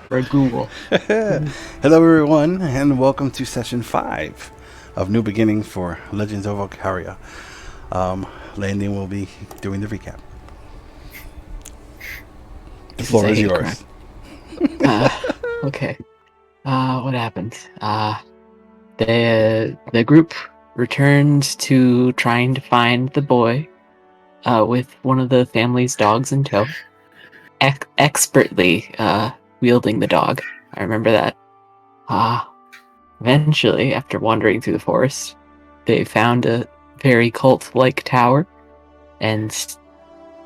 For a Google. Hello, everyone, and welcome to session 5 of New Beginnings for Legends of Okaria. Landon will be doing the recap. The This is floor I is hate crime. yours. Uh, okay. What happened? The group returned to trying to find the boy, with one of the family's dogs in tow, expertly wielding the dog. I remember that. Uh, Eventually, after wandering through the forest, they found a very cult-like tower and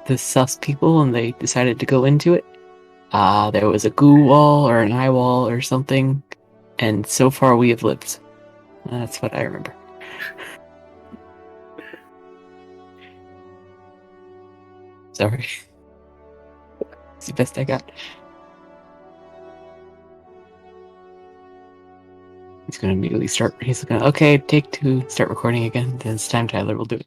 the sus people, and they decided to go into it. There was a goo wall or an eye wall or something, and so far we have lived. That's what I remember. Sorry. It's the best I got. He's gonna immediately start. He's gonna, okay, take two, start recording again. Then it's time Tyler will do it.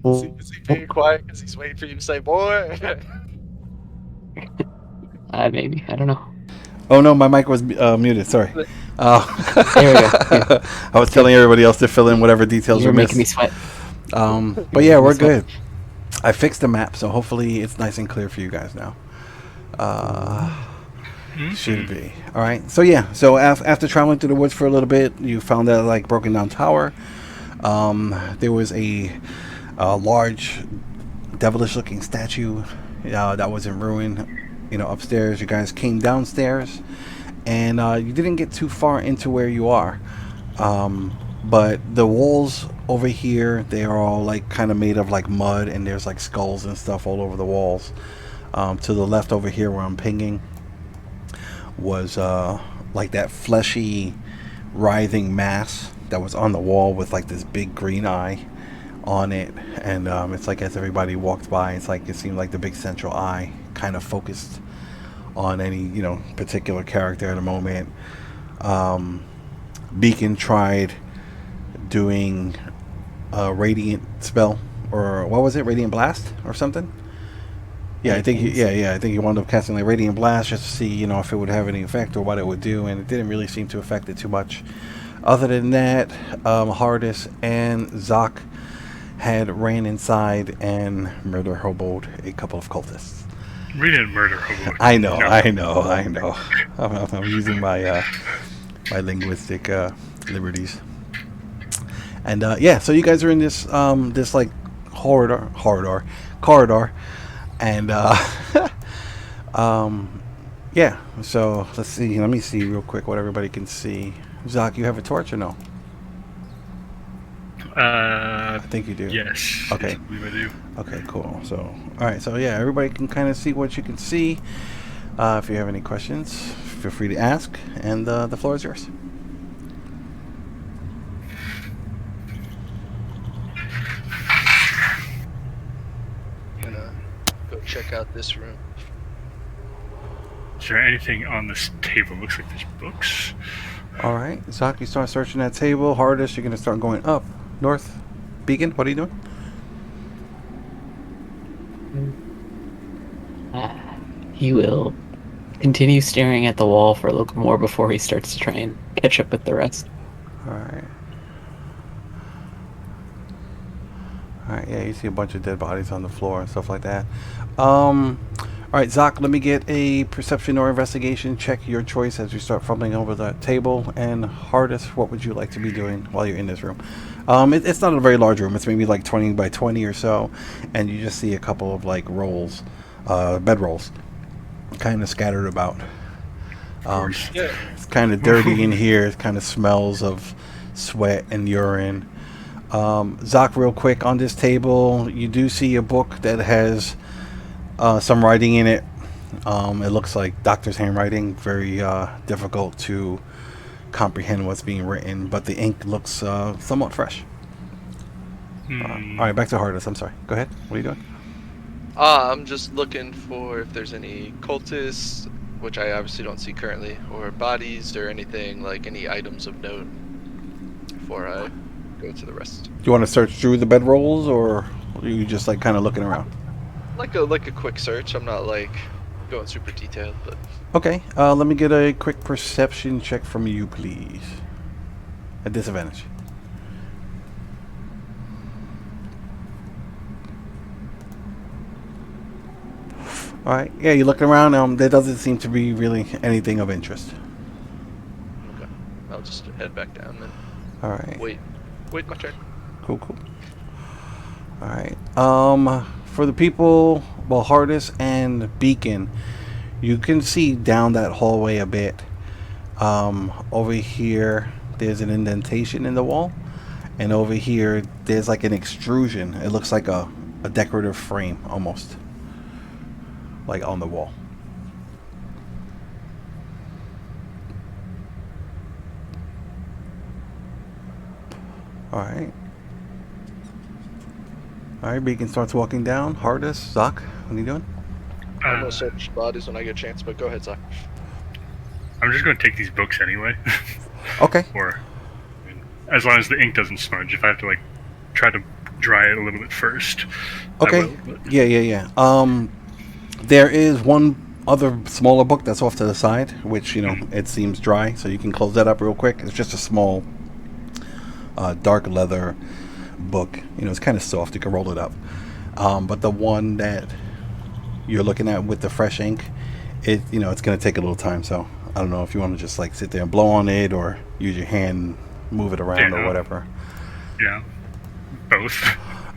Is he being quiet because he's waiting for you to say more? Maybe. I don't know. Oh no, my mic was muted. Sorry. There we go. Good. I was telling everybody else to fill in whatever details You're were making me missed. sweat. But yeah, we're good. I fixed the map, so hopefully it's nice and clear for you guys now. Should be. All right. So yeah. So after traveling through the woods for a little bit, you found that like broken down tower. There was a large, devilish-looking statue that was in ruin. Upstairs. You guys came downstairs, and you didn't get too far into where you are. But the walls over here, they are all like kind of made of like mud, and there's like skulls and stuff all over the walls. To the left over here, where I'm pinging, was like that fleshy, writhing mass that was on the wall with like this big green eye on it, and it's like as everybody walked by, it's like it seemed like the big central eye kind of focused on any particular character at a moment. Beacon tried doing a radiant spell, or what was it, radiant blast or something. Yeah, I think I think he wound up casting like radiant blast just to see if it would have any effect or what it would do, and it didn't really seem to affect it too much. Other than that, Hardis and Zoc had ran inside and murder hoboed a couple of cultists. We didn't murder hobo. I know, No. I know, I know. I'm using my my linguistic liberties. And yeah, so you guys are in this like corridor, and yeah. So let's see. Let me see real quick what everybody can see. Zoc, you have a torch or no? I think you do. Yes. Okay. Yes, I believe I do. Okay, cool. So, all right. So, yeah, everybody can kind of see what you can see. If you have any questions, feel free to ask, and the floor is yours. I'm gonna go check out this room. Is there anything on this table? Looks like there's books. All right, Zoc, you start searching that table. Hardest, you're gonna start going up, north. Beacon, what are you doing? He will continue staring at the wall for a little more before he starts to try and catch up with the rest. All right. All right, yeah, you see a bunch of dead bodies on the floor and stuff like that. All right, Zoc, let me get a perception or investigation check, your choice, as you start fumbling over the table. And Hardest, what would you like to be doing while you're in this room? It's not a very large room. It's maybe like 20 by 20 or so, and you just see a couple of like rolls, bed rolls, kind of scattered about. Yeah. It's kind of dirty in here. It kind of smells of sweat and urine. Zoc, real quick, on this table, you do see a book that has some writing in it. It looks like doctor's handwriting, very difficult to comprehend what's being written, but the ink looks somewhat fresh. All right, back to Hardest. I'm sorry. Go ahead. What are you doing? I'm just looking for if there's any cultists, which I obviously don't see currently, or bodies or anything, like any items of note before I go to the rest. Do you want to search through the bedrolls, or are you just like kind of looking around? Like a quick search. I'm not like going super detailed, but Okay, let me get a quick perception check from you, please. At disadvantage. All right. Yeah, you're looking around. There doesn't seem to be really anything of interest. okay. I'll just head back down then. All right. Wait my turn. Cool. All right. For the people, well, Hardest and Beacon, you can see down that hallway a bit. Over here, there's an indentation in the wall, and over here, there's like an extrusion. It looks like a decorative frame almost, like on the wall. All right. All right, Beacon starts walking down. Hardest, Zoc, what are you doing? I'm gonna search bodies when I get a chance, but go ahead, Zach. I'm just going to take these books anyway. Okay. Or, I mean, as long as the ink doesn't smudge. If I have to like try to dry it a little bit first. Okay. I will, but- Yeah. There is one other smaller book that's off to the side, which it seems dry, so you can close that up real quick. It's just a small, dark leather book. It's kind of soft. You can roll it up. But the one that you're looking at with the fresh ink, it's going to take a little time. So I don't know if you want to just like sit there and blow on it, or use your hand, move it around, or whatever. Yeah, both.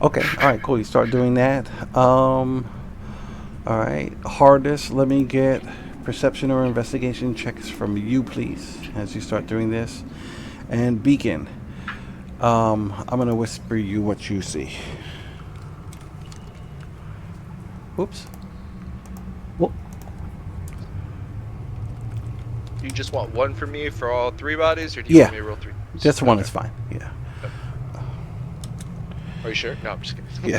Okay, all right, cool. You start doing that. All right, Hardest, let me get perception or investigation checks from you, please, as you start doing this. And Beacon, I'm gonna whisper you what you see. Oops. Well, You just want one for me for all three bodies, or do you want me to roll three? Just one is fine. Yeah. Are you sure? No, I'm just kidding. Yeah.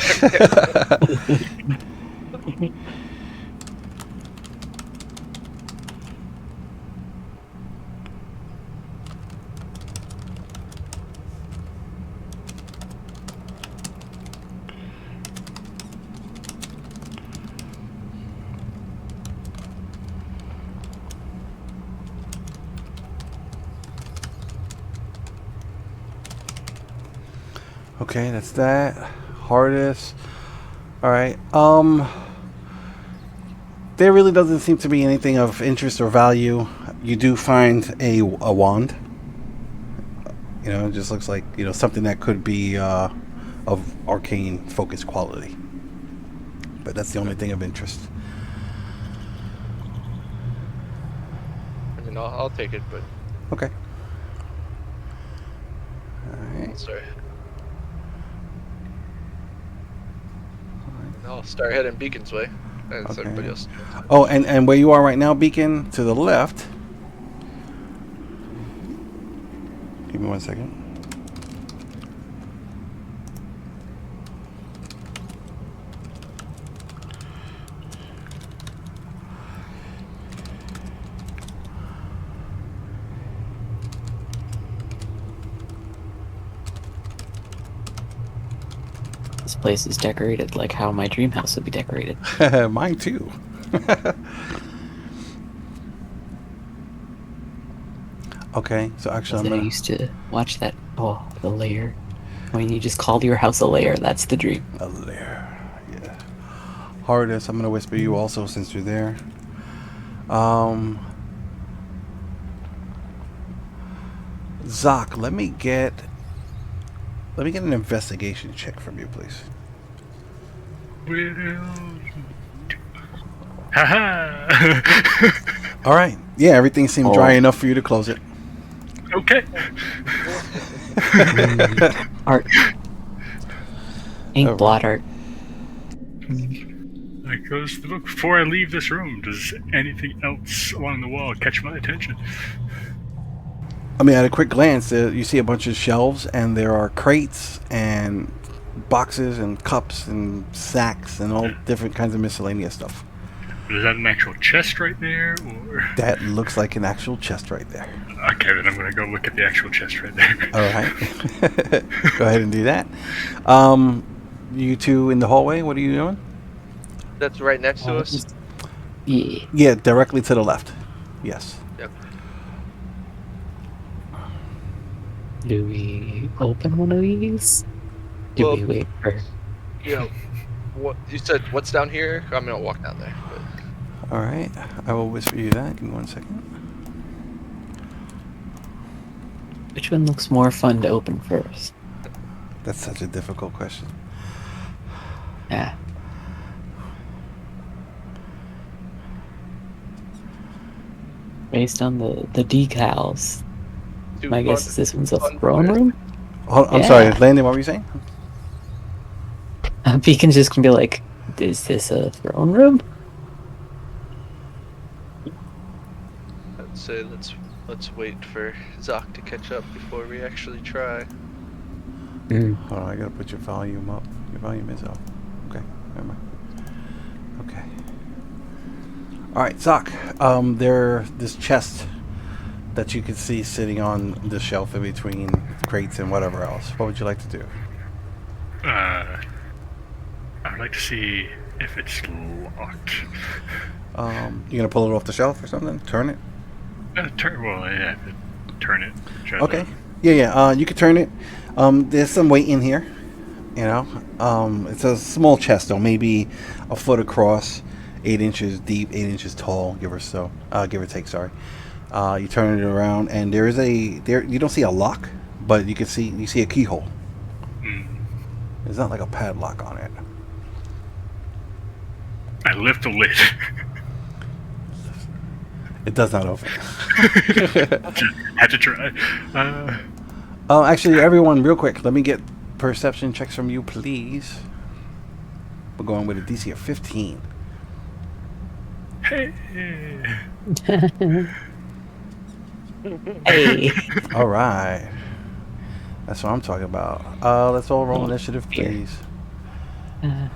Okay, that's that. Hardest. All right. There really doesn't seem to be anything of interest or value. You do find a wand. It just looks like something that could be of arcane focus quality. But that's the only thing of interest. I mean, I'll take it, but Okay. All right. sorry. I'll start heading Beacon's way. As Okay. everybody else. Oh, and where you are right now, Beacon, to the left. Give me 1 second. this place is decorated like how my dream house would be decorated. Mine too. Okay, so actually I'm I gonna used to watch that. Oh, the lair. When you just called your house a lair, that's the dream. a lair. Yeah. Hardest, I'm gonna whisper you also since you're there. Zoc, let me get an investigation check from you, please. Haha! All right. Yeah, everything seemed dry enough for you to close it. Okay. Art. Ink Alright. blot art. There goes the book. Before I leave this room, does anything else along the wall catch my attention? I mean, at a quick glance, you see a bunch of shelves, and there are crates and boxes and cups and sacks and all different kinds of miscellaneous stuff. Is that an actual chest right there, or? That looks like an actual chest right there. Okay, then I'm gonna go look at the actual chest right there. All right. Go ahead and do that. You two in the hallway, what are you doing? That's right next to us. Yeah. Yeah, directly to the left. Yes. Yep. Do we open one of these? Do Well, we wait for? yeah. What you said? What's down here? I'm gonna walk down there. But All right. I will whisper you that. Give me 1 second. Which one looks more fun to open first? That's such a difficult question. Yeah. Based on the decals, my guess is this one's a fun throne first. room. Oh, I'm Yeah. sorry, Landon. What were you saying? Beacon's just gonna be like, "Is this a throne room?" I'd say let's wait for Zoc to catch up before we actually try. Mm. Hold on, I gotta put your volume up. Your volume is up. Okay, never mind. Okay. All right, Zoc. This chest that you can see sitting on the shelf in between crates and whatever else. What would you like to do? I would like to see if it's locked. You gonna pull it off the shelf or something? Turn it. I have to turn it. Try Okay. to- Yeah. You can turn it. There's some weight in here. You know, it's a small chest though, maybe a foot across, 8 inches deep, 8 inches tall, give or take. Sorry. You turn it around, and there is you don't see a lock, but you see a keyhole. Mm. There's not like a padlock on it. I lift the lid. It does not open. Had to try. Actually, everyone, real quick, let me get perception checks from you, please. We're going with a DC of 15. Hey. Hey. All right. That's what I'm talking about. Let's all roll initiative, Here. please. Oh.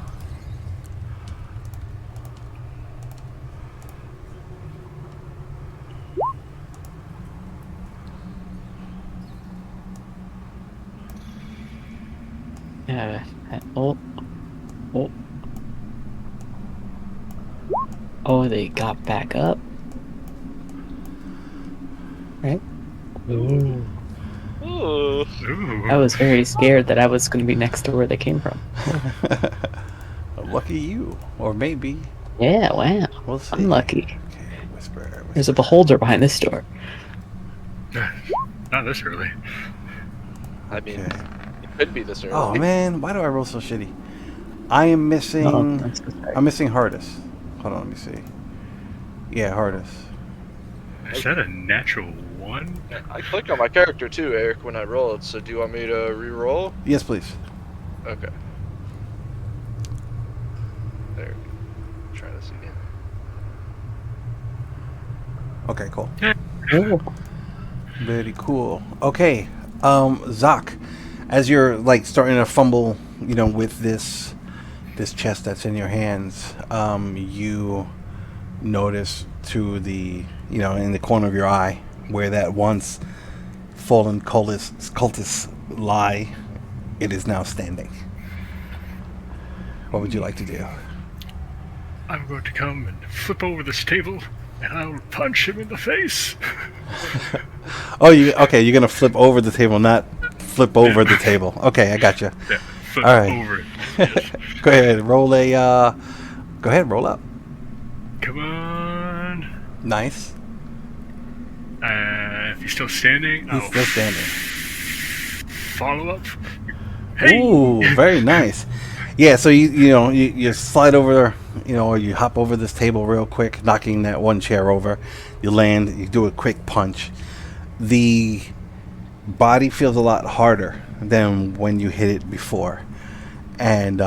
Oh, they got back up. Right? Ooh. Ooh. Ooh. I was very scared that I was going to be next to where they came from. Lucky you, or maybe Yeah, wow. we'll see. Unlucky. Okay, whisper. There's a beholder behind this door. Not this early. I mean, Okay. it could be this early. Oh man, why do I roll so shitty? I am missing. Oh, I'm so sorry. I'm missing Hardus. Hold on, let me see. Yeah, Hardus. Is that a natural 1? I clicked on my character too, Eric, when I rolled. So do you want me to re-roll? Yes, please. Okay. There. Try this again. Okay, cool. Oh. Very cool. Okay, Zoc, as you're like starting to fumble, with this chest that's in your hands, you notice to the, in the corner of your eye where that once fallen cultists lie, it is now standing. What would you like to do? I'm going to come and flip over this table, and I'll punch him in the face. Oh, you're gonna flip over the table, not flip over the table. Okay, I gotcha. Yeah, flip All right. over it. Yes. Go ahead, roll up. Come on. Nice. If he's still standing, He's I'll still standing. follow up. Hey! Ooh, very nice. Yeah, so you slide over, or you hop over this table real quick, knocking that one chair over. You land, you do a quick punch. The body feels a lot harder than when you hit it before. And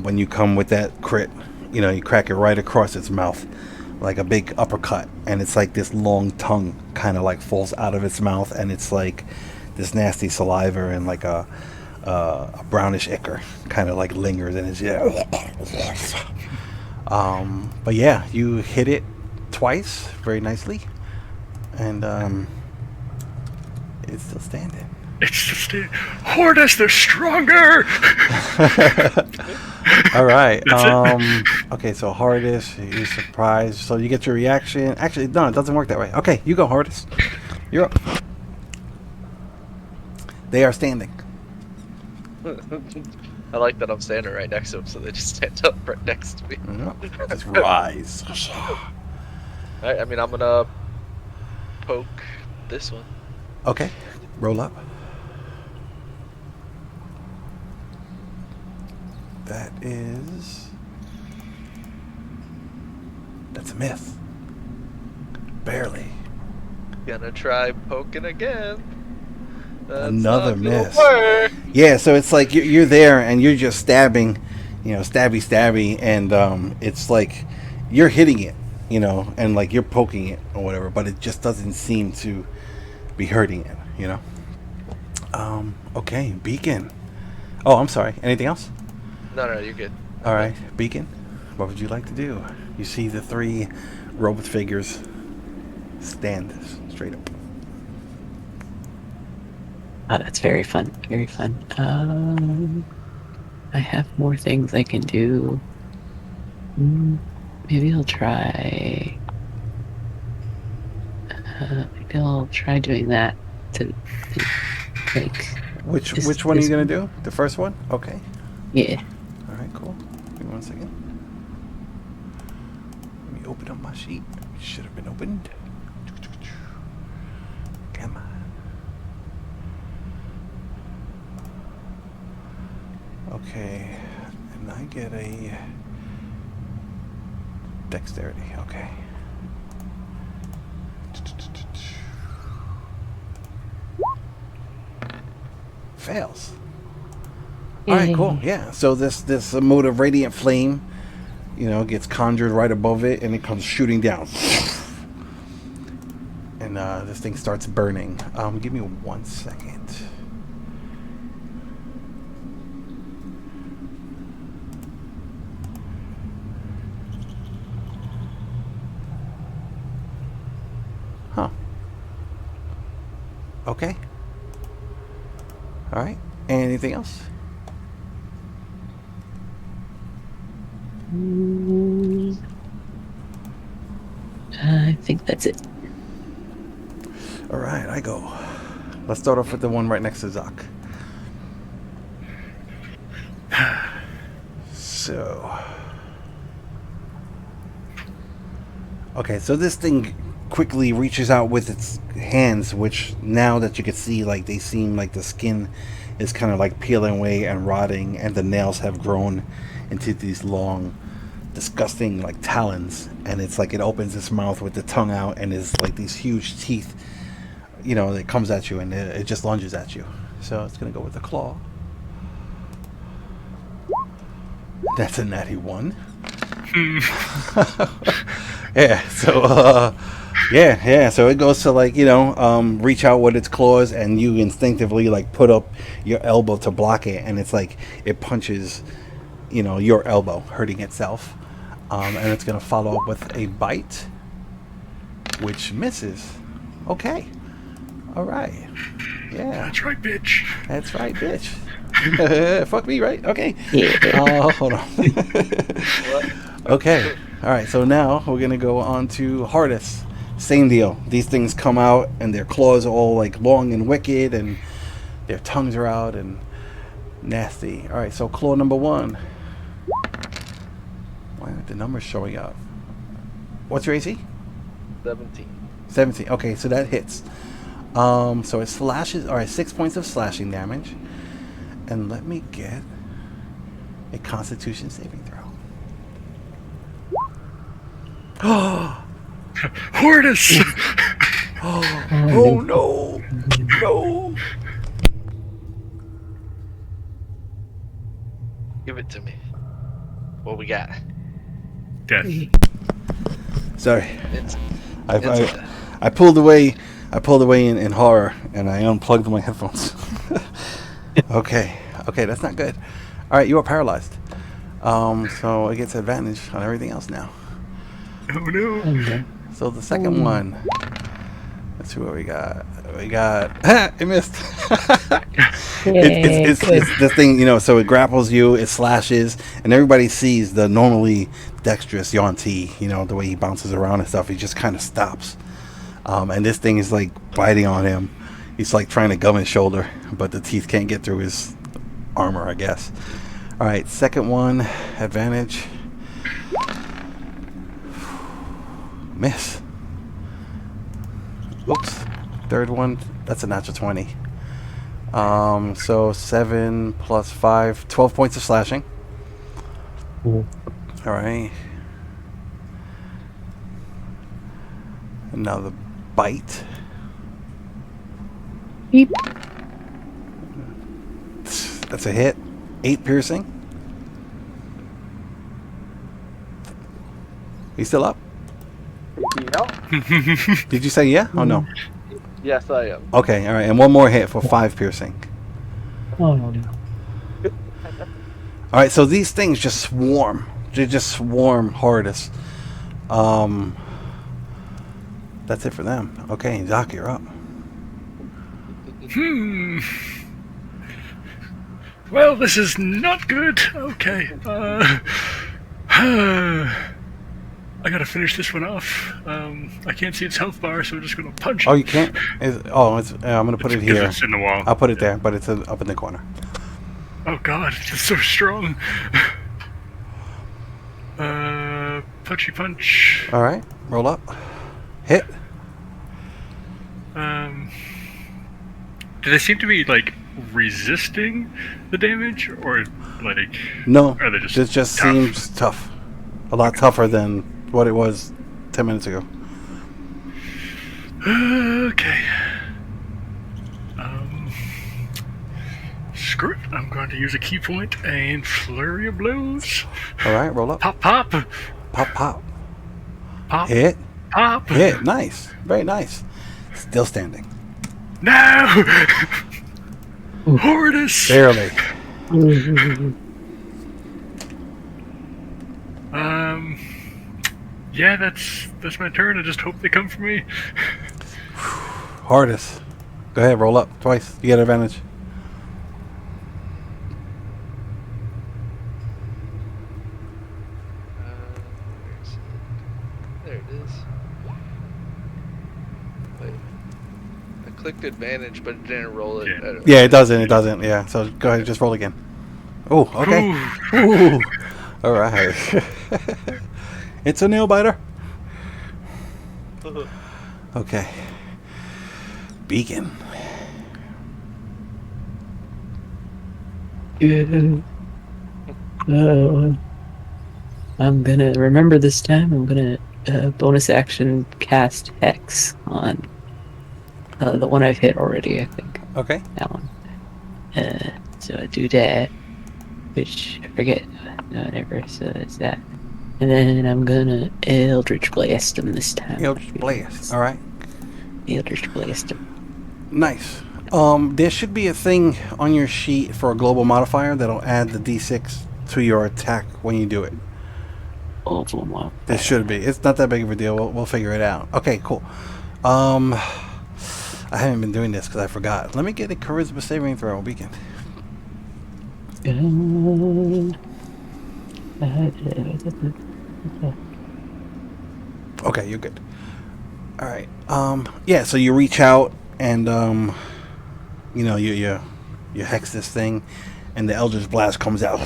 when you come with that crit, you crack it right across its mouth like a big uppercut, and it's like this long tongue kind of like falls out of its mouth, and it's like this nasty saliva and like a brownish ichor kind of like lingers in its but yeah, you hit it twice very nicely, and it's still standing. It's just Hortus, they're stronger! All right. That's it. Okay, so hardest, you're surprised. So you get your reaction. Actually, no, it doesn't work that way. Okay, you go, hardest. You're up. They are standing. I like that I'm standing right next to him, so they just stand up right next to me. Yep. Just rise. Alright, I mean, I'm gonna poke this one. Okay, roll up. That is. That's a myth. Barely. Gonna try poking again. That's Another not gonna miss. work. Yeah, so it's like you're there and you're just stabbing, stabby, and it's like you're hitting it, and like you're poking it or whatever, but it just doesn't seem to be hurting it. Okay, Beacon. Oh, I'm sorry. Anything else? No, you're good. All right, Beacon. What would you like to do? You see the 3 robot figures stand straight up. Oh, that's very fun. Very fun. I have more things I can do. Maybe I'll try. Maybe I'll try doing that to like. Which one are you gonna do? The first one? Okay. Yeah. All right, cool. Give me 1 second. Let me open up my sheet. It should have been opened. Come on. Okay, and I get a dexterity. Okay. Fails. All right, cool. Yeah. So this mode of radiant flame, gets conjured right above it, and it comes shooting down. And this thing starts burning. Give me 1 second. Huh. Okay. All right. Anything else? I think that's it. All right, I go. Let's start off with the one right next to Zuck. So. Okay, so this thing quickly reaches out with its hands, which now that you can see, like, they seem like the skin is kind of like peeling away and rotting, and the nails have grown into these long, disgusting, like, talons. And it's like it opens its mouth with the tongue out, and is like these huge teeth, that comes at you, and it just lunges at you. So it's gonna go with the claw. That's a natty 1. Yeah, so so it goes to, like, reach out with its claws, and you instinctively, like, put up your elbow to block it, and it's like it punches your elbow, hurting itself. And it's gonna follow up with a bite, which misses. Okay. All right. Yeah. That's right, bitch. That's right, bitch. Fuck me, right? Okay. Yeah. Hold on. Okay. All right. So now we're gonna go on to hardest. Same deal. These things come out, and their claws are all, like, long and wicked, and their tongues are out and nasty. All right. So claw number 1. Why aren't the numbers showing up? What's your AC? 17. 17. Okay, so that hits. So it slashes. All right, 6 points of slashing damage. And let me get a Constitution saving throw. Hortus! Oh no! No! Give it to me. What we got? Death. Sorry, It's I pulled away. I pulled away in horror, and I unplugged my headphones. Okay, that's not good. All right, you are paralyzed. So it gets advantage on everything else now. Oh no. Okay. So the second one. Let's see what we got. We got it missed. Yay, good. It's this thing, so it grapples you, it slashes, and everybody sees the normally dexterous Yuan-Ti, the way he bounces around and stuff. He just kind of stops. And this thing is like biting on him. He's like trying to gum his shoulder, but the teeth can't get through his armor, I guess. All right, second one, advantage. Miss. Oops. Third one, that's a natural 20. So 7 plus 5, 12 points of slashing. Cool. All right. Another bite. Beep. That's a hit. 8 piercing. You still up? Yep. Did you say yeah? Oh no. Yes, I am. Okay, all right, and one more hit for 5 piercing. Oh no. All right, so these things just swarm. They just swarm hardest. That's it for them. Okay, Doc, you're up. Well, this is not good. Okay. I gotta finish this one off. I can't see its health bar, so I'm just gonna punch it. Oh, you can't? I'm gonna put it here. It's in the wall. I'll put it there, but it's up in the corner. Oh god, it's so strong. Punchy punch. All right, roll up. Hit. Do they seem to be like resisting the damage, or like? No, Are they just this just tough? seems tough. A lot tougher than what it was 10 minutes ago. Okay. Screw it. I'm going to use a key point and flurry of blows. All right, roll up. Pop, pop, Pop, pop. pop, Hit. pop. Hit. Nice. Very nice. Still standing. No! Horridus! Barely. Yeah, that's my turn. I just hope they come for me. Hardest. Go ahead, roll up twice. You get advantage. There it is. Wait. I clicked advantage, but it didn't roll it. Yeah. I don't know. Yeah, it doesn't. It doesn't. Yeah. So go ahead, just roll again. Oh, okay. Ooh. Ooh. All right. It's a nail biter. Okay. Beacon. Good. I'm gonna remember this time. I'm gonna bonus action cast Hex on the one I've hit already. I think Okay. that one. So I do that, which I forget. No, never. So it's that, and then I'm gonna Eldritch Blast him this time. Eldritch Blast. All right. Eldritch Blast him. Nice. There should be a thing on your sheet for a global modifier that'll add the d6 to your attack when you do it. Oh, my. There should be. It's not that big of a deal. We'll figure it out. Okay, cool. I haven't been doing this because I forgot. Let me get a charisma saving throw, Beacon. Okay, you're good. All right. Yeah. So you reach out and you hex this thing, and the Eldritch Blast comes out.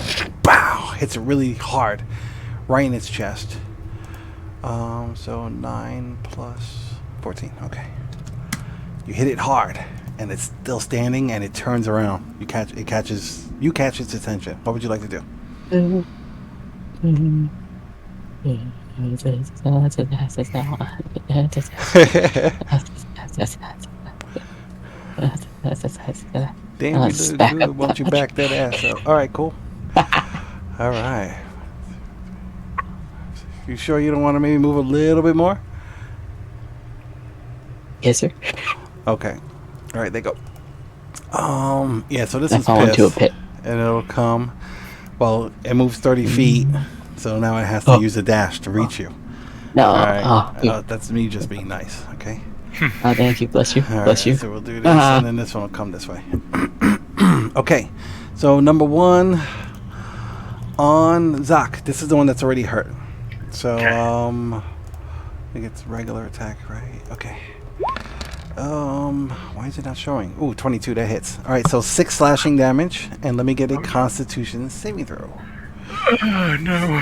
Bow! Hits it really hard, right in its chest. So 9 plus 14. Okay. You hit it hard, and it's still standing, and it turns around. You catch its attention. What would you like to do? Damn, you look good. Why don't you back that ass up? All right, cool. All right. You sure you don't want to maybe move a little bit more? Yes, sir. Okay. All right, they go. Yeah. So this I is fall into a piss, pit. and it'll come. Well, it moves 30 feet, so now it has to use a dash to reach you. No. All right. Oh, That's me just being nice. Okay. Thank you. Bless you. All Bless right, you. so we'll do this, and then this one will come this way. Okay, so number 1 on Zach. This is the one that's already hurt. So, Okay. I think it's regular attack, right? Okay. Why is it not showing? Ooh, 22, that hits. All right, so 6 slashing damage, and let me get a Constitution saving throw. Oh, no.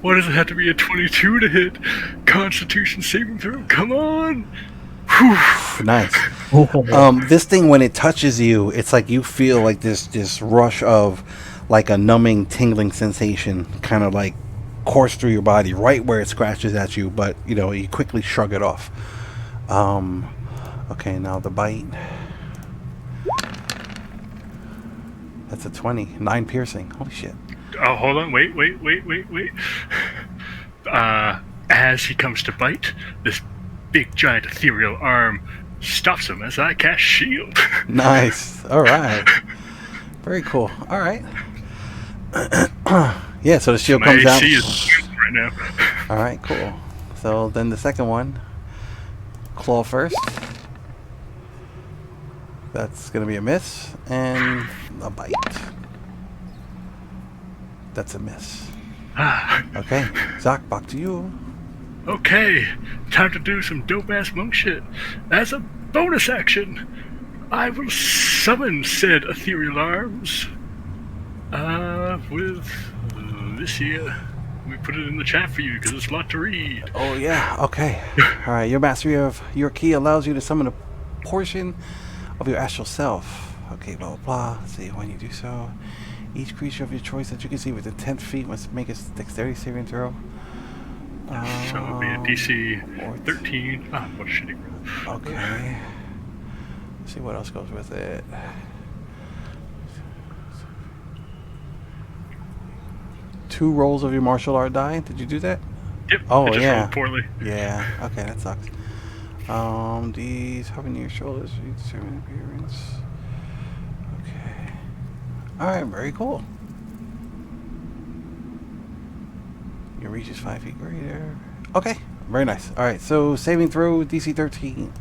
Why does it have to be a 22 to hit? Constitution saving throw? Come on! Whew. Nice. This thing, when it touches you, it's like you feel like this rush of like a numbing, tingling sensation, kind of like course through your body, right where it scratches at you. But you quickly shrug it off. Okay, now the bite. That's a 20, 9 piercing. Holy shit. Oh, hold on. Wait. As he comes to bite, this big, giant, ethereal arm stops him as I cast shield. Nice. All right. Very cool. All right. Yeah, so the shield My comes out. AC is right now. All right, cool. So then the second one, claw first. That's going to be a miss. And a bite. That's a miss. Okay, Zach, back to you. Okay, time to do some dope-ass monk shit. As a bonus action, I will summon said ethereal arms. With this here. We put it in the chat for you because it's a lot to read. Oh, yeah, okay. All right, your mastery of your key allows you to summon a portion of your astral self. Okay, blah, blah, blah. Let's see, when you do so, each creature of your choice that you can see within 10 feet must make a dexterity saving throw. So it would be a DC 13. Ah, what a shitty roll. Okay. Let's see what else goes with it. Two rolls of your martial art die. Did you do that? Yep. Oh, I just yeah. rolled poorly. Yeah. Okay, that sucks. These hovering near your shoulders, you determine appearance. Okay. All right. Very cool. Your reach is 5 feet greater. Okay. Very nice. All right. So saving throw DC 13.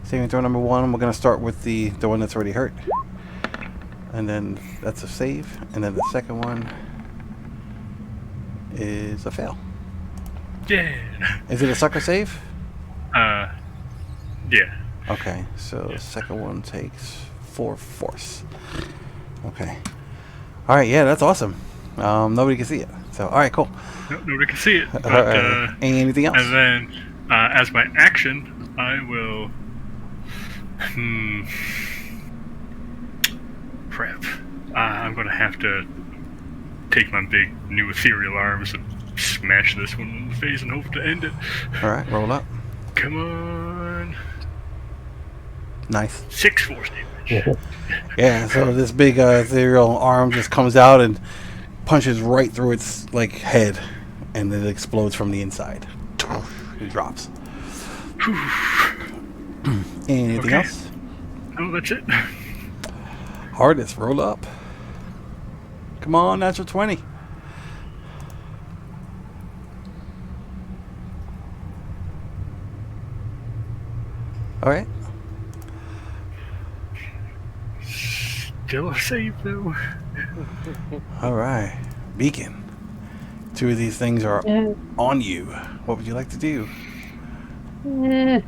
Saving throw number 1. We're gonna start with the one that's already hurt, and then that's a save, and then the second one is a fail. Yeah. Is it a sucker save? Yeah. Okay, so the second one takes 4 force. Okay. All right, yeah, that's awesome. Nobody can see it. So, all right, cool. No, nobody can see it. But, All right. Anything else? And then, as my action, I will. Crap. I'm gonna have to take my big new ethereal arms and smash this one in the face and hope to end it. All right, roll up. Come on. Nice. 6 force damage. Yeah, so this big ethereal arm just comes out and punches right through its head, and then it explodes from the inside. It drops. Anything Okay. else? Oh, that's it. Hardest, roll up. Come on, natural 20. All right. Still a save, though. All right. Beacon. 2 of these things are on you. What would you like to do? Where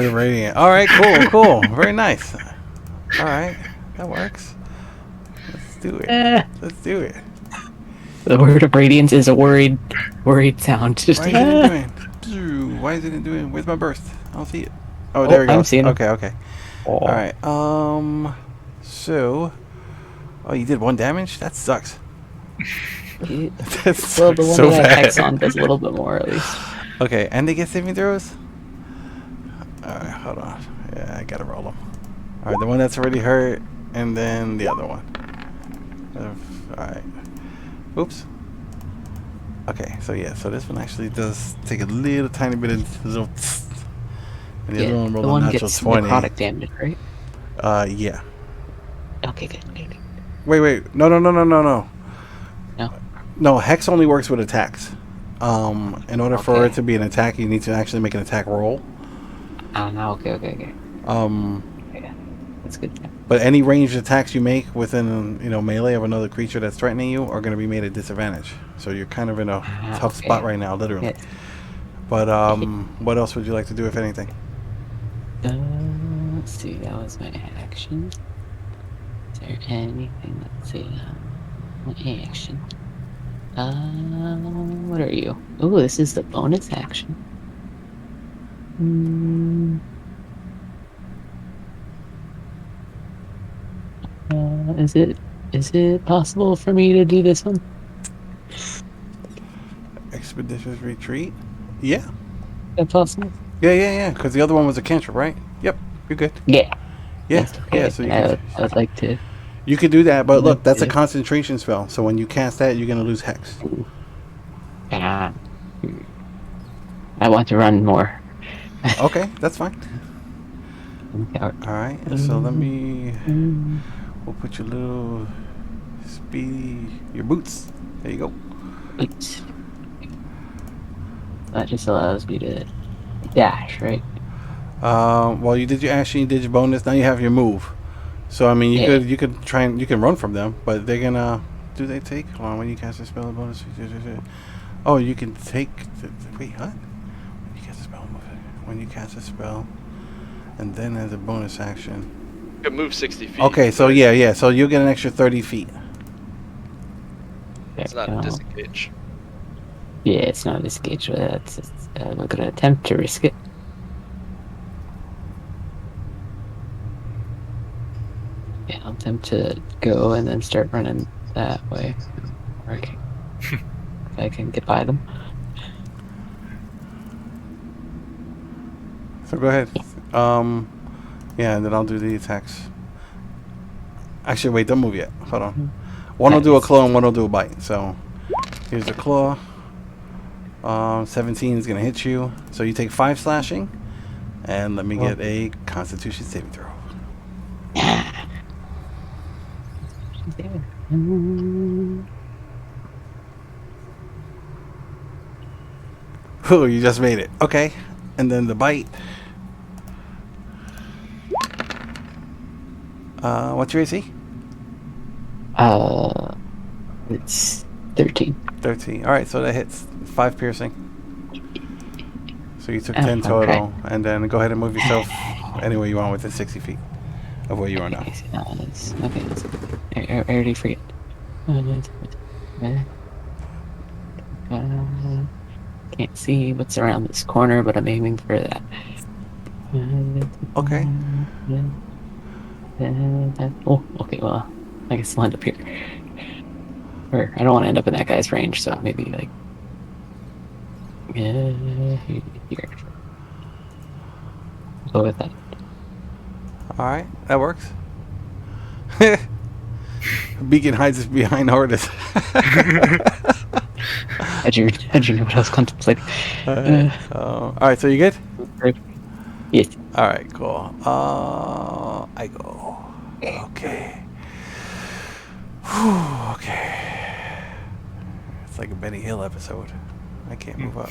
the radiant? All right, cool. Very nice. All right, that works. Let's do it. Let's do it. The word of radiance is a worried sound. Just Why isn't it doing? Why isn't it doing? Where's my burst? I don't see it. Oh, there we go. I'm seeing it. Okay. All right. So, you did 1 damage. That sucks. That's Well, the one so that bad. Hex on does a little bit more at least. Okay, and they get saving throws? Alright, hold on. Yeah, I gotta roll them. Alright, the one that's already hurt, and then the other one. Alright. Oops. Okay, so this one actually does take a little tiny bit of little and the other one the rolled a one natural gets 20. necrotic damage, right? Yeah. Okay, good. Wait. No. No? No, Hex only works with attacks. In order for it Okay. to be an attack, you need to actually make an attack roll. Okay. Um, Yeah, that's good. but any ranged attacks you make within melee of another creature that's threatening you are going to be made at disadvantage. So you're kind of in a tough spot Okay. right now, literally. Yes. But what else would you like to do, if anything? Let's see. That was my action. Is there anything? Let's see. My action. What are you? Oh, this is the bonus action. Hmm. Is it possible for me to do this one? Expeditious retreat. Yeah. Is that possible? Yeah. Because the other one was a cantrip, right? Yep. You're good. Yeah. Yeah. Yes. Yeah. Okay. So And I would like to. you could do that, but look, that's a to- concentration spell. So when you cast that, you're gonna lose hex. uh, I want to run more. Okay, that's fine. Okay. All right. So let me. We'll put your little your boots. There you go. Oops. That just allows me to dash, right? Well, you did your action, you did your bonus. Now you have your move. So I mean, Yeah. you could try and you can run from them, but they're gonna. Do they take? Hold on, when you cast a spell bonus. Oh, you can take. Wait, what? When you cast a spell, when you cast a spell, and then as a bonus action. You can move 60 feet. Okay, so but yeah. So you'll get an extra 30 feet. It's not a disengage. Yeah, it's not a disengage. I'm gonna attempt to risk it. Yeah, I'll attempt to go and then start running that way. Or if I can get by them. So go ahead. Yeah, and then I'll do the attacks. Actually, wait, don't move yet. Hold on. One will do a claw and one will do a bite. So here's the claw. 17 is gonna hit you. So you take 5 slashing, and let me get a Constitution saving throw. She's there. Oh, you just made it. Okay, and then the bite. What's your AC? It's 13. 13. All right, so that hits 5 piercing. So you took Oh, 10 total, okay. and then go ahead and move yourself anywhere you want within 60 feet of where you are now. Okay, I already forget. Can't see what's around this corner, but I'm aiming for that. Okay. Oh, okay, well, I guess I'll end up here. Or, I don't want to end up in that guy's range, so maybe, like... here. Go with that. All right, that works. Beacon hides behind Hortus. How'd you know what I was contemplating? All right, so you good? Yes. All right, cool. I go. Okay. Whew, okay. It's like a Benny Hill episode. I can't move up.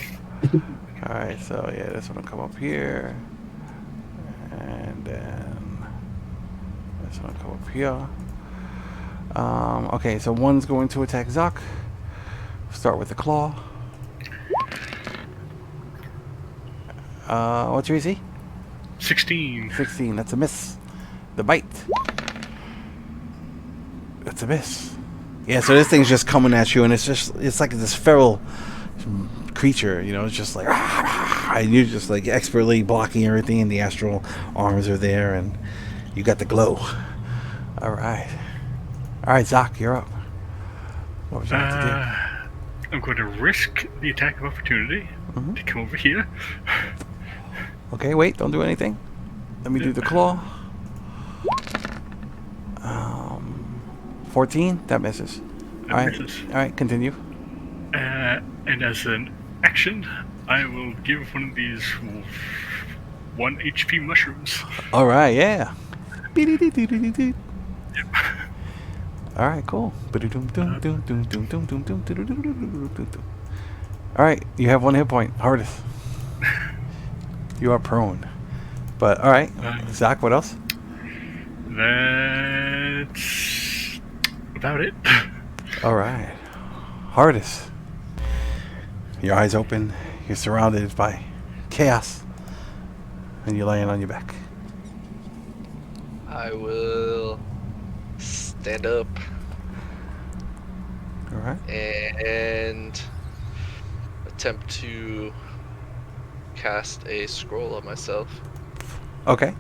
All right, so yeah, this one will come up here, and then this one will come up here. Okay, so one's going to attack Zoc. Start with the claw. What's your AC? 16. 16. That's a miss. The bite. That's a miss. Yeah, so this thing's just coming at you, and it's like this feral creature, you know, it's just like, and you're just like expertly blocking everything, and the astral arms are there, and you got the glow. All right, Zoc, you're up. What would you like to I'm going to risk the attack of opportunity to come over here. do? Okay, wait, don't do anything. Let me do the claw. 14, that misses. That misses. All right, continue. And as an action, I will give one of these 1 HP mushrooms. All right, yeah. Yep. All right, cool. All right, you have 1 hit point. Hardest. You are prone. But all right, Zach. What else? That's about it. All right, hardest. Your eyes open. You're surrounded by chaos, and you're laying on your back. I will stand up All right. and attempt to cast a scroll on myself. Okay.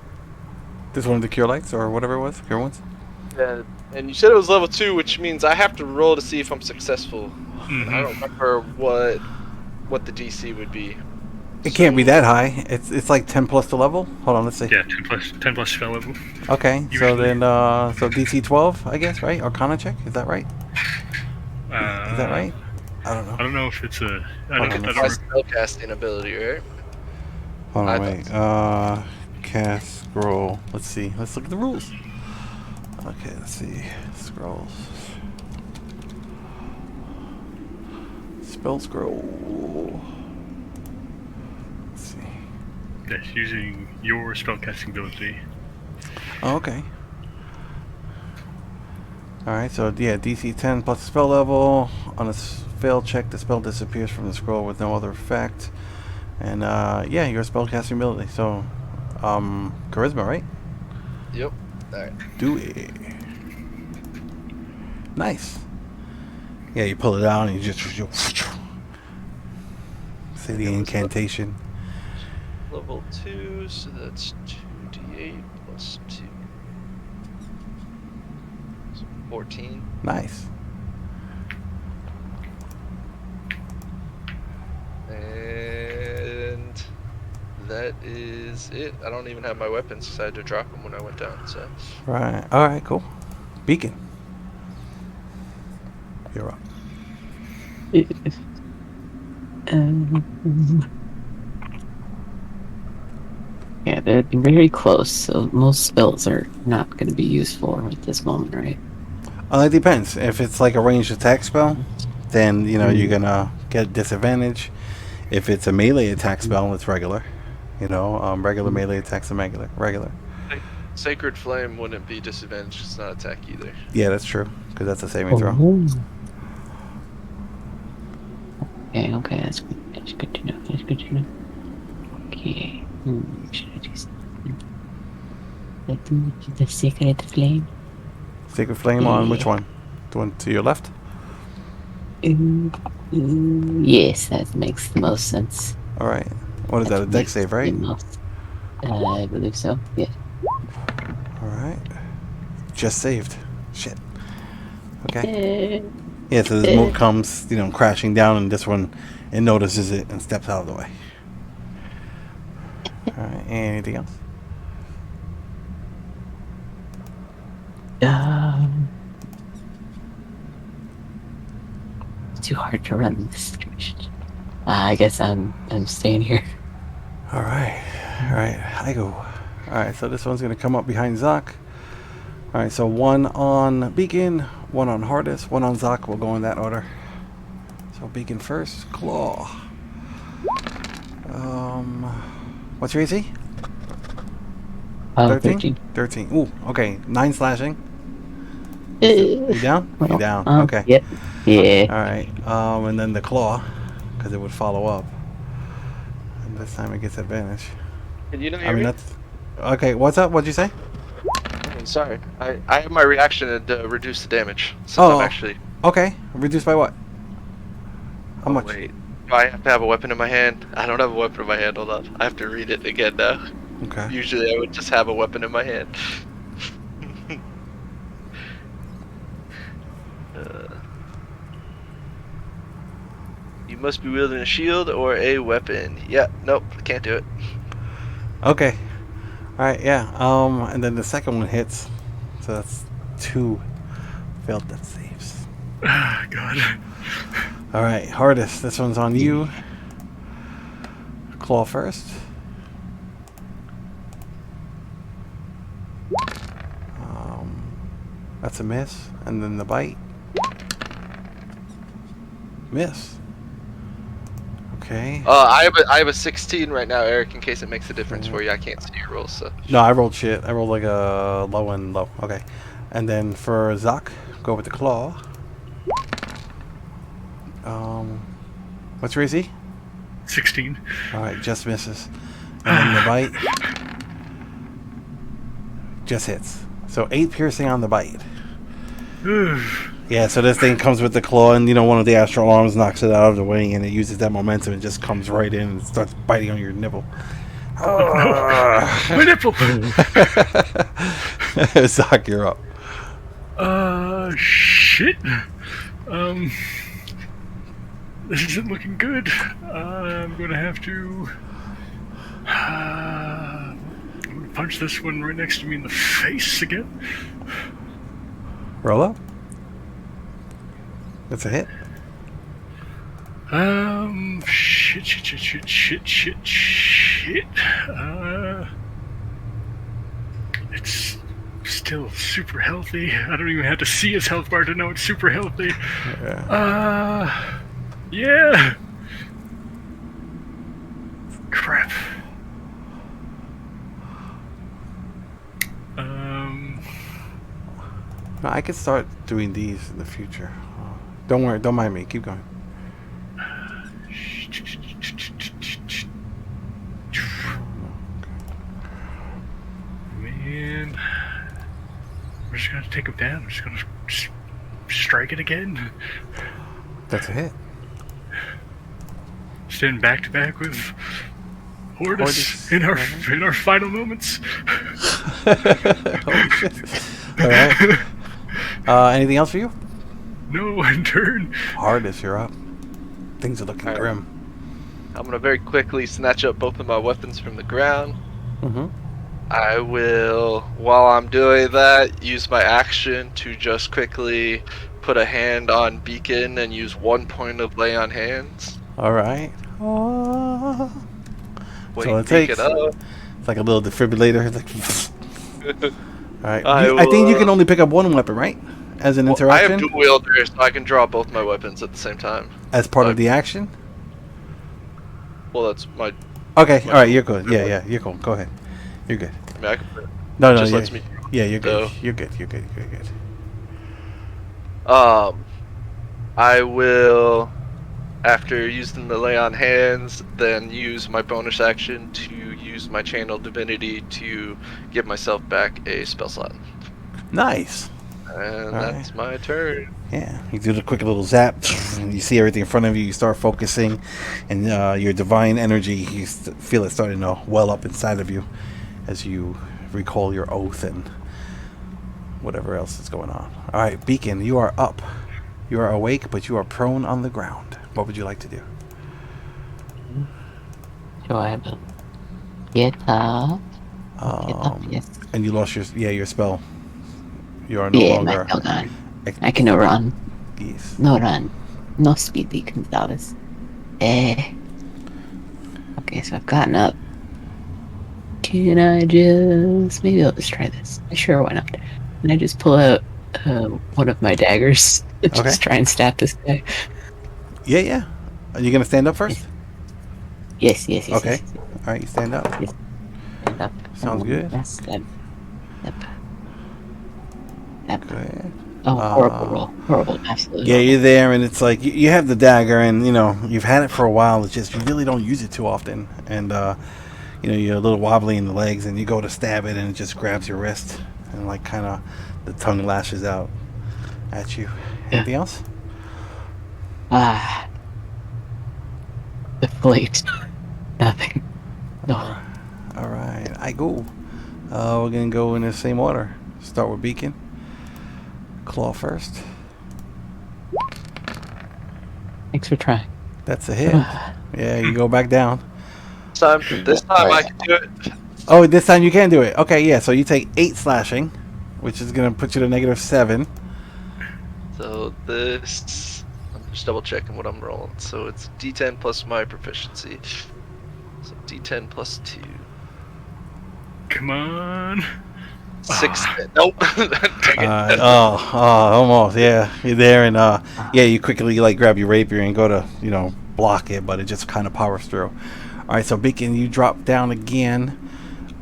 This one of the cure lights or whatever it was. Cure ones. And you said it was level 2, which means I have to roll to see if I'm successful. And I don't remember what the DC would be. It can't be that high. It's like 10 plus the level. Hold on, let's see. Yeah, 10 plus spell level. Okay, so Usually. then so DC 12, I guess, right? Arcana check, is that right? Is that right? I don't know. I don't know if it's a. I Hold don't. on, I My let's see. don't. spellcasting ability, right? Hold I on, wait. Cast scroll. Let's see. Let's look at the rules. Okay, let's see. Scrolls. Spell scroll. Let's see. Yes, using your spellcasting ability. Oh, okay. Alright, so yeah, DC 10 plus spell level. On a failed check, the spell disappears from the scroll with no other effect. And yeah, your spellcasting ability. So, charisma, right? Yep. Alright. Do it. Nice. Yeah, you pull it out and you just say the incantation. Level 2, so that's 2d8 plus 2. So 14. Nice. And that is it. I don't even have my weapons because I had to drop them when I went down, so. Right. Alright, cool. Beacon. You're up. Yeah, they're very close, so most spells are not going to be useful at this moment, right? It depends. If it's like a ranged attack spell, then you know you're gonna get disadvantage. If it's a melee attack spell, it's regular. You know, regular melee attacks are regular. Sacred Flame wouldn't be disadvantaged. It's not attack either. Yeah, that's true. Because that's a saving throw. Okay, that's good. That's good to know. That's good to know. Okay. Should I do something? Let's do the Sacred Flame. Sacred Flame on which one? The one to your left? Yes, that makes the most sense. Alright. What is that? A dex save, right? I believe so, yeah. Alright. Just saved. Shit. Okay. Yeah, so this moat comes, you know, crashing down, and this one, it notices it and steps out of the way. Alright, anything else? It's too hard to run this situation. I guess I'm staying here. Alright, I go. Alright, so this one's gonna come up behind Zoc. Alright, so one on Beacon, one on Hardest, one on Zoc. We'll go in that order. So Beacon first, Claw. What's your AC? 13. 13. Ooh, okay. 9 slashing. You down? You down. Okay. Yep. Yeah. Alright, and then the Claw, because it would follow up. And this time it gets advantage. Can you not I hear mean, me? that's... Okay, what's up? What'd you say? I'm sorry. I have my reaction to reduce the damage. So Oh. I'm actually... Okay, reduced by what? How much? Wait. Do I have to have a weapon in my hand? I don't have a weapon in my hand. Hold on. I have to read it again now. Okay. Usually I would just have a weapon in my hand. You must be wielding a shield or a weapon. Yeah, nope, can't do it. Okay. Alright, yeah. And then the second one hits. So that's 2 failed death saves. Ah, God. Alright, Hardest. This one's on you. Claw first. That's a miss. And then the bite. Miss. Okay. I have a 16 right now, Eric. In case it makes a difference for you, I can't see your rolls. So. No, I rolled shit. I rolled like a low and low. Okay. And then for Zoc, go with the claw. What's your AC? 16. All right, just misses. And then the bite just hits. So 8 piercing on the bite. Yeah, so this thing comes with the claw, and one of the astral arms knocks it out of the way, and it uses that momentum and just comes right in and starts biting on your nipple. My nipple! Zoc, you're up. Shit. This isn't looking good. I'm gonna have to. I'm gonna punch this one right next to me in the face again. Roll up. That's a hit. Shit. It's still super healthy. I don't even have to see his health bar to know it's super healthy. Yeah. Crap. No, I could start doing these in the future. Don't worry. Don't mind me. Keep going. Man. We're just gonna take him down. We're just gonna strike it again. That's a hit. Stand back to back with Hortus in our final moments. Holy shit. All right. Anything else for you? No, in turn. Hardest, you're up. Things are looking grim. I'm gonna very quickly snatch up both of my weapons from the ground. Mm-hmm. I will, while I'm doing that, use my action to just quickly put a hand on Beacon and use 1 point of lay on hands. All right. Wake So it Beacon takes. up. It's like a little defibrillator. It's like. All right. I I think you will, can only pick up one weapon, right? As an I interaction. have dual wielder, so I can draw both my weapons at the same time. As part of the action. Well, that's my. Okay. All right. You're good. Yeah. You're cool. Go ahead. You're good. I mean, No. just Yeah, lets me. yeah. You're good. So- You're good. You're good. You're good. I will, after using the lay on hands, then use my bonus action to use my channel divinity to give myself back a spell slot. Nice. And All that's my turn. Yeah, you do the quick little zap, and you see everything in front of you. You start focusing, and your divine energy, you feel it starting to well up inside of you as you recall your oath and whatever else is going on. All right, Beacon, you are up. You are awake, but you are prone on the ground. What would you like to do? Do I have to get up? Get up, yes. And you lost your spell. You are no Yeah, longer. my spell gone. I can no run. Yes. No run. No speedy Gonzalez. Okay, so I've gotten up. Can I just... Maybe I'll just try this. Sure, why not? And I just pull out one of my daggers. Just Okay. try and stab this guy. Yeah. Are you gonna stand up first? Yes. Okay. Yes. All right, you stand up. Yes. Stand up. Sounds good. Yes, stab. Good. Oh, horrible roll. Horrible, absolutely. Yeah, horrible. you're there, and it's like you have the dagger, and you've had it for a while. It's just you really don't use it too often, and you're a little wobbly in the legs, and you go to stab it, and it just grabs your wrist, and like kind of the tongue lashes out at you. Anything else? Deflate. Nothing. No. All right, I go. We're gonna go in the same order. Start with Beacon. Claw first. Thanks for trying. That's a hit. Yeah, you go back down. This time I can do it. Oh, this time you can do it. Okay, yeah. So you take 8 slashing, which is gonna put you to -7. So this, I'm just double checking what I'm rolling. So it's D10 plus my proficiency. So D10 plus 2. Come on. 6. Nope. Dang it. Almost. Yeah, you're there, and you quickly grab your rapier and go to block it, but it just kind of powers through. All right, so Beacon, you drop down again.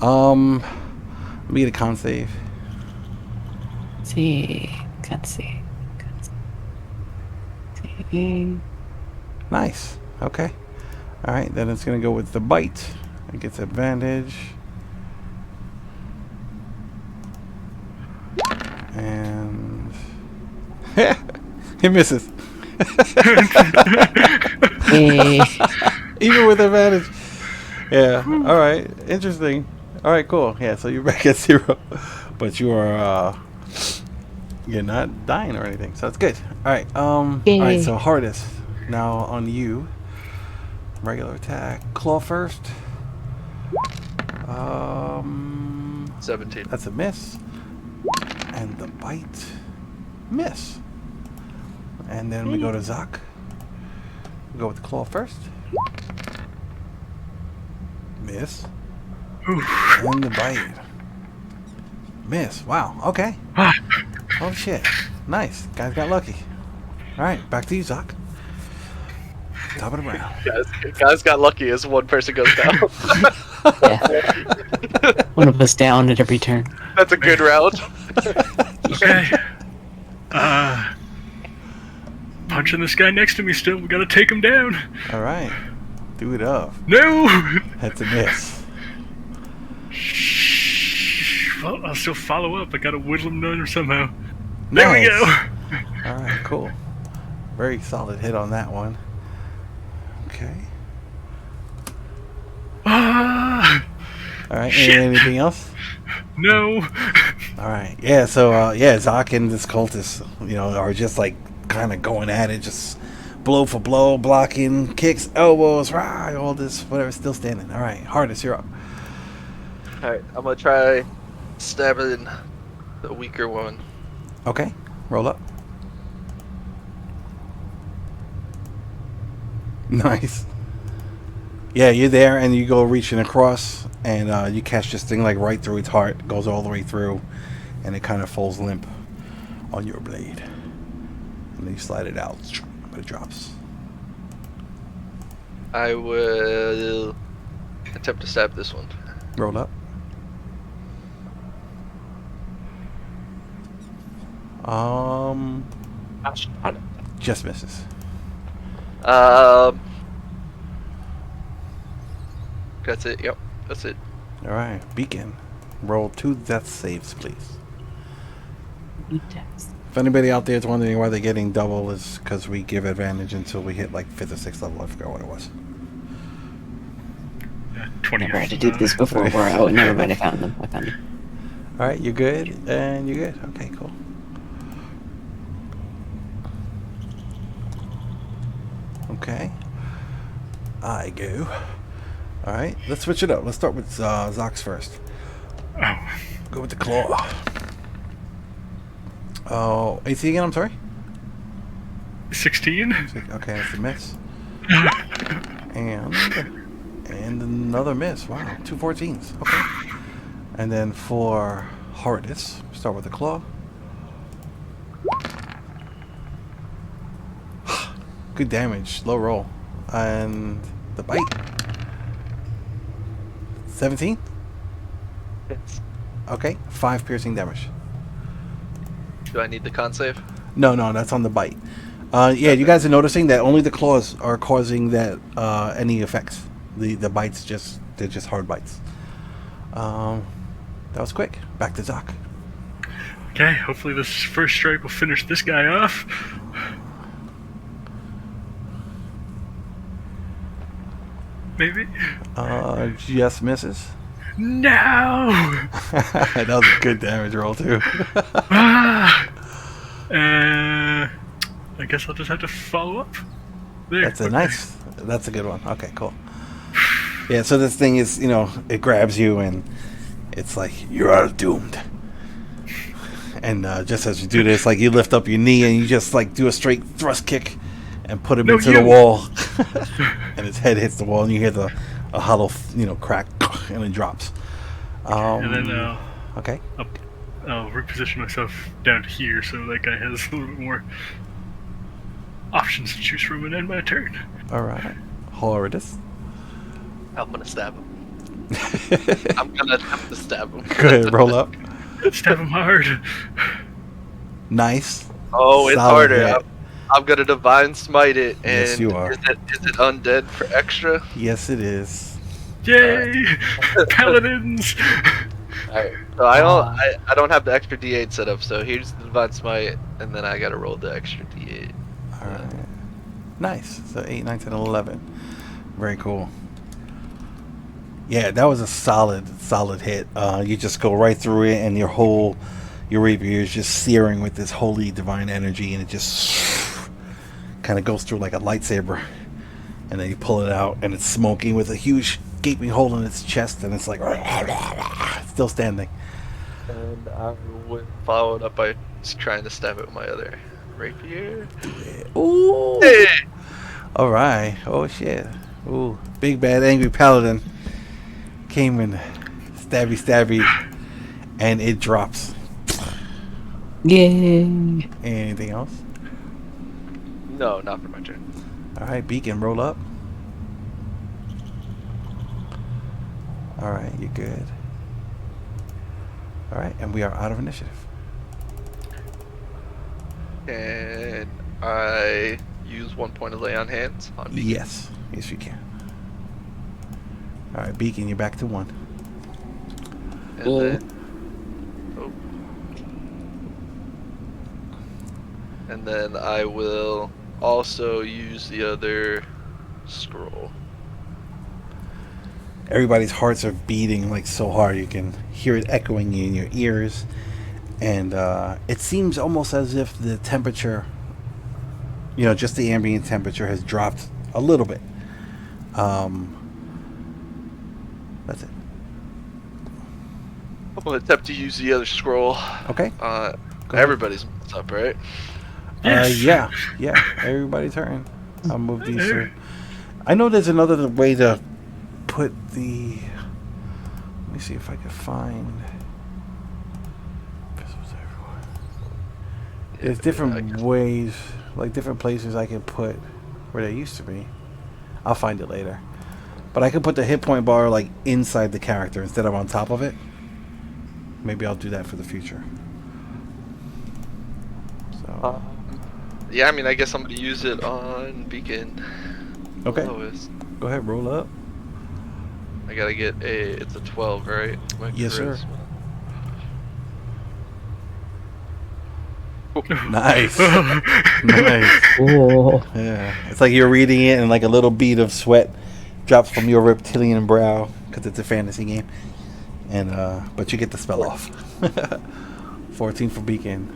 Let me get a con save. Let's see. Can't see. See. Nice. Okay. All right, then it's gonna go with the bite. It gets advantage. And he misses. Hey. Even with advantage. Yeah. All right. Interesting. All right. Cool. Yeah. So you're back at 0, but you are you're not dying or anything, so that's good. All right. All right. So hardest now on you. Regular attack. Claw first. 17. That's a miss. And the bite. Miss. And then we go to Zoc. We go with the claw first. Miss. And the bite. Miss. Wow. Okay. Oh shit. Nice. Guys got lucky. Alright, back to you, Zoc. Top of the round. Guys got lucky as one person goes down. Yeah. One of us down at every turn. That's a good round. Okay. Punching this guy next to me still. We gotta take him down. Alright. Do it up. No! That's a miss. Well, I'll still follow up. I gotta whittle him down somehow. There we go. Alright, cool. Very solid hit on that one. Okay. Alright, anything else? No. Alright, yeah, so, Zoc and this cultist, are just, kind of going at it, just blow for blow, blocking, kicks, elbows, all this, whatever, still standing. Alright, hardest, you're up. Alright, I'm gonna try stabbing the weaker one. Okay, roll up. Nice. Yeah, you're there, and you go reaching across, and you catch this thing right through its heart, goes all the way through, and it kind of falls limp on your blade. And then you slide it out, but it drops. I will attempt to stab this one. Roll up. Just misses. That's it. Yep, that's it. All right, Beacon. Roll 2 death saves, please. If anybody out there is wondering why they're getting double, is because we give advantage until we hit 5th or 6th level. I forgot what it was. 20. Never had to do this before. Oh, never mind. I found them. All right, you're good, and you're good. Okay, cool. Okay. I go. All right, let's switch it up. Let's start with Zox first. Oh. Go with the claw. Oh, AC again, I'm sorry? 16? Okay, that's a miss. And another miss. Wow, 2 14s. Okay. And then for hardest, start with the claw. Good damage, low roll. And the bite. 17? Yes. Okay, 5 piercing damage. Do I need the con save? No, that's on the bite. Yeah, you guys are noticing that only the claws are causing that any effects. The bites they're just hard bites. That was quick. Back to Zoc. Okay, hopefully this first strike will finish this guy off. Maybe? Just misses. No! That was a good damage roll too. I guess I'll just have to follow up. There. That's a good one. Okay, cool. Yeah, so this thing is, it grabs you and it's like, you are doomed. And just as you do this, you lift up your knee and you just do a straight thrust kick and put him into the wall. And his head hits the wall and you hear a hollow, crack, and it drops. And then okay. I'll reposition myself down to here so that guy has a little bit more options to choose from and end my turn. All right. Horridus. I'm gonna stab him. I'm gonna attempt to stab him. Go ahead, roll up. Stab him hard. Nice. Oh, it's Solid harder. hit. I'm gonna divine smite it. And Yes, you are. Is it undead for extra? Yes, it is. Yay! Paladins! Alright. So I don't have the extra D8 set up. So here's the divine smite, and then I gotta roll the extra D8. All right. Nice. So 8, 9, 10, 11. Very cool. Yeah, that was a solid hit. You just go right through it, and your rapier is just searing with this holy divine energy, and it just kind of goes through like a lightsaber. And then you pull it out, and it's smoking with a huge gaping hole in its chest, and it's like still standing. And I would follow it up by trying to stab it with my other rapier. Ooh. Hey! All right. Oh shit. Ooh. Big bad angry paladin came in, stabby, and it drops. Yay! Anything else? No, not for my turn. All right, Beacon, roll up. All right, you're good. All right, and we are out of initiative. And I use 1 point of lay on hands on Beacon. Yes, you can. All right, Beacon, you're back to 1. And then, and then I will also use the other scroll. Everybody's hearts are beating like so hard you can hear it echoing in your ears, and it seems almost as if the temperature, just the ambient temperature has dropped a little bit. That's it. I'm gonna attempt to use the other scroll. Okay. Everybody's messed up, right? Yes. Yeah, everybody's turn. I'll move these through. I know there's another way to put the. Let me see if I can find. There's different ways, like different places I can put where they used to be. I'll find it later. But I can put the hit point bar like inside the character instead of on top of it. Maybe I'll do that for the future. So. Yeah, I mean, I guess I'm gonna use it on Beacon. Okay. Lowest. Go ahead, roll up. I gotta get it's a 12, right? My Yes, sir. charisma. Nice. Nice. Cool. Yeah. It's like you're reading it and like a little bead of sweat drops from your reptilian brow because it's a fantasy game. And but you get the spell off. 14 for Beacon.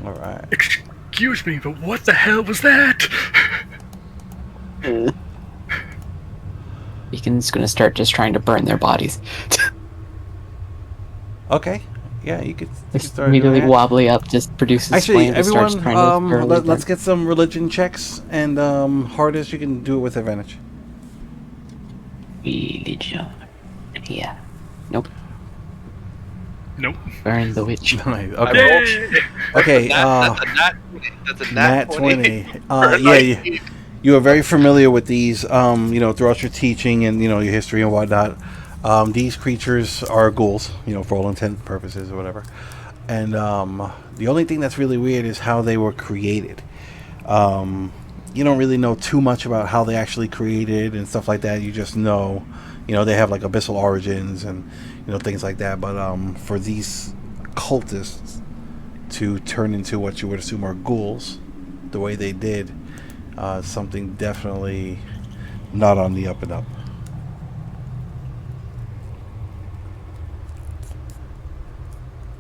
All right. Excuse me, but what the hell was that? Beacon's gonna start just trying to burn their bodies. Okay. Yeah, you could Just start doing immediately that. wobbly up, just produces Actually, flame, just starts everyone, trying to thoroughly let's burn. get some religion checks, and hardest you can do it with advantage. Religion. Yeah. Nope. Nope. Burn the witch. Nice. I Okay. rolled- Okay. That's a nat 20. That's a Nat nat 20. 20. Yeah, you are very familiar with these, throughout your teaching and, your history and whatnot. These creatures are ghouls, for all intent and purposes or whatever. And the only thing that's really weird is how they were created. You don't really know too much about how they actually created and stuff like that. You just know, they have like abyssal origins and, things like that. But for these cultists to turn into what you would assume are ghouls, the way they did, something definitely not on the up and up.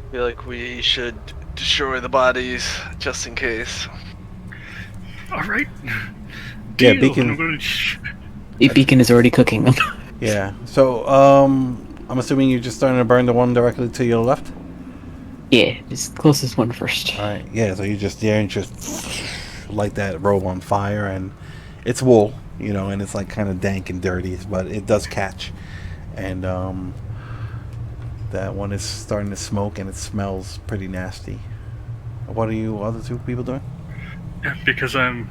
I feel like we should destroy the bodies just in case. All right. Yeah, Deal. Beacon- I'm gonna Beacon is already cooking them. Yeah. So I'm assuming you're just starting to burn the one directly to your left. Yeah, just closest one first. All right. Yeah. So you just there and just light that robe on fire, and it's wool, and it's like kind of dank and dirty, but it does catch. And That one is starting to smoke and it smells pretty nasty. What are you other two people doing? Because I'm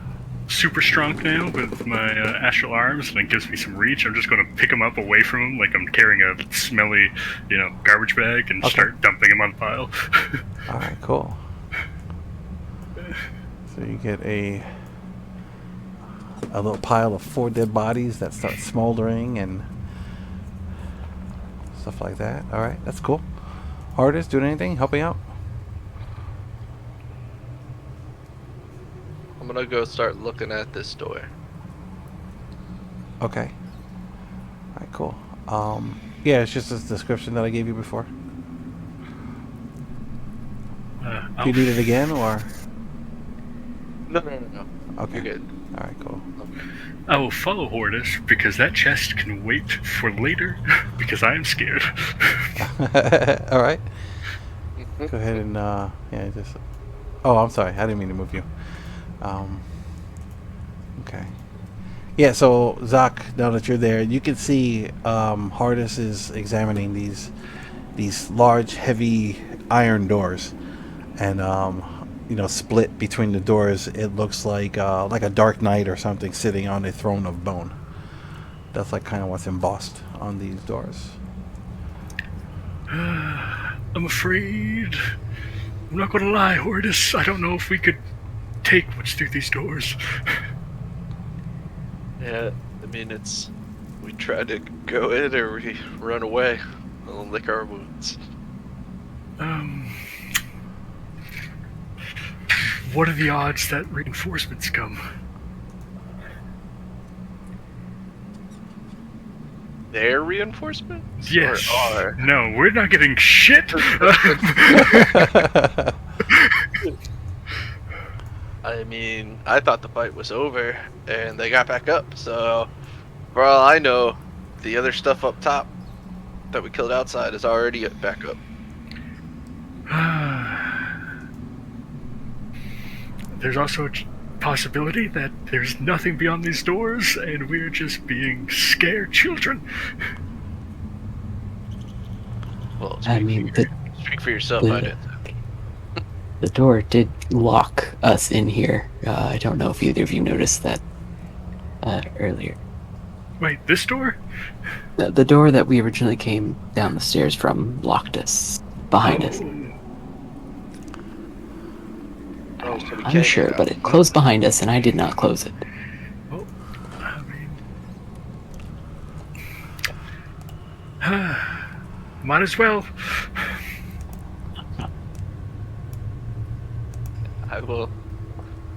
super strong now with my astral arms, and it gives me some reach. I'm just going to pick him up away from him, like I'm carrying a smelly, garbage bag, and Okay. start dumping him on the pile. All right, cool. So you get a little pile of 4 dead bodies that start smoldering and stuff like that. All right, that's cool. Hardest doing anything? Helping out? I'm gonna go start looking at this door. Okay. All right, cool. Yeah, it's just this description that I gave you before. Do you need it again, or? No. Okay. You're good. All right, cool. I will follow Hortus because that chest can wait for later because I am scared. All right. Go ahead and just. Oh, I'm sorry. I didn't mean to move you. Okay. Yeah. So Zach, now that you're there, you can see Hardus is examining these large, heavy iron doors, and split between the doors. It looks like a dark knight or something sitting on a throne of bone. That's like kind of what's embossed on these doors. I'm afraid. I'm not going to lie, Hortus. I don't know if we could take what's through these doors. Yeah, I mean we try to go in or we run away. We'll lick our wounds. What are the odds that reinforcements come? Their reinforcements? Yes. Or our? No, we're not getting shit. I mean, I thought the fight was over and they got back up, so for all I know, the other stuff up top that we killed outside is already back up. There's also a possibility that there's nothing beyond these doors and we're just being scared children. Well, I mean, speak for yourself, I didn't. the door did lock us in here. I don't know if either of you noticed that earlier. Wait, this door? The door that we originally came down the stairs from locked us behind us. Oh, so we I'm can't sure, get out. but it closed behind us, and I did not close it. Well, I mean... might as well.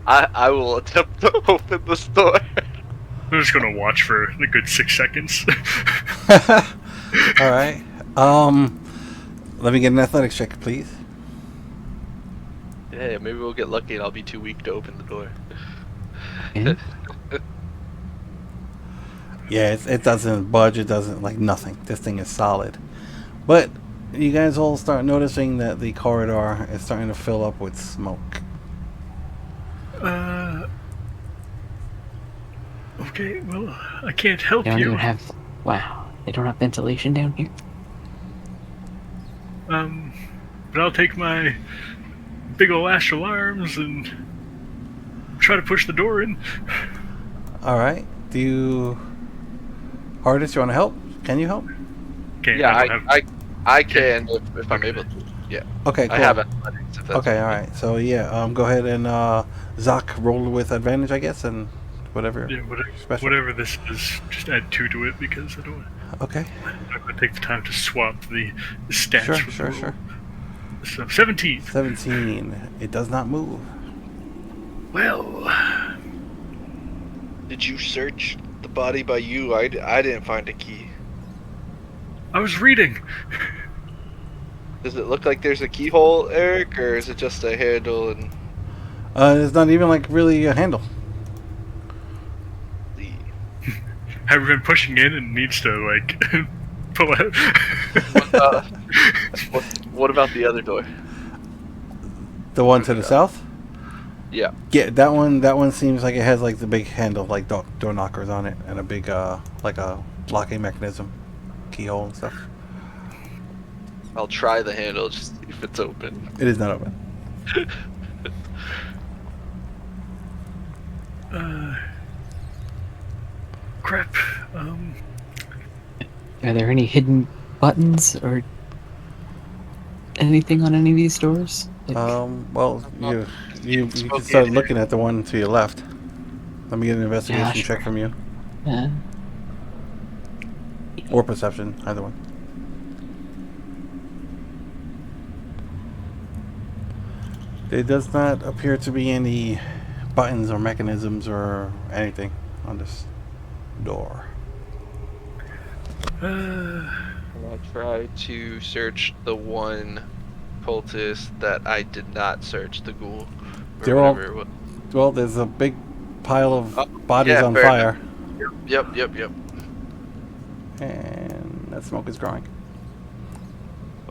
I will attempt to open this door. I'm just gonna watch for a good 6 seconds. All right. Let me get an athletics check, please. Yeah, maybe we'll get lucky and I'll be too weak to open the door. And Yeah, it doesn't budge. It doesn't like nothing. This thing is solid. But you guys all start noticing that the corridor is starting to fill up with smoke. Okay, well, I can't help they don't you. even have. Wow, they don't have ventilation down here. But I'll take my big ol' astral arms and try to push the door in. All right. Do you, Hardest, you want to help? Can you help? Okay, Yeah, I don't have... I can if I'm able to. Yeah, Okay, cool. I have athletics. If that's Okay, all right. So yeah, go ahead and Zach roll with advantage, I guess, and whatever. Yeah, special. whatever this is, just add 2 to it because I don't... Okay. I'm not going to take the time to swap the stats. Sure, for the sure, roll. sure. So, 17. 17. It does not move. Well, Did you search the body by you? I didn't find a key. I was reading. Does it look like there's a keyhole, Eric, or is it just a handle and It's not even like really a handle. the... Have you been pushing in and needs to, like, pull out? What about the other door? The one to the south? Yeah. Yeah, that one seems like it has like the big handle, like door knockers on it, and a big like a locking mechanism, keyhole and stuff. I'll try the handle just to see if it's open. It is not open. Crap. Are there any hidden buttons or anything on any of these doors? Like, Well, you can Smoky start in looking at the one to your left. Let me get an investigation sure. check from you, uh, or perception, either one. There does not appear to be any buttons or mechanisms or anything on this door. I'll try to search the one cultist that I did not search, the ghoul. Or They're all- whatever it was. Well, there's a big pile of Oh, bodies yeah, on fair fire, Yep. and that smoke is growing.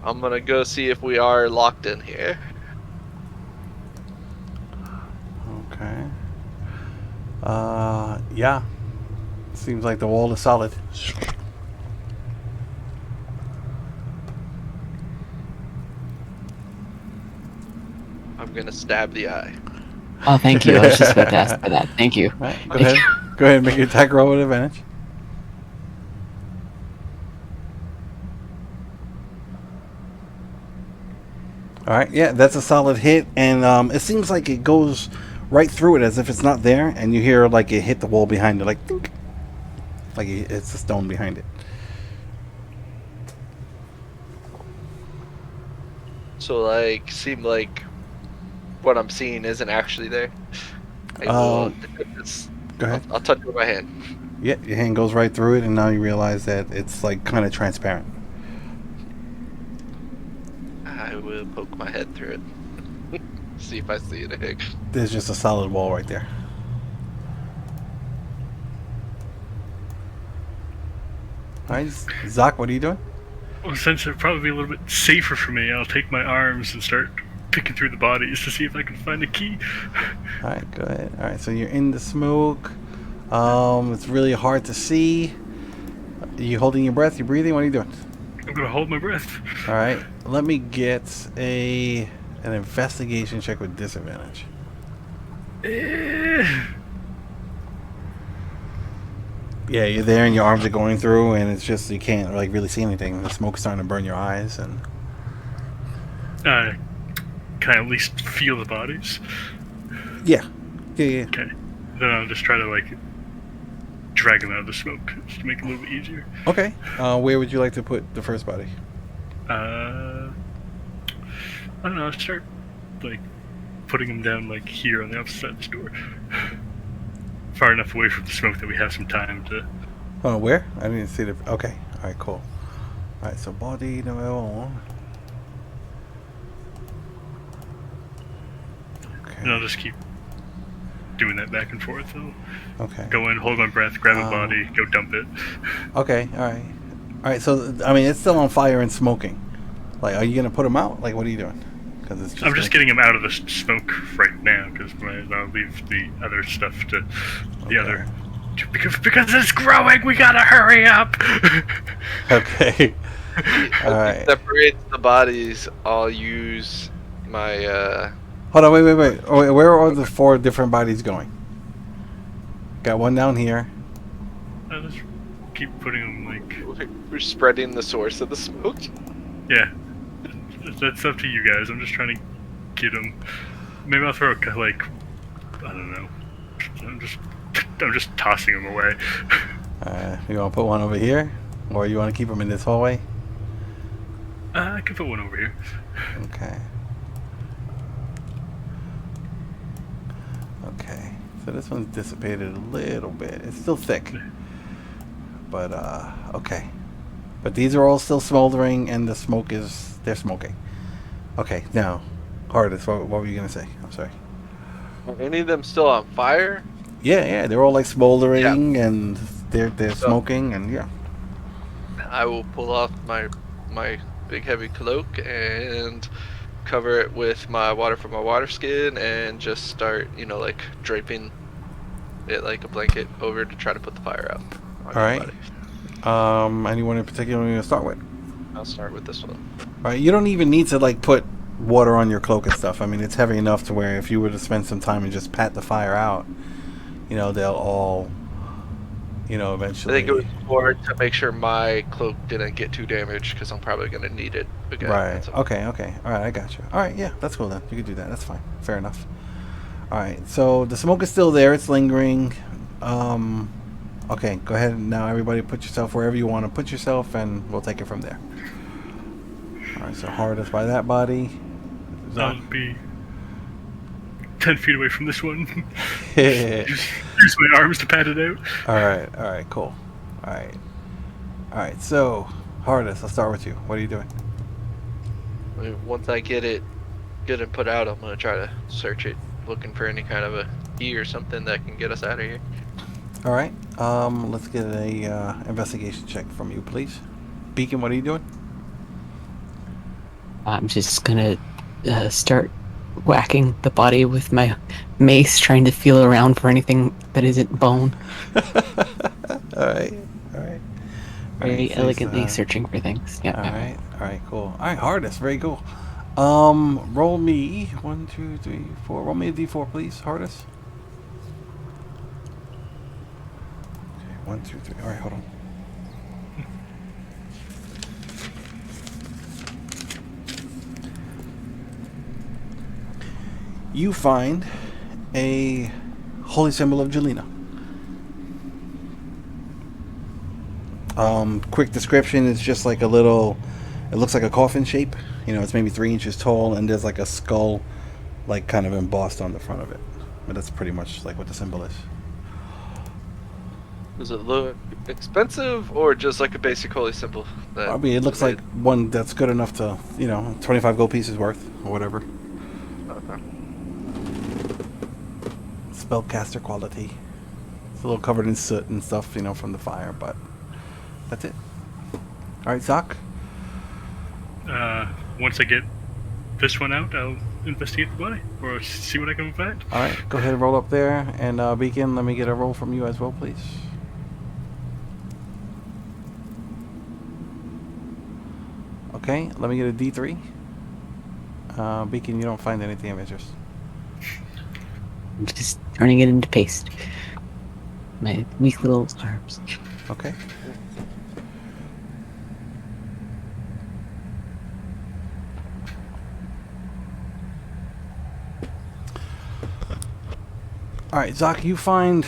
I'm gonna go see if we are locked in here. Okay. Yeah. Seems like the wall is solid. I'm gonna stab the eye. oh, thank you. I was just about to ask for that. Thank you. All right, go ahead. Go ahead and make your attack roll with advantage. All right, yeah, that's a solid hit, and it seems like it goes right through it as if it's not there, and you hear like it hit the wall behind it, like think, like it's a stone behind it. So like, seem like what I'm seeing isn't actually there. I will, Go ahead. I'll touch it with my hand. Yeah, your hand goes right through it, and now you realize that it's like kind of transparent. I will poke my head through it. See if I see anything. There's just a solid wall right there. All right, Zach, what are you doing? Well, since it'd probably be a little bit safer for me, I'll take my arms and start picking through the bodies to see if I can find a key. All right, go ahead. All right, so you're in the smoke. It's really hard to see. Are you holding your breath? You breathing? What are you doing? I'm gonna hold my breath. All right, let me get an investigation check with disadvantage. Yeah, you're there and your arms are going through, and it's just you can't like really see anything. The smoke's starting to burn your eyes, and Can I at least feel the bodies? yeah. Okay. Then I'll just try to like drag them out of the smoke just to make it a little bit easier. Okay. Where would you like to put the first body? I don't know. I'll start like putting them down like here on the opposite side of this door, far enough away from the smoke that we have some time to. Oh, where? I didn't see the. Okay. All right. Cool. All right. So body number one. And I'll just keep doing that back and forth. I'll Okay. go in, hold my breath, grab a body, go dump it. Okay. All right. All right. So I mean, it's still on fire and smoking. Like, are you gonna put them out? Like, what are you doing? Because it's just. I'm just getting him out of the smoke right now because I'll leave the other stuff to the other. Because it's growing, we gotta hurry up. Okay. All right. Separate the bodies. I'll use my. Hold on. Wait. Oh, where are the 4 different bodies going? Got one down here. I'll just keep putting them like. We're spreading the source of the smoke. Yeah, that's up to you guys. I'm just trying to get them. Maybe I'll throw like I don't know. I'm just tossing them away. You want to put one over here, or you want to keep them in this hallway? I can put one over here. Okay. Okay. So this one's dissipated a little bit. It's still thick. But okay. But these are all still smoldering, and the smoke they're smoking. Okay, now, Hardest, what were you gonna say? I'm sorry. Are any of them still on fire? Yeah, they're all like smoldering, and they're smoking, and yeah. I will pull off my big heavy cloak and cover it with my water from my water skin and just start, like draping it like a blanket over to try to put the fire out. All right. Anyone in particular you want to start with? I'll start with this one. Right, you don't even need to like put water on your cloak and stuff. I mean, it's heavy enough to where if you were to spend some time and just pat the fire out, they'll all, I eventually. think it was more to make sure my cloak didn't get too damaged because I'm probably going to need it again. Right. Okay. All right, I got you. All right, yeah, that's cool then. You can do that. That's fine. Fair enough. All right, so the smoke is still there. It's lingering. Okay, go ahead now. Everybody, put yourself wherever you want to put yourself, and we'll take it from there. All right, so hardest by that body. I'll be 10 feet away from this one. All Use my arms to pat it out. right, cool. All right. So hardest. I'll start with you. What are you doing? Once I get it good and put out, I'm going to try to search it, looking for any kind of a key or something that can get us out of here. All right. Let's get a investigation check from you, please. Beacon, what are you doing? I'm just gonna start whacking the body with my mace, trying to feel around for anything that isn't bone. All right. Very so elegantly searching for things. Yeah. All right, cool. All right, hardest, very cool. Roll me 1, 2, 3, 4. Roll me a d4, please. Hardest. Okay, 1, 2, 3. All right, hold on. You find a holy symbol of Jelena. Quick description is just like a little, it looks like a coffin shape. It's maybe 3 inches tall, and there's like a skull, like kind of embossed on the front of it. But that's pretty much like what the symbol is. Does it look expensive or just like a basic holy symbol? I mean, it looks like one that's good enough to, 25 gold pieces worth or whatever. Okay. Spellcaster quality. It's a little covered in soot and stuff, from the fire, but that's it. All right, Zach. Once I get this one out, I'll investigate the body or see what I can find. All right, go ahead and roll up there, and Beacon, let me get a roll from you as well, please. Okay, let me get a D3. Beacon, you don't find anything of interest. I'm just turning it into paste. My weak little arms. Okay. All right, Zach, you find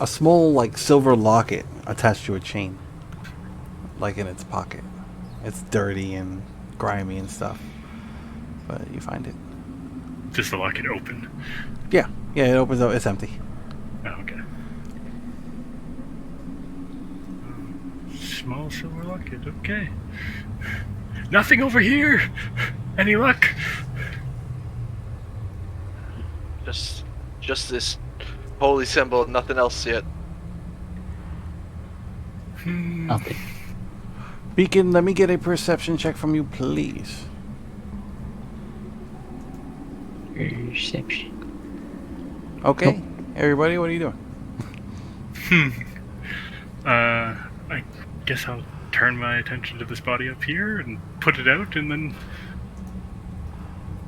a small, like, silver locket attached to a chain, like in its pocket. It's dirty and grimy and stuff, but you find it. Does the locket open? Yeah, it opens up. It's empty. Oh, okay. Small silver locket. Okay. Nothing over here. Any luck? Just this holy symbol, nothing else yet. Nothing. Beacon, let me get a perception check from you, please. Perception. Okay, everybody, what are you doing? I guess I'll turn my attention to this body up here and put it out and then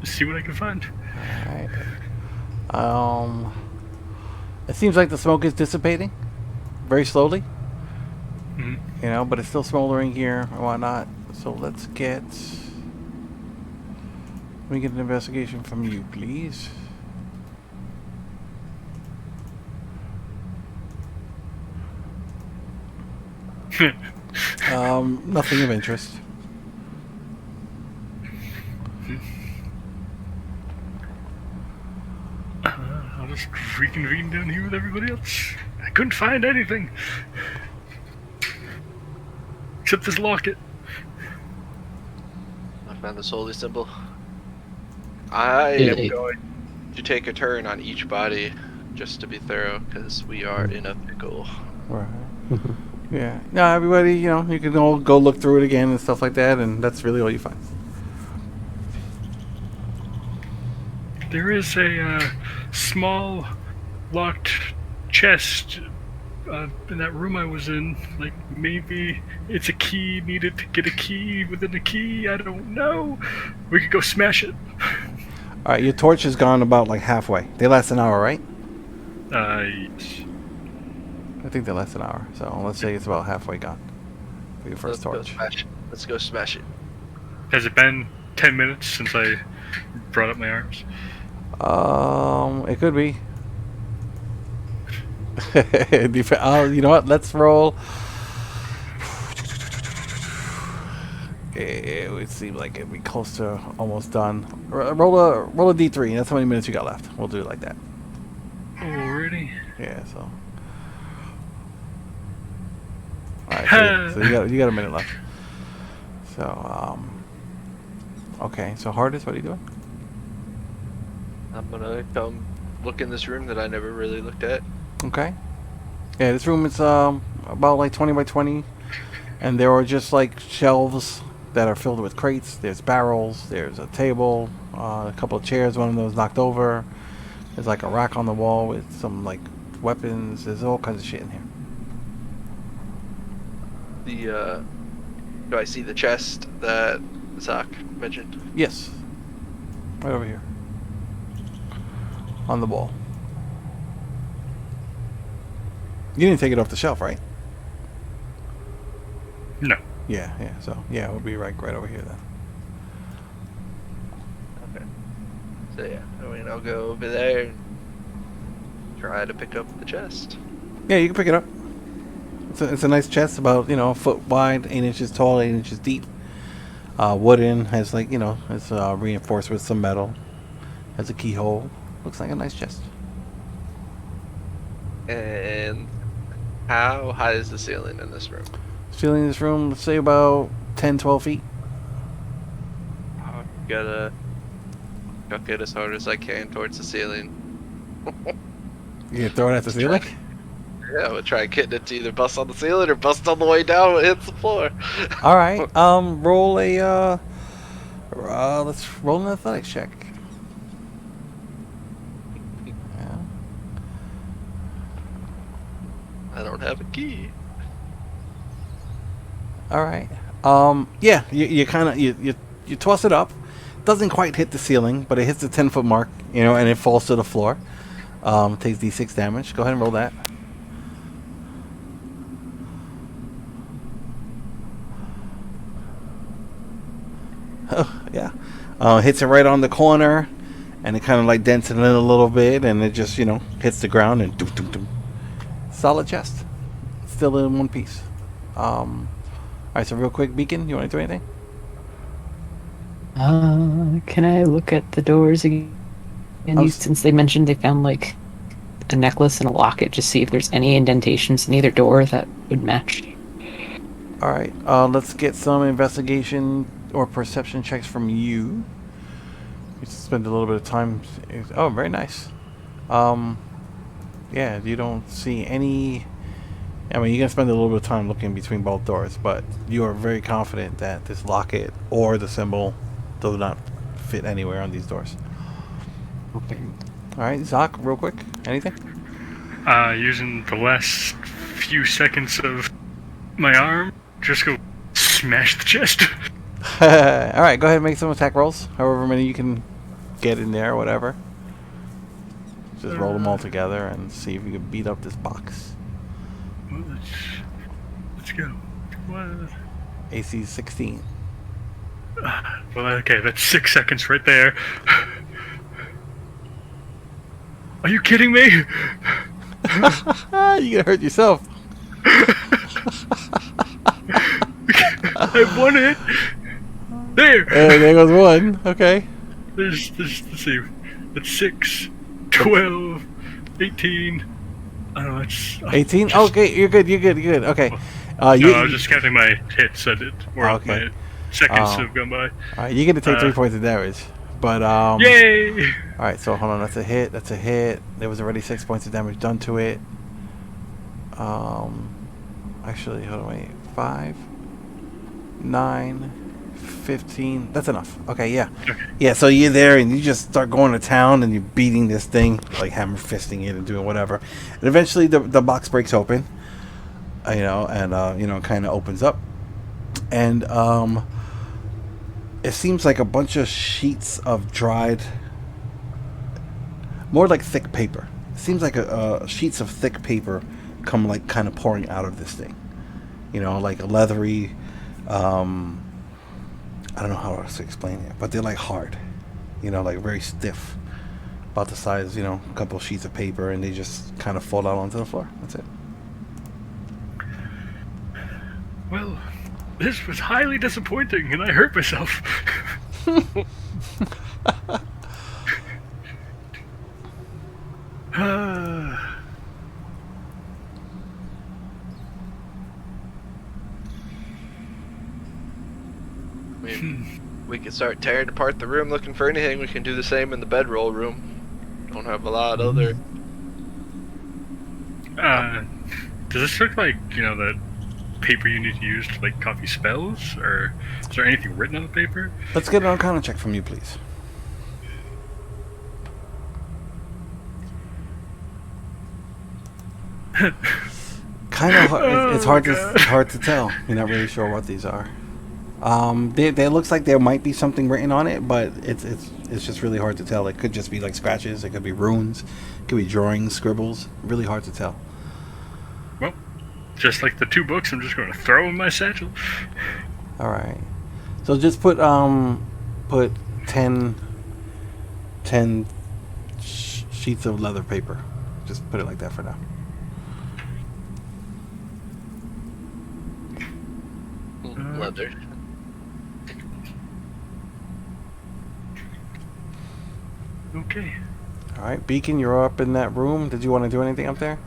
see what I can find. Alright. It seems like the smoke is dissipating very slowly. Mm-hmm. But it's still smoldering here and whatnot. So let me get an investigation from you, please. Nothing of interest. I'll just reconvene down here with everybody else. I couldn't find anything. Except this locket. I found this holy symbol. I am going to take a turn on each body just to be thorough, because we are in a pickle. Right. Yeah. No, everybody, you can all go look through it again and stuff like that, and that's really all you find. There is a small locked chest in that room I was in. Like, maybe it's a key needed to get a key within a key. I don't know. We could go smash it. All right, your torch has gone about like halfway. They last an hour, right? Yes. I think they last an hour. So let's say it's about halfway gone for your first torch. Let's go smash it. Has it been 10 minutes since I brought up my arms? It could be. You know what? Let's roll. It would seem like it'd be close to almost done. Roll a d3. That's how many minutes you got left. We'll do it like that. Already? Yeah. So. All right. So you got a minute left. So okay. So hardest, what are you doing? I'm gonna come look in this room that I never really looked at. Okay. Yeah, this room is about like 20 by 20, and there are just like shelves that are filled with crates. There's barrels. There's a table, a couple of chairs. One of those knocked over. There's like a rack on the wall with some like weapons. There's all kinds of shit in here. Do I see the chest that Zach mentioned? Yes. Right over here. On the wall. You didn't take it off the shelf, right? No. Yeah. So yeah, it would be right over here then. Okay. So yeah, I mean, I'll go over there and try to pick up the chest. Yeah, you can pick it up. It's a nice chest, about a foot wide, 8 inches tall, 8 inches deep. Wooden, has like it's reinforced with some metal. Has a keyhole. Looks like a nice chest. And how high is the ceiling in this room? Ceiling in this room, let's say about 10, 12 feet. I'll gotta chuck it as hard as I can towards the ceiling. You gonna throw it at the ceiling? Yeah, I'm gonna try getting it to either bust on the ceiling or bust on the way down when it hits the floor. All right. Roll a. Let's roll an athletics check. Yeah. I don't have a key. All right. Yeah. You kind of you toss it up. Doesn't quite hit the ceiling, but it hits the 10-foot mark. And it falls to the floor. Takes d6 damage. Go ahead and roll that. Oh, yeah. Hits it right on the corner, and it kind of like dents it in a little bit, and it just, hits the ground and doom, doom, doom. Solid chest. Still in one piece. Alright, so real quick, Beacon, you want to do anything? Can I look at the doors again? Since they mentioned they found like a necklace and a locket, just see if there's any indentations in either door that would match. Alright, let's get some investigation or perception checks from you. You spend a little bit of time. Oh, very nice. Yeah, you don't see any. I mean, you're gonna spend a little bit of time looking between both doors, but you are very confident that this locket or the symbol do not fit anywhere on these doors. Okay. Alright, Zach, real quick, anything? Using the last few seconds of my arm, just go smash the chest. Alright, go ahead and make some attack rolls. However many you can get in there or whatever. Just roll them all together and see if you can beat up this box. Well, let's go. What? AC 16. Well, okay, that's 6 seconds right there. Are you kidding me? You gonna hurt yourself. I won it. There. There goes one. Okay. There's let's see. That's 6, 12, 18. I don't know. It's 18. Okay, you're good. Okay. no, I was just counting my hits. I did. Or okay. my seconds have gone by. Alright, you're gonna take 3 points of damage. But Yay! Alright, so hold on, that's a hit. There was already 6 points of damage done to it. Actually, hold on, wait. 5, 9, 15. That's enough. Okay, yeah. Okay. Yeah, so you're there and you just start going to town and you're beating this thing, like hammer fisting it and doing whatever. And eventually the box breaks open. and kind of opens up, and it seems like a bunch of sheets of dried, more like thick paper. It seems like sheets of thick paper come like kind of pouring out of this thing. Like a leathery. I don't know how else to explain it, but they're like hard. Like very stiff, about the size, a couple of sheets of paper, and they just kind of fall out onto the floor. That's it. Well, this was highly disappointing, and I hurt myself. I mean, we can start tearing apart the room looking for anything. We can do the same in the bedroll room. Don't have a lot other. Does this look like, the paper you need to use to, like, copy spells? Or is there anything written on the paper? Let's get an Arcana check from you, please. Kind of hard. It's hard to tell. You're not really sure what these are. They looks like there might be something written on it, but it's just really hard to tell. It could just be like scratches. It could be runes. It could be drawings, scribbles. Really hard to tell. Well, just like the 2 books, I'm just going to throw in my satchel. All right. So just put 10 sheets of leather paper. Just put it like that for now. Leather. Okay. All right, Beacon, you're up in that room. Did you want to do anything up there?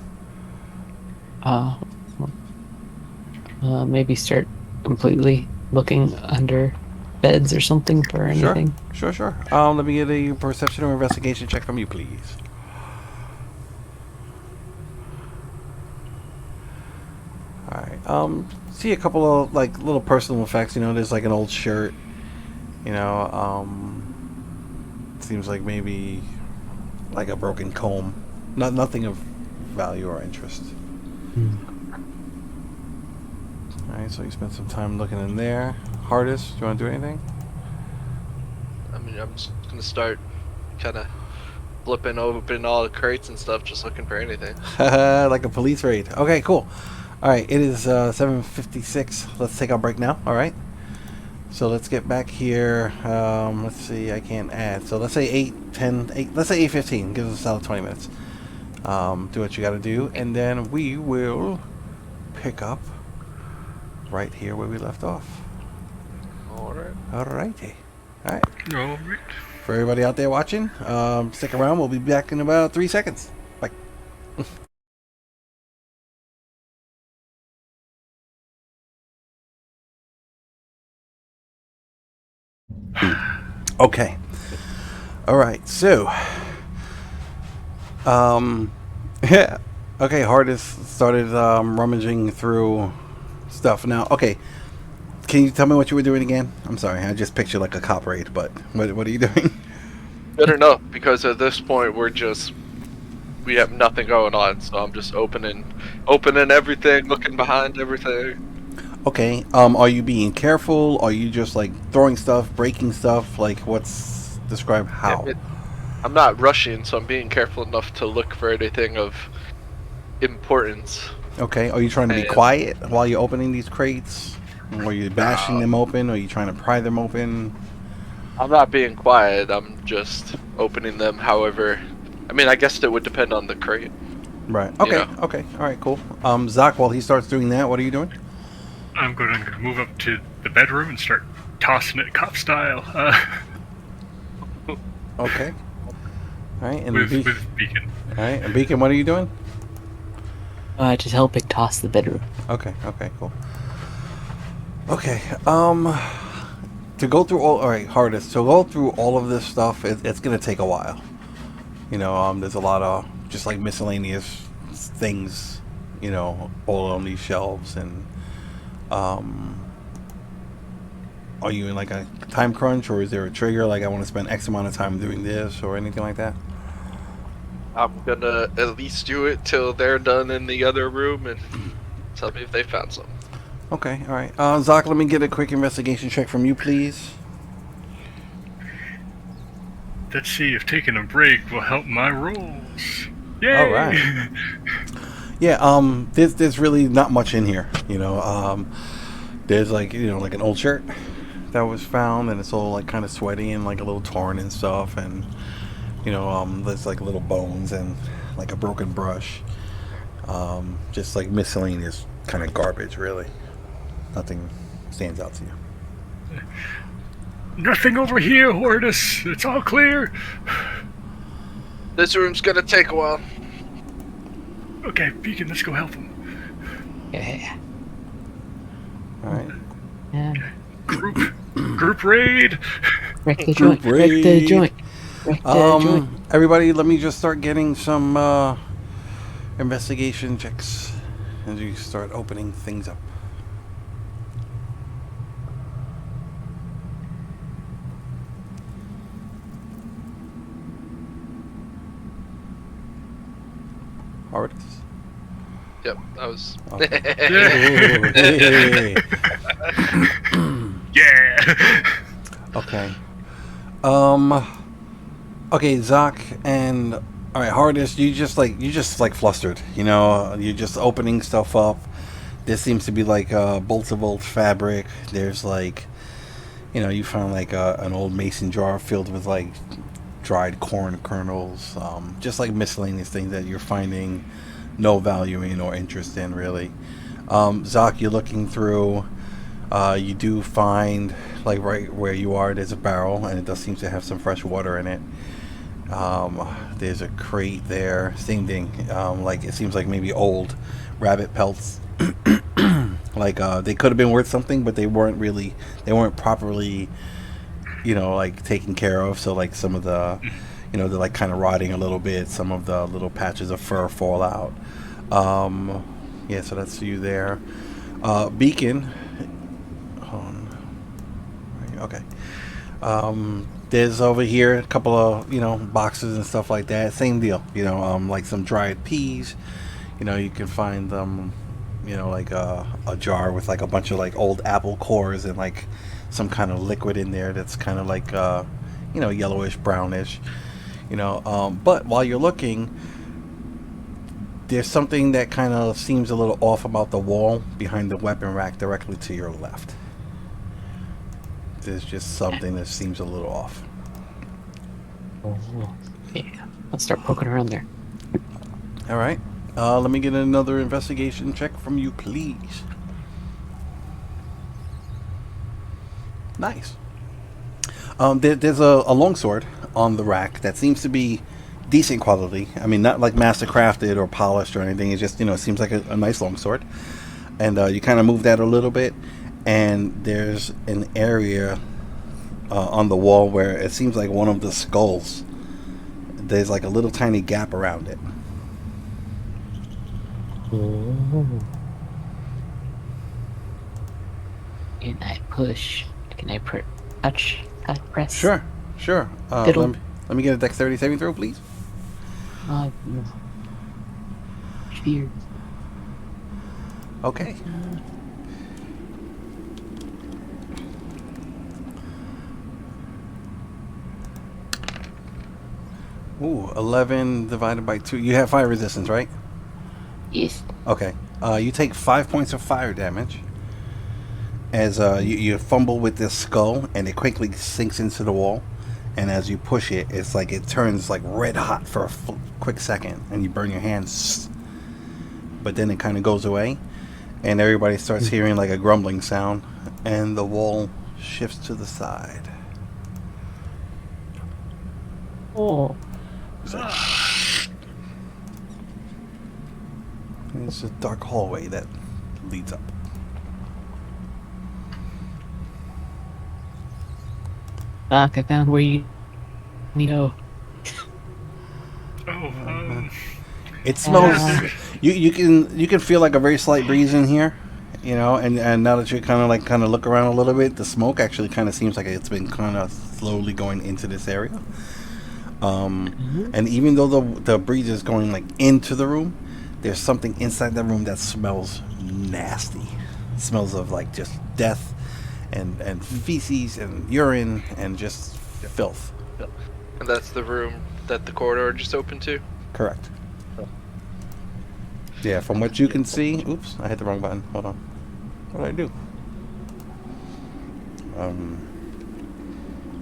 Maybe start completely looking under beds or something for anything. Sure. Let me get a perception or investigation check from you, please. All right. See a couple of like little personal effects. There's like an old shirt. Seems like maybe like a broken comb. Nothing of value or interest. Alright, so you spent some time looking in there. Hardest, do you want to do anything? I mean, I'm just gonna start kind of flipping open all the crates and stuff, just looking for anything. Like a police raid. Okay, cool. Alright, it is 7:56. Let's take our break now, alright? So let's get back here. Let's see, I can't add. So let's say 8, 10, 8, let's say 8:15. Gives us about 20 minutes. Do what you gotta do, and then we will pick up right here where we left off. Alright. Alrighty. Alright. All right. For everybody out there watching, stick around. We'll be back in about 3 seconds. Bye. Okay. All right. So, yeah. Okay. Hardest started rummaging through stuff. Now, okay. Can you tell me what you were doing again? I'm sorry. I just pictured like a cop raid, but what are you doing? Better know, because at this point we have nothing going on, so I'm just opening everything, looking behind everything. Okay. Are you being careful? Are you just like throwing stuff, breaking stuff? Like, describe how? I'm not rushing, so I'm being careful enough to look for anything of importance. Okay. Are you trying to be quiet while you're opening these crates? Or are you bashing them open? Or are you trying to pry them open? I'm not being quiet. I'm just opening them. However, I mean, I guess it would depend on the crate. Right. Okay. Yeah. Okay. All right. Cool. Zach, while he starts doing that, what are you doing? I'm going to move up to the bedroom and start tossing it cop style. Okay. All right. And with Beacon. All right. And Beacon, what are you doing? Just helping toss the bedroom. Okay. Okay. Cool. Okay. To go through all right, hardest. To go through all of this stuff, it's gonna take a while. There's a lot of just like miscellaneous things, all on these shelves. And are you in like a time crunch, or is there a trigger? Like, I want to spend X amount of time doing this, or anything like that? I'm gonna at least do it till they're done in the other room, and Tell me if they found some. Okay, all right. Zoc, let me get a quick investigation check from you, please. Let's see if taking a break will help my rolls. Yay! All right. Yeah. There's really not much in here. There's like like an old shirt that was found, and it's all like kind of sweaty and like a little torn and stuff, and there's like little bones and like a broken brush. Just like miscellaneous kind of garbage, really. Nothing stands out to you. Nothing over here, Hortus. It's all clear. This room's gonna take a while. Okay, Beacon, let's go help him. Yeah. All right. Yeah. Group raid. Wreck the joint. Wreck the joint. Wreck the joint. Everybody, let me just start getting some investigation checks as you start opening things up. Artists. Yep, I was. Okay. Yeah. Yeah. Okay. Okay, Zoc and all right, Hardest. You just like flustered. You're just opening stuff up. There seems to be like bolts of old fabric. There's like, you found like an old mason jar filled with like dried corn kernels. Just like miscellaneous things that you're finding no value in or interest in, really. Zoc, you're looking through. You do find, like right where you are, there's a barrel, and it does seem to have some fresh water in it. There's a crate there, same thing. Like it seems like maybe old rabbit pelts. Like they could have been worth something, but they weren't properly, like taken care of. So like some of the, they're like kind of rotting a little bit. Some of the little patches of fur fall out. Yeah, so that's you there. Beacon. Okay. There's over here a couple of boxes and stuff like that. Same deal. Like some dried peas. You can find them. Like a jar with like a bunch of like old apple cores and like some kind of liquid in there that's kind of like yellowish, brownish. But while you're looking, there's something that kind of seems a little off about the wall behind the weapon rack directly to your left. There's just something that seems a little off. Oh, yeah. Let's start poking around there. All right. Let me get another investigation check from you, please. Nice. There's a longsword on the rack that seems to be decent quality. I mean, not like master crafted or polished or anything. It's just, it seems like a nice longsword. And you kind of move that a little bit, and there's an area on the wall where it seems like one of the skulls. There's like a little tiny gap around it. Oh. Can I push? Can I touch? Press? Sure. Let me get a dexterity saving throw, please. No. Fear. Okay. Ooh, 11 divided by 2. You have fire resistance, right? Yes. Okay. You take 5 points of fire damage as you fumble with this skull, and it quickly sinks into the wall. And as you push it, it's like it turns like red hot for a quick second, and you burn your hands. But then it kind of goes away, and everybody starts hearing like a grumbling sound, and the wall shifts to the side. Oh. It's like, and it's a dark hallway that leads up. Doc, I found where you need to go. It smells. You can feel like a very slight breeze in here, and now that you kind of look around a little bit, the smoke actually kind of seems like it's been kind of slowly going into this area. And even though the breeze is going like into the room, there's something inside the room that smells nasty. It smells of like just death and feces and urine and just filth. And that's the room that the corridor just opened to? Correct. Yeah, from what you can see. Oops, I hit the wrong button. Hold on. What did I do?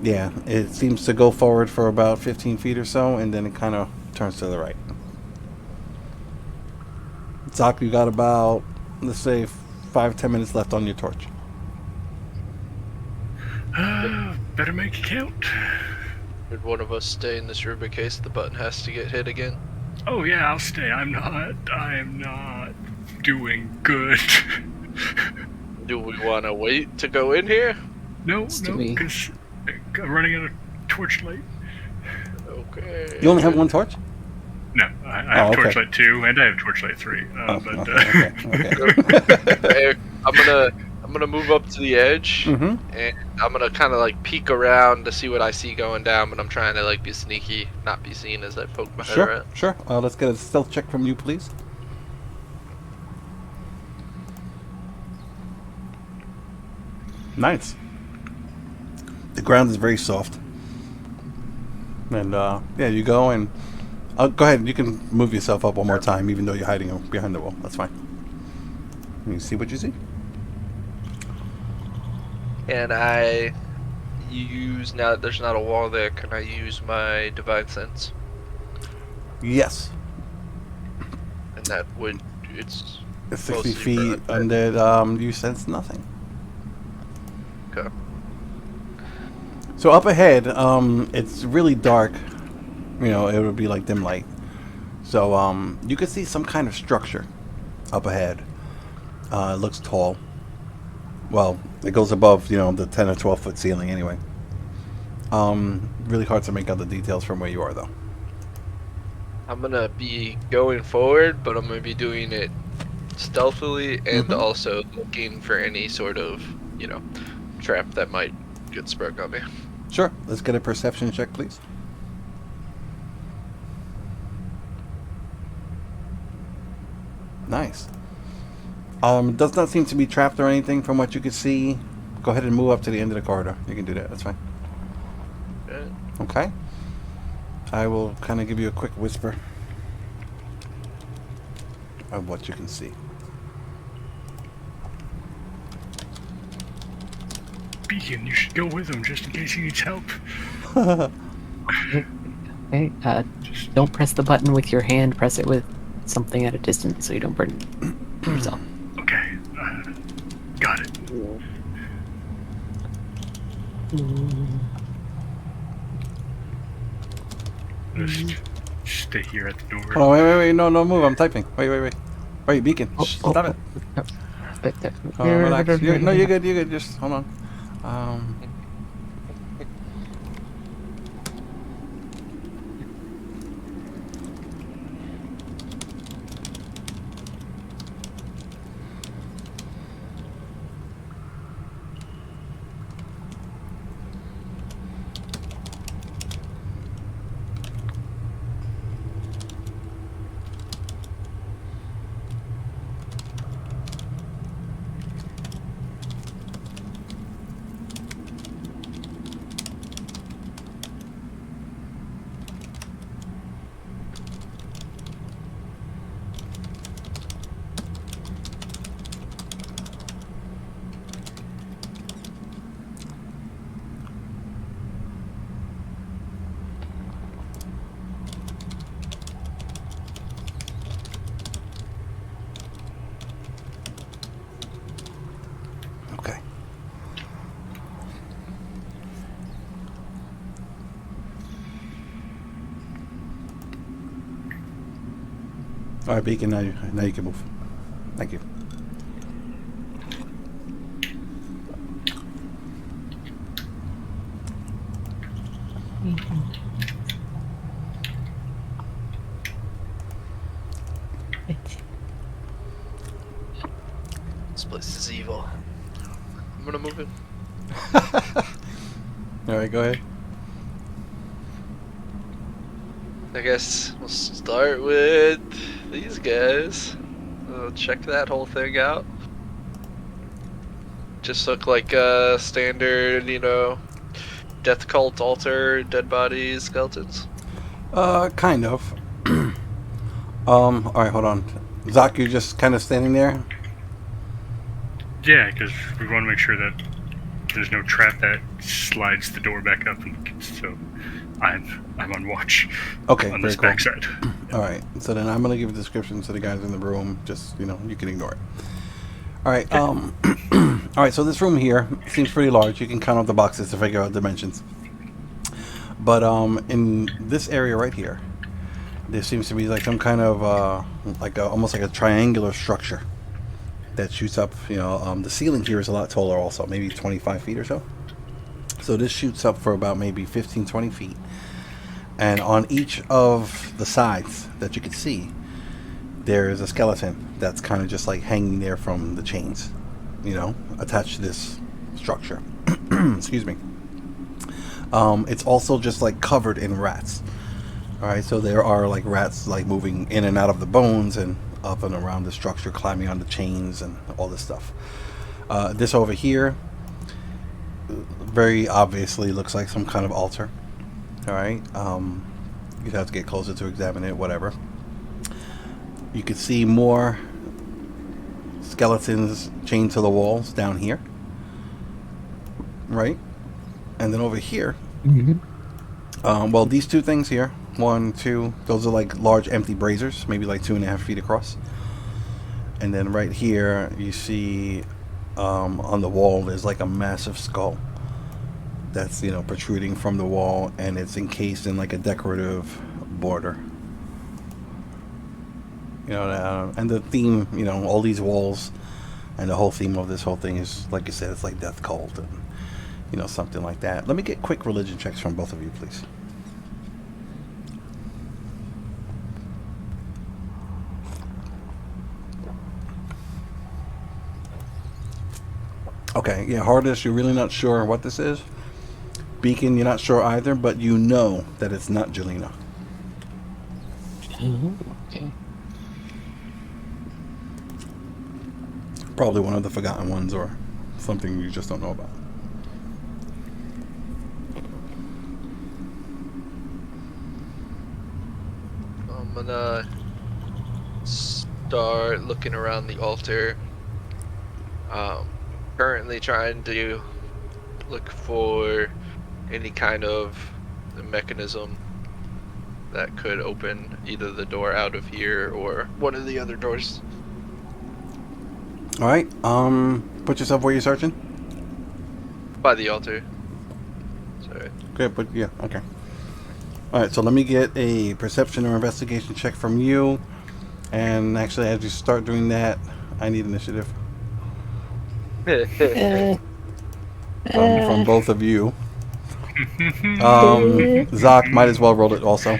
Yeah, it seems to go forward for about 15 feet or so, and then it kind of turns to the right. Doc, you got about, let's say, 5-10 minutes left on your torch. Better make it count. Would one of us stay in this room in case the button has to get hit again? Oh yeah, I'll stay. I am not doing good. Do we want to wait to go in here? No, to me. because I'm running out of torchlight. Okay. You only have one torch? No, I have okay. torchlight 2 and I have torchlight 3. Okay. I'm gonna move up to the edge, Mm-hmm. and I'm gonna kind of like peek around to see what I see going down. But I'm trying to like be sneaky, not be seen as I poke my head Sure, around. sure. Let's get a stealth check from you, please. Nice. The ground is very soft. And, yeah, you go and... go ahead, you can move yourself up one more time, even though you're hiding behind the wall. That's fine. You see what you see? And I use, now that there's not a wall there, can I use my divine sense? Yes. And that would, it's It's 60 mostly feet, for- and then you sense nothing. Okay. So up ahead, it's really dark. You know, it would be like dim light. So you can see some kind of structure up ahead. It looks tall. Well, it goes above, you know, the 10 or 12 foot ceiling anyway. Really hard to make out the details from where you are, though. I'm gonna be going forward, but I'm gonna be doing it stealthily and also looking for any sort of, you know, trap that might get sprung on me. Sure. Let's get a perception check, please. Nice. Does not seem to be trapped or anything from what you can see. Go ahead and move up to the end of the corridor. You can do that. That's fine. Okay. Okay. I will kind of give you a quick whisper of what you can see. Beacon, you should go with him just in case he needs help. Okay, don't press the button with your hand. Press it with something at a distance so you don't burn yourself. Okay, got it. Just stay here at the door. Oh, wait. No, move. I'm typing. Wait. Wait, Beacon. Shh, stop it. Oh, relax. No, you're good. Just hold on. Okay. All right, Beacon. Now you can move. Thank you. This place is evil. I'm gonna move in. All right, go ahead. I guess we'll start with these guys. check that whole thing out. Just look like a standard, death cult altar, dead bodies, skeletons. Kind of. All right, hold on. Zach, you're just kind of standing there. Yeah, because we want to make sure that there's no trap that slides the door back up, so I'm on watch. Okay, On very this cool. backside. All right, so then I'm gonna give a description to the guys in the room. Just you can ignore it. All right. All right. So this room here seems pretty large. You can count up the boxes to figure out dimensions. But in this area right here, there seems to be like some kind of almost like a triangular structure that shoots up. The ceiling here is a lot taller, also maybe 25 feet or so. So this shoots up for about maybe 15, 20 feet. And on each of the sides that you can see, there is a skeleton that's kind of just like hanging there from the chains, attached to this structure. Excuse me. It's also just like covered in rats. All right, so there are like rats like moving in and out of the bones and up and around the structure, climbing on the chains and all this stuff. This over here very obviously looks like some kind of altar. All right, you'd have to get closer to examine it, whatever. You could see more skeletons chained to the walls down here, right? And then over here, well, these two things here, 1, 2, those are like large empty braziers, maybe like 2.5 feet across. And then right here, you see on the wall, there's like a massive skull that's protruding from the wall, and it's encased in like a decorative border. And the theme, all these walls, and the whole theme of this whole thing is, like you said, it's like death cult and something like that. Let me get quick religion checks from both of you, please. Okay, yeah, Hardest, you're really not sure what this is. Beacon, you're not sure either, but you know that it's not Jelena. Okay. Probably one of the forgotten ones or something you just don't know about. I'm gonna start looking around the altar. Currently trying to look for any kind of mechanism that could open either the door out of here or one of the other doors. All right. Put yourself where you're searching. By the altar. Sorry. Good, but yeah, okay. All right. So let me get a perception or investigation check from you. And actually, as you start doing that, I need initiative from both of you. Zach might as well roll it also.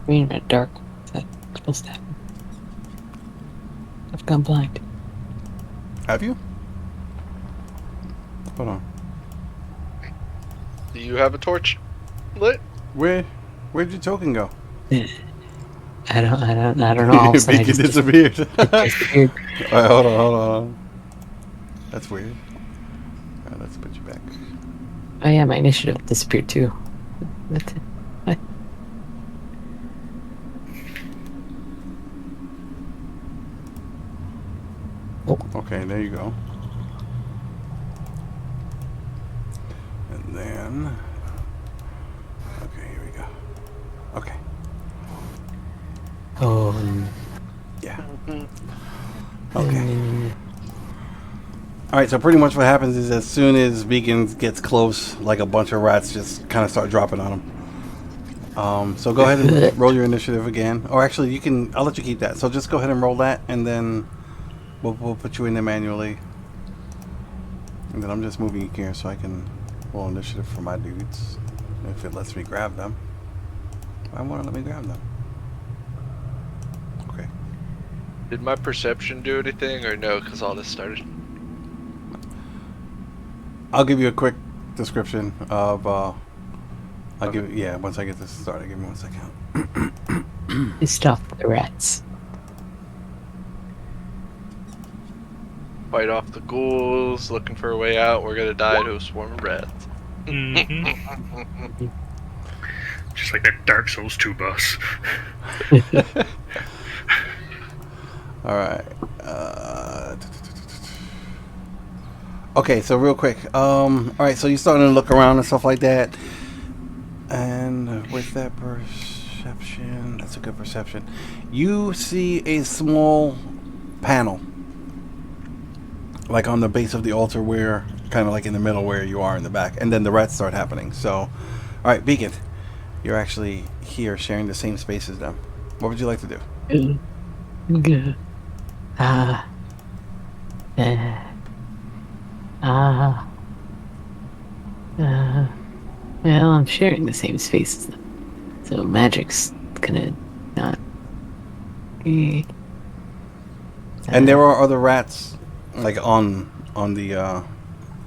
Green, red, dark. Is that supposed to happen? I've gone blind. Have you? Hold on. Do you have a torch lit? Where'd your token go? I don't know. All of a sudden I Beacon just disappeared. disappeared. All right, hold on. That's weird. All right, let's put you back. Oh yeah, my initiative disappeared too. That's it. What? Okay, there you go. And then... Okay, here we go. Okay. Oh. Yeah. Okay. Alright, so pretty much what happens is as soon as Beacon gets close, like a bunch of rats just kind of start dropping on him. So go ahead and roll your initiative again. Or actually, I'll let you keep that. So just go ahead and roll that, and then we'll put you in there manually. And then I'm just moving you here so I can roll initiative for my dudes. If it lets me grab them. Why won't it let me grab them? Okay. Did my perception do anything or no? Because all this started. I'll give you a quick description of. I'll give. Yeah, once I get this started, give me 1 second. Stop the rats. Fight off the ghouls, looking for a way out. We're gonna die to a swarm of rats. Mm-hmm. Just like that Dark Souls 2 boss. All right. Okay, so real quick. All right, so you're starting to look around and stuff like that, and with that perception, that's a good perception. You see a small panel, like on the base of the altar, where kind of like in the middle where you are in the back, and then the rats start happening. So, all right, Beacon, you're actually here sharing the same space as them. What would you like to do? Good. Well, I'm sharing the same space as them, so magic's gonna not. And there are other rats, like on the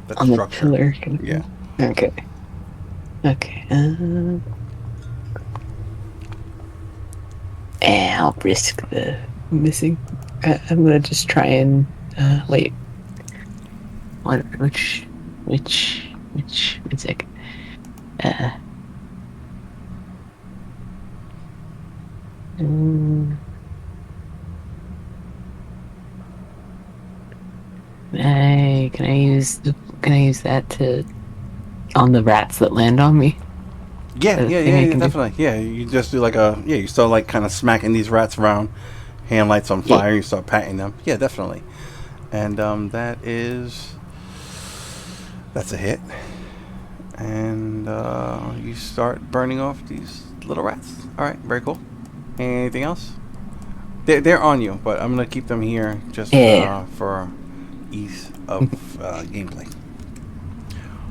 that On the structure. pillar. Yeah. Okay. Okay. I'll risk the missing. I'm gonna just try and wait. Which? One second. Can I use that to on the rats that land on me? Yeah, Thing I yeah, can do? definitely. Yeah, you just do like you start like kind of smacking these rats around, hand lights on Yeah. fire, you start patting them. Yeah, definitely. And that's a hit. And you start burning off these little rats. All right, very cool. Anything else? They're on you, but I'm gonna keep them here just Yeah. for ease of gameplay.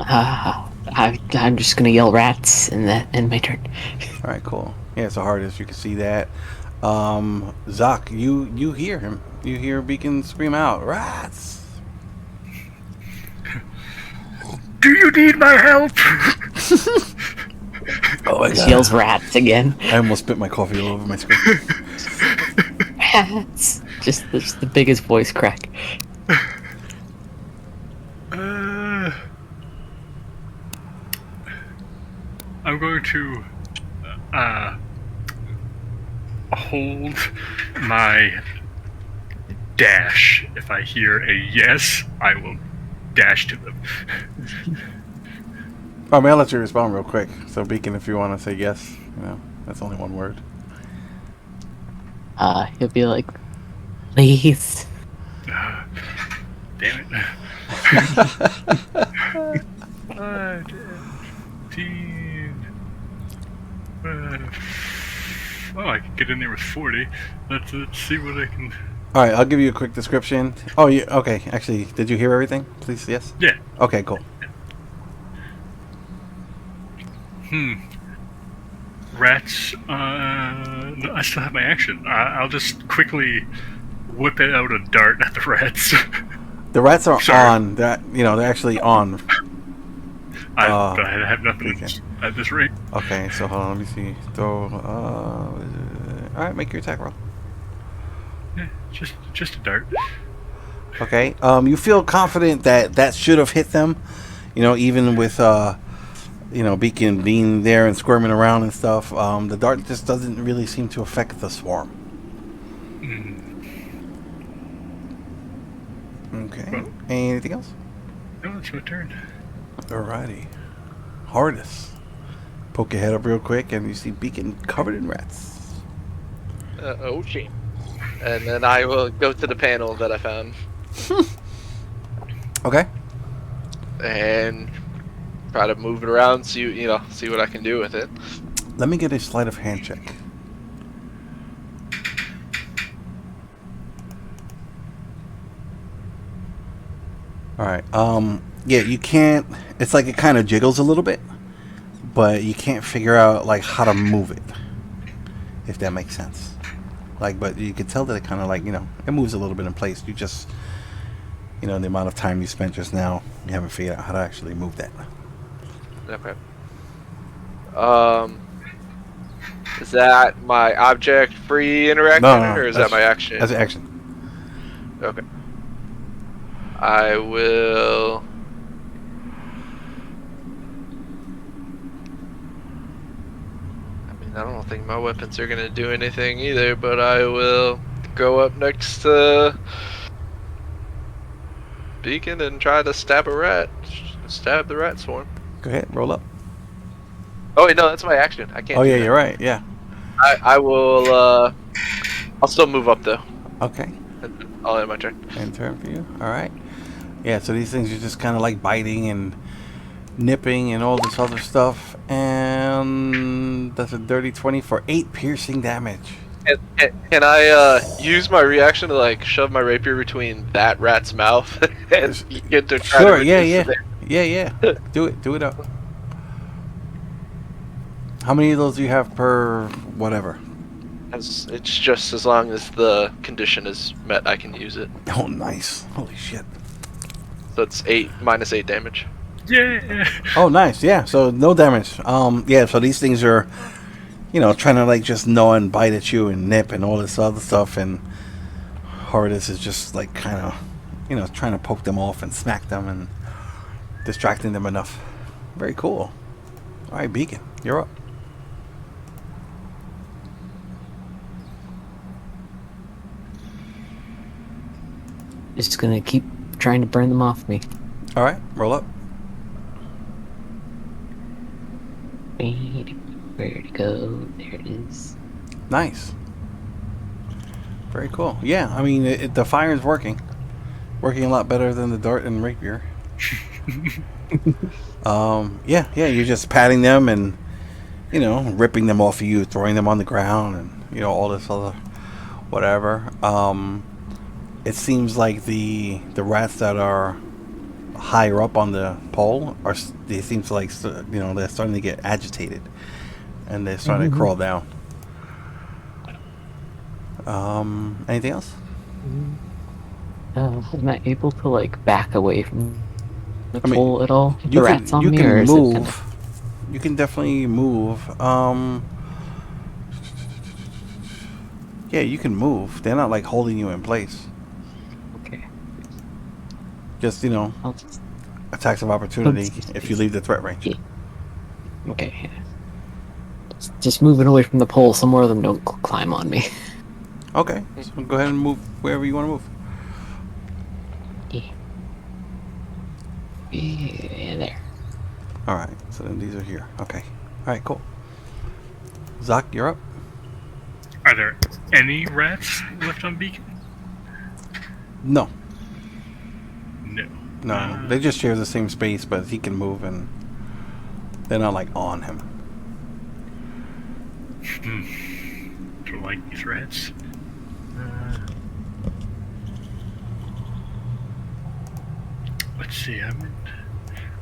I'm just gonna yell rats and that end my turn. All right, cool. Yeah, it's the hardest. You can see that. Zoc, you hear him. You hear Beacon scream out, "Rats!" Do you need my help? Oh my Just yells rats again. I almost spit my coffee all over my screen. Rats. Just the biggest voice crack. I'm going to hold my dash. If I hear a yes, I will dash to them. I mean, I'll let you respond real quick. So, Beacon, if you want to say yes, that's only one word. He'll be like, please. Damn it. 15. Oh, I can get in there with 40. Let's see what I can. All right, I'll give you a quick description. Oh, yeah. Okay. Actually, did you hear everything? Please, yes. Yeah. Okay, cool. Rats. I still have my action. I'll just quickly whip it out a dart at the rats. The rats are Sorry. on. They're actually on. I have nothing okay. at this rate. Okay, so hold on. Let me see. Throw. All right, make your attack roll. Yeah, just a dart. Okay. You feel confident that should have hit them. Even with Beacon being there and squirming around and stuff. The dart just doesn't really seem to affect the swarm. Okay. Well, Anything else? no, it's my turn. Alrighty. Hardest. Poke your head up real quick and you see Beacon covered in rats. Oh shit. And then I will go to the panel that I found Okay. and try to move it around, see what I can do with it. Let me get a sleight of hand check. Alright. Yeah, you can't. It's like it kind of jiggles a little bit, but you can't figure out like how to move it. If that makes sense. But you could tell that it kind of it moves a little bit in place. You just the amount of time you spent just now, you haven't figured out how to actually move that. Okay. Is that my object-free interaction, No, or is that my action? That's action. Okay. I will. I mean, I don't think my weapons are gonna do anything either, but I will go up next to Beacon and try to stab a rat. Stab the rat swarm. Go ahead, roll up. Oh wait, no, that's my action. I can't. Oh do yeah, that. you're right. Yeah. I will. I'll still move up though. Okay. I'll end my turn. End turn for you. All right. Yeah. So these things are just kind of like biting and nipping and all this other stuff, and that's a dirty 20 for 8 piercing damage. Can I use my reaction to like shove my rapier between that rat's mouth and get to try Sure. to Yeah. reduce Yeah. it? Yeah. Do it. Do it up. How many of those do you have per whatever? It's just as long as the condition is met, I can use it. Oh, nice. Holy shit. So it's -8 damage. Yeah. Oh, nice. Yeah. So no damage. Yeah. So these things are, trying to like just gnaw and bite at you and nip and all this other stuff, and Horridus is just like kind of, trying to poke them off and smack them and distracting them enough. Very cool. All right, Beacon, you're up. Just gonna keep trying to burn them off me. All right, roll up. Where'd it go? There it is. Nice. Very cool. Yeah, I mean, the fire is working a lot better than the dart and rapier. Yeah, you're just patting them and ripping them off of you, throwing them on the ground, and all this other whatever. It seems like the rats that are higher up on the pole they seem to like they're starting to get agitated and they're starting to crawl down. Anything else? Am I able to like back away from the pole at all? The rats on you me, can or is move. it kind of... You can definitely move. Yeah, you can move. They're not like holding you in place. Okay. Just I'll just... attacks of opportunity if you leave the threat range. Yeah. Okay. Yeah. Just moving away from the pole so more of them don't climb on me. Okay, so go ahead and move wherever you want to move. Yeah, there. All right, so then these are here. Okay. All right, cool. Zach, you're up. Are there any rats left on Beacon? No, No. they just share the same space, but he can move and they're not like on him. Don't like these rats. Let's see.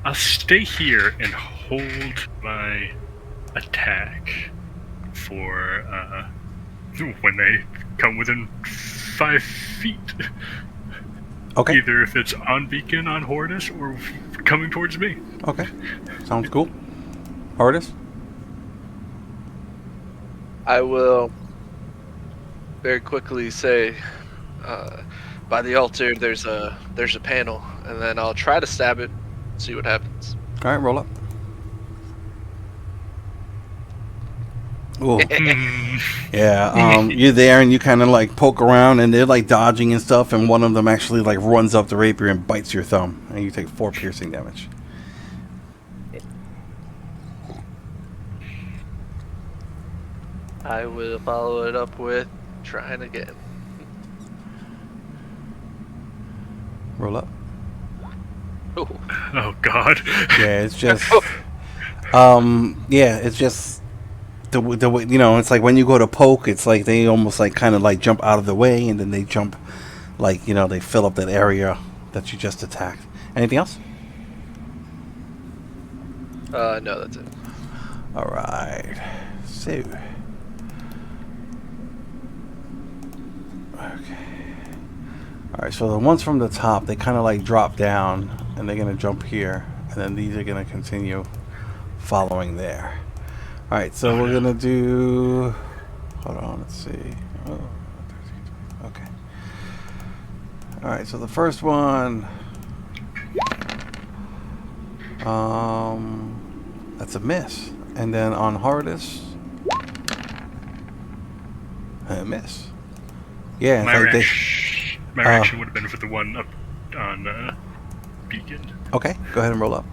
I'll stay here and hold my attack for when they come within 5 feet. Okay. Either if it's on Beacon, on Hortus, or coming towards me. Okay. Sounds cool. Horridus? I will very quickly say, by the altar, there's a panel, and then I'll try to stab it, see what happens. All right, roll up. Ooh. Yeah, you're there and you kind of like poke around and they're like dodging and stuff, and one of them actually like runs up the rapier and bites your thumb, and you take 4 piercing damage. I will follow it up with trying again. Roll up. Ooh. Oh God. Yeah, it's just, yeah, it's just the way, it's like when you go to poke, it's like they almost like kind of like jump out of the way, and then they jump, like they fill up that area that you just attacked. Anything else? No, that's it. All right. So. Okay. All Alright, so the ones from the top, they kind of like drop down, and they're going to jump here, and then these are going to continue following there. Alright, so we're going to do... Hold on, let's see. Oh, okay. Alright, so the first one... That's a miss. And then on hardest... A miss. Yeah, My it's like my reaction would have been for the one up on Beacon. Okay, go ahead and roll up.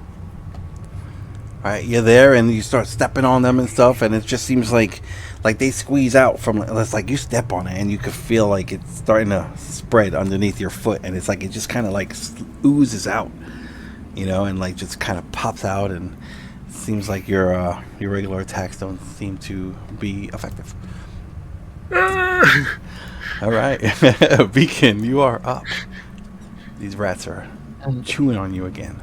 Alright, you're there and you start stepping on them and stuff, and it just seems like they squeeze out from, it's like you step on it and you could feel like it's starting to spread underneath your foot, and it's like it just kind of like oozes out, you know, and like just kind of pops out, and it seems like your regular attacks don't seem to be effective. Alright, Beacon, you are up. These rats are chewing on you again.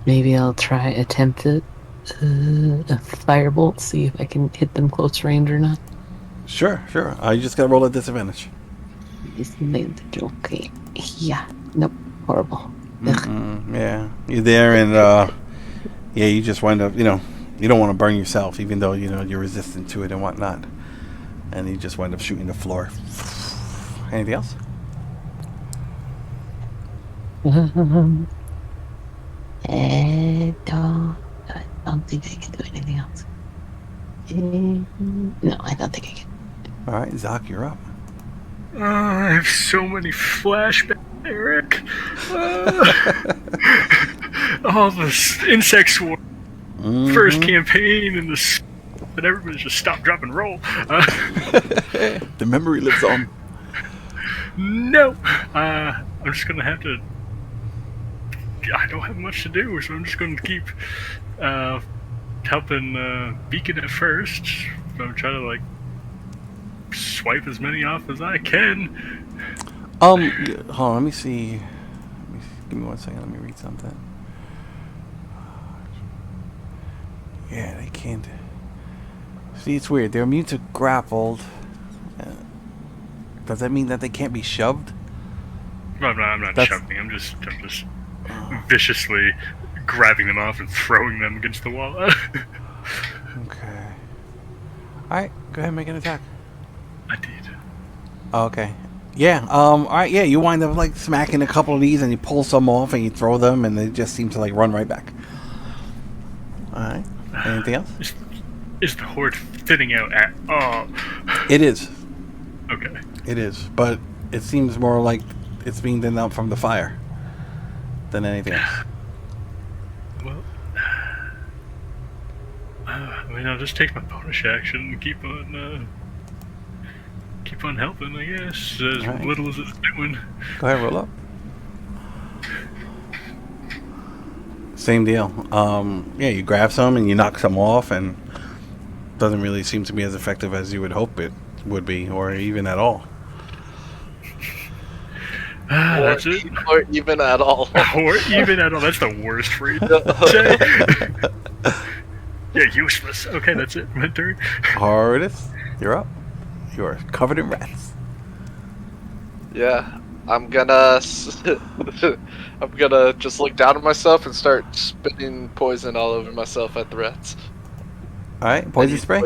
Maybe I'll attempt a firebolt, see if I can hit them close range or not. Sure. You just gotta roll at disadvantage. Disadvantage, okay. Yeah, nope, horrible. Yeah, you're there, and yeah, you just wind up, you know, you don't want to burn yourself, even though, you know, you're resistant to it and whatnot. And you just wind up shooting the floor. Anything else? I don't think I can do anything else. No, I don't think I can. Alright, Zoc, you're up. I have so many flashbacks, Eric. All the insect swarm. First campaign and and everybody just stopped, drop, and roll. The memory lives on. No, I'm just gonna have to. I don't have much to do, so I'm just gonna keep helping Beacon at first. I'm trying to like swipe as many off as I can. Hold on, let me see. Give me 1 second. Let me read something. Yeah, they can't. See, it's weird. They're immune to grappled. Does that mean that they can't be shoved? No, I'm not shoving. I'm just viciously grabbing them off and throwing them against the wall. Okay. Alright, go ahead and make an attack. I did. Okay. Yeah, alright, yeah, you wind up like smacking a couple of these and you pull some off and you throw them and they just seem to like run right back. Alright. Anything else? Is the horde thinning out at all? It is. Okay. It is, but it seems more like it's being thinned out from the fire than anything else. Well, I mean, I'll just take my bonus action and keep on helping, I guess, as right. little as it's doing. Go ahead, roll up. Same deal. Yeah, you grab some and you knock some off, and doesn't really seem to be as effective as you would hope it would be, or even at all. That's it. Or even at all. Or even at all. That's the worst phrase to say. Yeah, useless. Okay, that's it. My turn. Hardest, you're up. You are covered in rats. Yeah, I'm gonna just look down at myself and start spitting poison all over myself at the rats. All right, poison spray.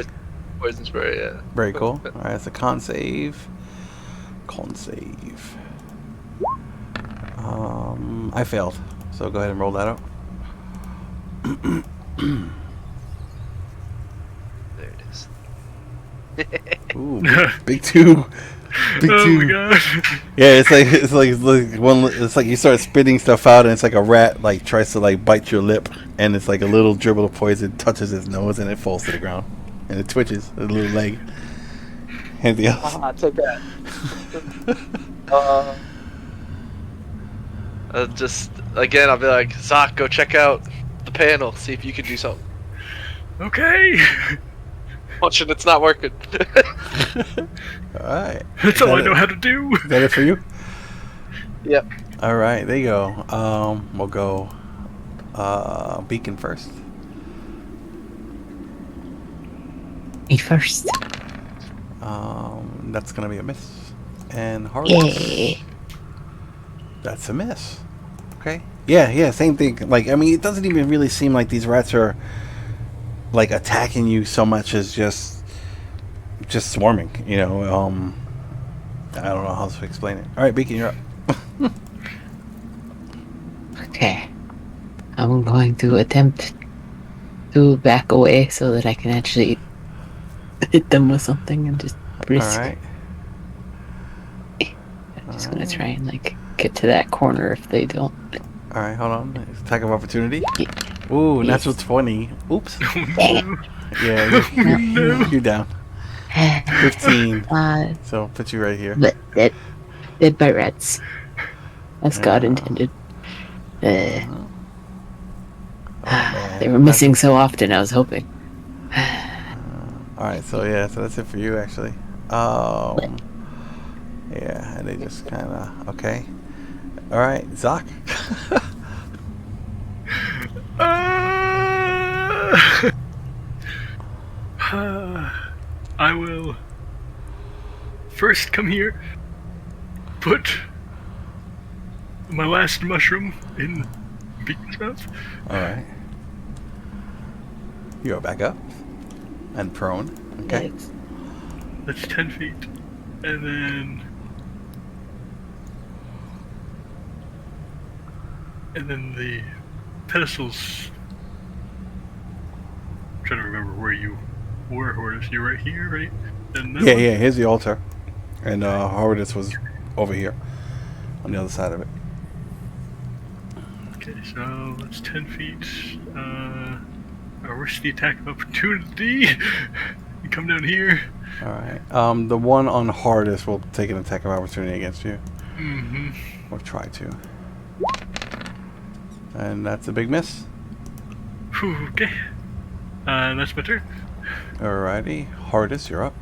Poison spray, yeah. Very cool. All right, it's a con save. Con save. I failed, so go ahead and roll that up. There it is. Ooh, big two. Big Oh two. my god. Yeah, it's like you start spitting stuff out, and it's like a rat like tries to like bite your lip, and it's like a little dribble of poison touches his nose, and it falls to the ground, and it twitches a little leg. Anything else? Take that. Just again, I'll be like, Zoc, go check out the panel, see if you can do something. Okay. Watching it's not working. Alright. That's all I know how to do. Is that it for you? Yep. Alright, there you go. We'll go Beacon first. Me first. That's gonna be a miss. And Harvest. Yay. That's a miss. Okay. Yeah, same thing. Like, I mean, it doesn't even really seem like these rats are like attacking you so much as just swarming. You know. I don't know how to explain it. All right, Beacon, you're up. Okay. I'm going to attempt to back away so that I can actually hit them with something and just risk. All right. I'm just gonna try and like get to that corner if they don't. All right, hold on. Attack of opportunity. Yeah. Ooh, Yes. natural 20. Oops. Dang Yeah, you're down. it. 15. Uh, So put you right here. but dead by rats, as God Yeah. intended. Man. They were missing so often. I was hoping. All right, so yeah, so that's it for you actually. Yeah, and they just kind of okay. All right, Zoc. I will first come here, put my last mushroom in Beacon's mouth. All right. You're back up and prone. Okay. That's 10 feet. And then the pedestals. I'm trying to remember where you were, Hortus. You right here, right? And that Yeah, one? yeah. Here's the altar, and Horridus was over here on the other side of it. Okay, so that's 10 feet. I risk the attack of opportunity. You come down here. All right. The one on Horridus will take an attack of opportunity against you. Mm-hmm. Or try to. And that's a big miss. Whew, okay. That's my turn. Alrighty. Horridus, you're up.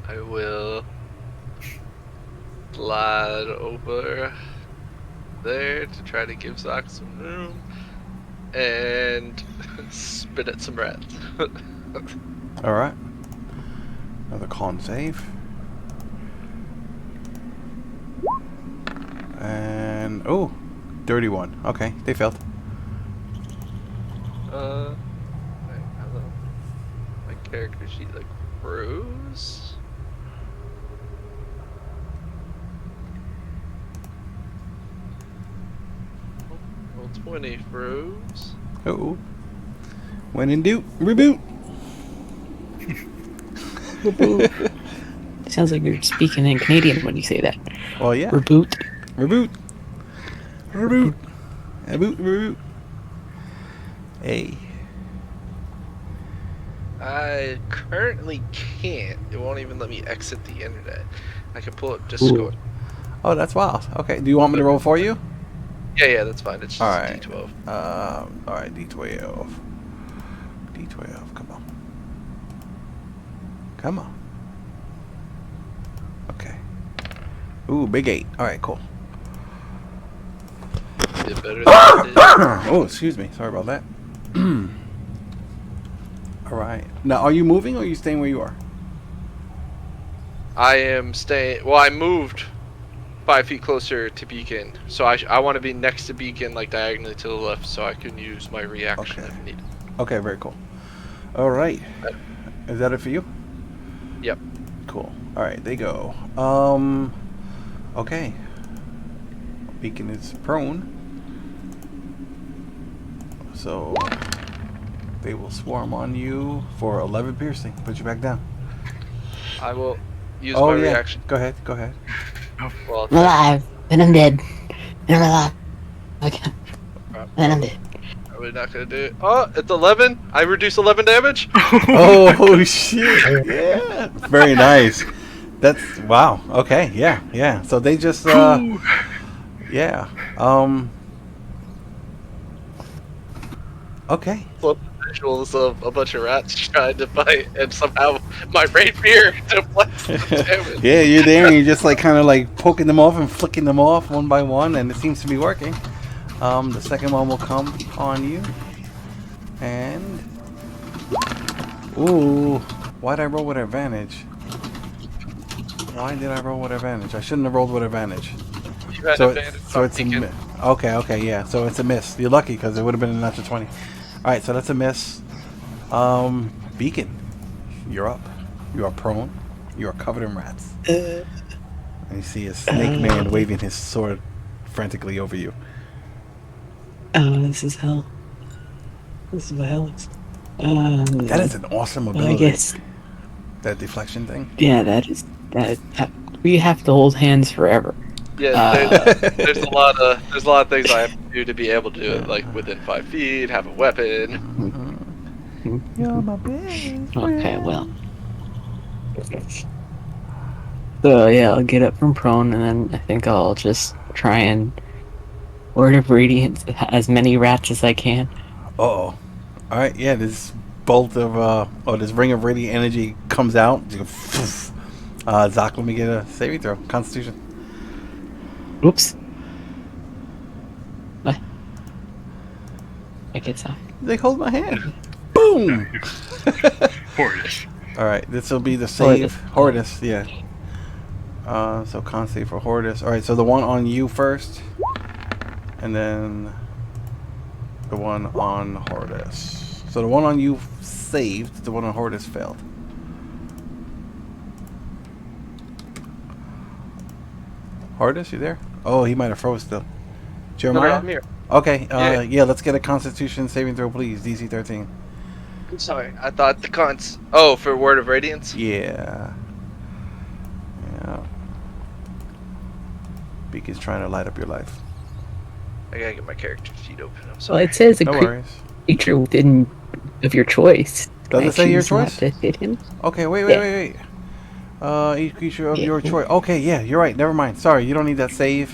I will glide over there to try to give Zoc some room and spit at some rats. Alright. Another con save. And oh, dirty one. Okay, they failed. Wait, hello. My character sheet like froze. Roll 20 froze. Oh. When in doubt, reboot. It sounds like you're speaking in Canadian when you say that. Well, yeah. Reboot. Reboot. Reboot. Reboot. Reboot. Hey. I currently can't. It won't even let me exit the internet. I can pull up Ooh. Discord. Oh, that's wild. Okay. Do you want me to roll for you? Yeah, that's fine. It's just Alright. D12. Alright, D12. D12, come on. Come on. Okay. Ooh, big 8. Alright, cool. Did better than I did. Oh, excuse me. Sorry about that. Alright. Now, are you moving or are you staying where you are? I am staying. Well, I moved 5 feet closer to Beacon, so I want to be next to Beacon, like diagonally to the left, so I can use my reaction Okay. if needed. Okay, very cool. Alright. Is that it for you? Yep. Cool. Alright, they go. Okay. Beacon is prone. So they will swarm on you for 11 piercing. Put you back down. I will use Oh my yeah. reaction. Go ahead. Go ahead. Well, I'm alive, and I'm dead, and I'm alive. Okay. And I'm dead. probably not gonna do it. Oh, it's 11. I reduce 11 damage. Oh shit! Yeah. Very nice. That's wow. Okay. Yeah. Yeah. So they just yeah. Okay. Visuals of a bunch of rats trying to fight, and somehow my rapier deflects the damage. Yeah, you're there and you're just like kind of like poking them off and flicking them off one by one, and it seems to be working. The second one will come on you, and Ooh. Why'd I roll with advantage? Why did I roll with advantage? I shouldn't have rolled with advantage. You had advantage So on it's a beacon. okay, yeah. So it's a miss. You're lucky because it would have been a natural 20. All right, so that's a miss. Beacon, you're up. You are prone. You are covered in rats. Uh, And you see a snake man waving his sword frantically over you. oh, this is hell. This is what hell is. That is an awesome Well, I ability. guess, That deflection thing. yeah, that is that. We have to hold hands forever. Yeah, Uh, there's a lot of things I have to do to be able to do it, like within 5 feet, have a weapon. You're my best Okay, friend. well. So yeah, I'll get up from prone, and then I think I'll just try and Word of Radiance as many rats as I can. Uh-oh. All right, yeah, this bolt of this ring of radiant energy comes out. Zach, let me get a saving throw. Constitution. Oops. What? I get some. They hold my hand. Boom. Horus. All right, this will be the save. Hortus. Hortus, yeah. So con save for Hortus. All right, so the one on you first, and then the one on Hortus. So the one on you saved. The one on Hortus failed. Hortus, you there? Oh, he might have froze still. No, Jeremiah. I'm here. Okay. Yeah. Yeah. Let's get a Constitution saving throw, please. DC 13. I'm sorry. I thought the cons. Oh, for Word of Radiance. Yeah. Yeah. Beacon's trying to light up your life. I gotta get my character sheet open. I'm Well, sorry. it says a No worries. creature within of your choice. Does Can I it say your choose not choice? to hit him? Okay, wait. Yeah. Each creature of Yeah. your choice. Okay, yeah, you're right. Never mind. Sorry, you don't need that save.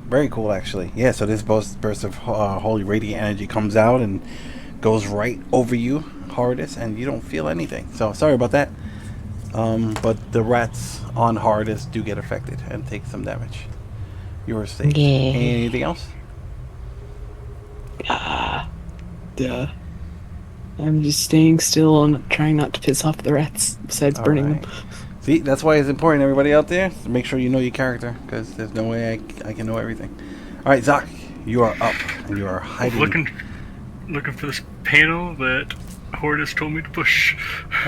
Very cool, actually. Yeah, so this burst of holy radiant energy comes out and goes right over you, Hardest, and you don't feel anything. So sorry about that. But the rats on Hardest do get affected and take some damage. You're safe. Yeah. Anything else? Duh. I'm just staying still and trying not to piss off the rats, besides burning Alright. them. See, that's why it's important, everybody out there, to make sure you know your character, because there's no way I can know everything. Alright, Zach, you are up, and you are hiding. Looking for this panel that Hortus told me to push.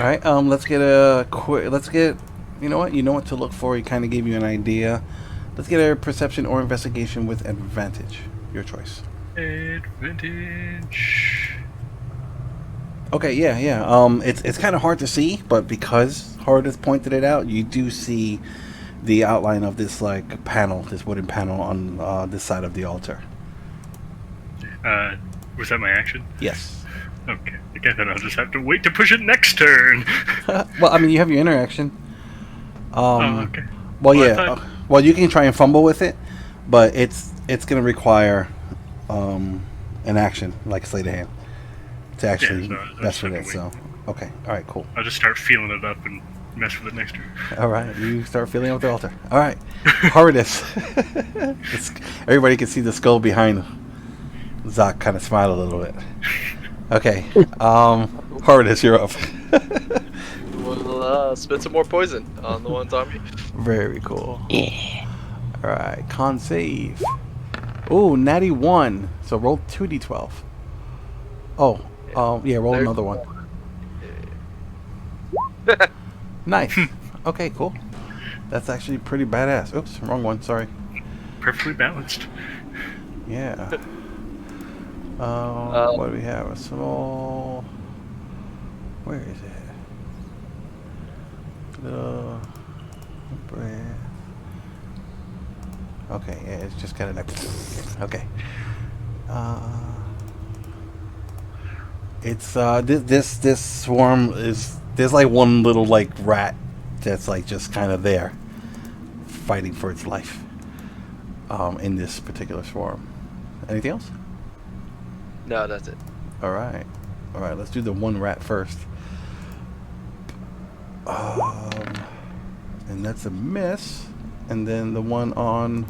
Alright, let's get a quick, you know what to look for, he kind of gave you an idea. Let's get a perception or investigation with advantage, your choice. Advantage. Okay, yeah. It's kind of hard to see, but because Hard has pointed it out, you do see the outline of this like panel, this wooden panel on this side of the altar. Was that my action? Yes. Okay. I guess then I'll just have to wait to push it next turn. Well, I mean, you have your interaction. Okay. Well, Well, I yeah. thought- Well, you can try and fumble with it, but it's going to require an action like Slay the Hand to actually Yeah, so I'll mess just with have it. to So, okay, all right, cool. I'll just start feeling it up and mess with it next turn. All right, you start feeling up the altar. All right, Hardest. Everybody can see the skull behind Zach. Kind of smile a little bit. Okay, Hardest, you're up. We'll spit some more poison on the ones on me. Very cool. Yeah. All right, con save. Ooh, natty 1. So roll 2d12. Oh, yeah, roll There's another one. Nice. Okay, cool. That's actually pretty badass. Oops, wrong one. Sorry. Perfectly balanced. Yeah. What do we have? A small. Where is it? Little breath. Okay, yeah, it's just kind of like. Okay. It's this swarm is there's like one little like rat that's like just kind of there, fighting for its life. In this particular swarm. Anything else? No, that's it. All right. Let's do the one rat first. And that's a miss. And then the one on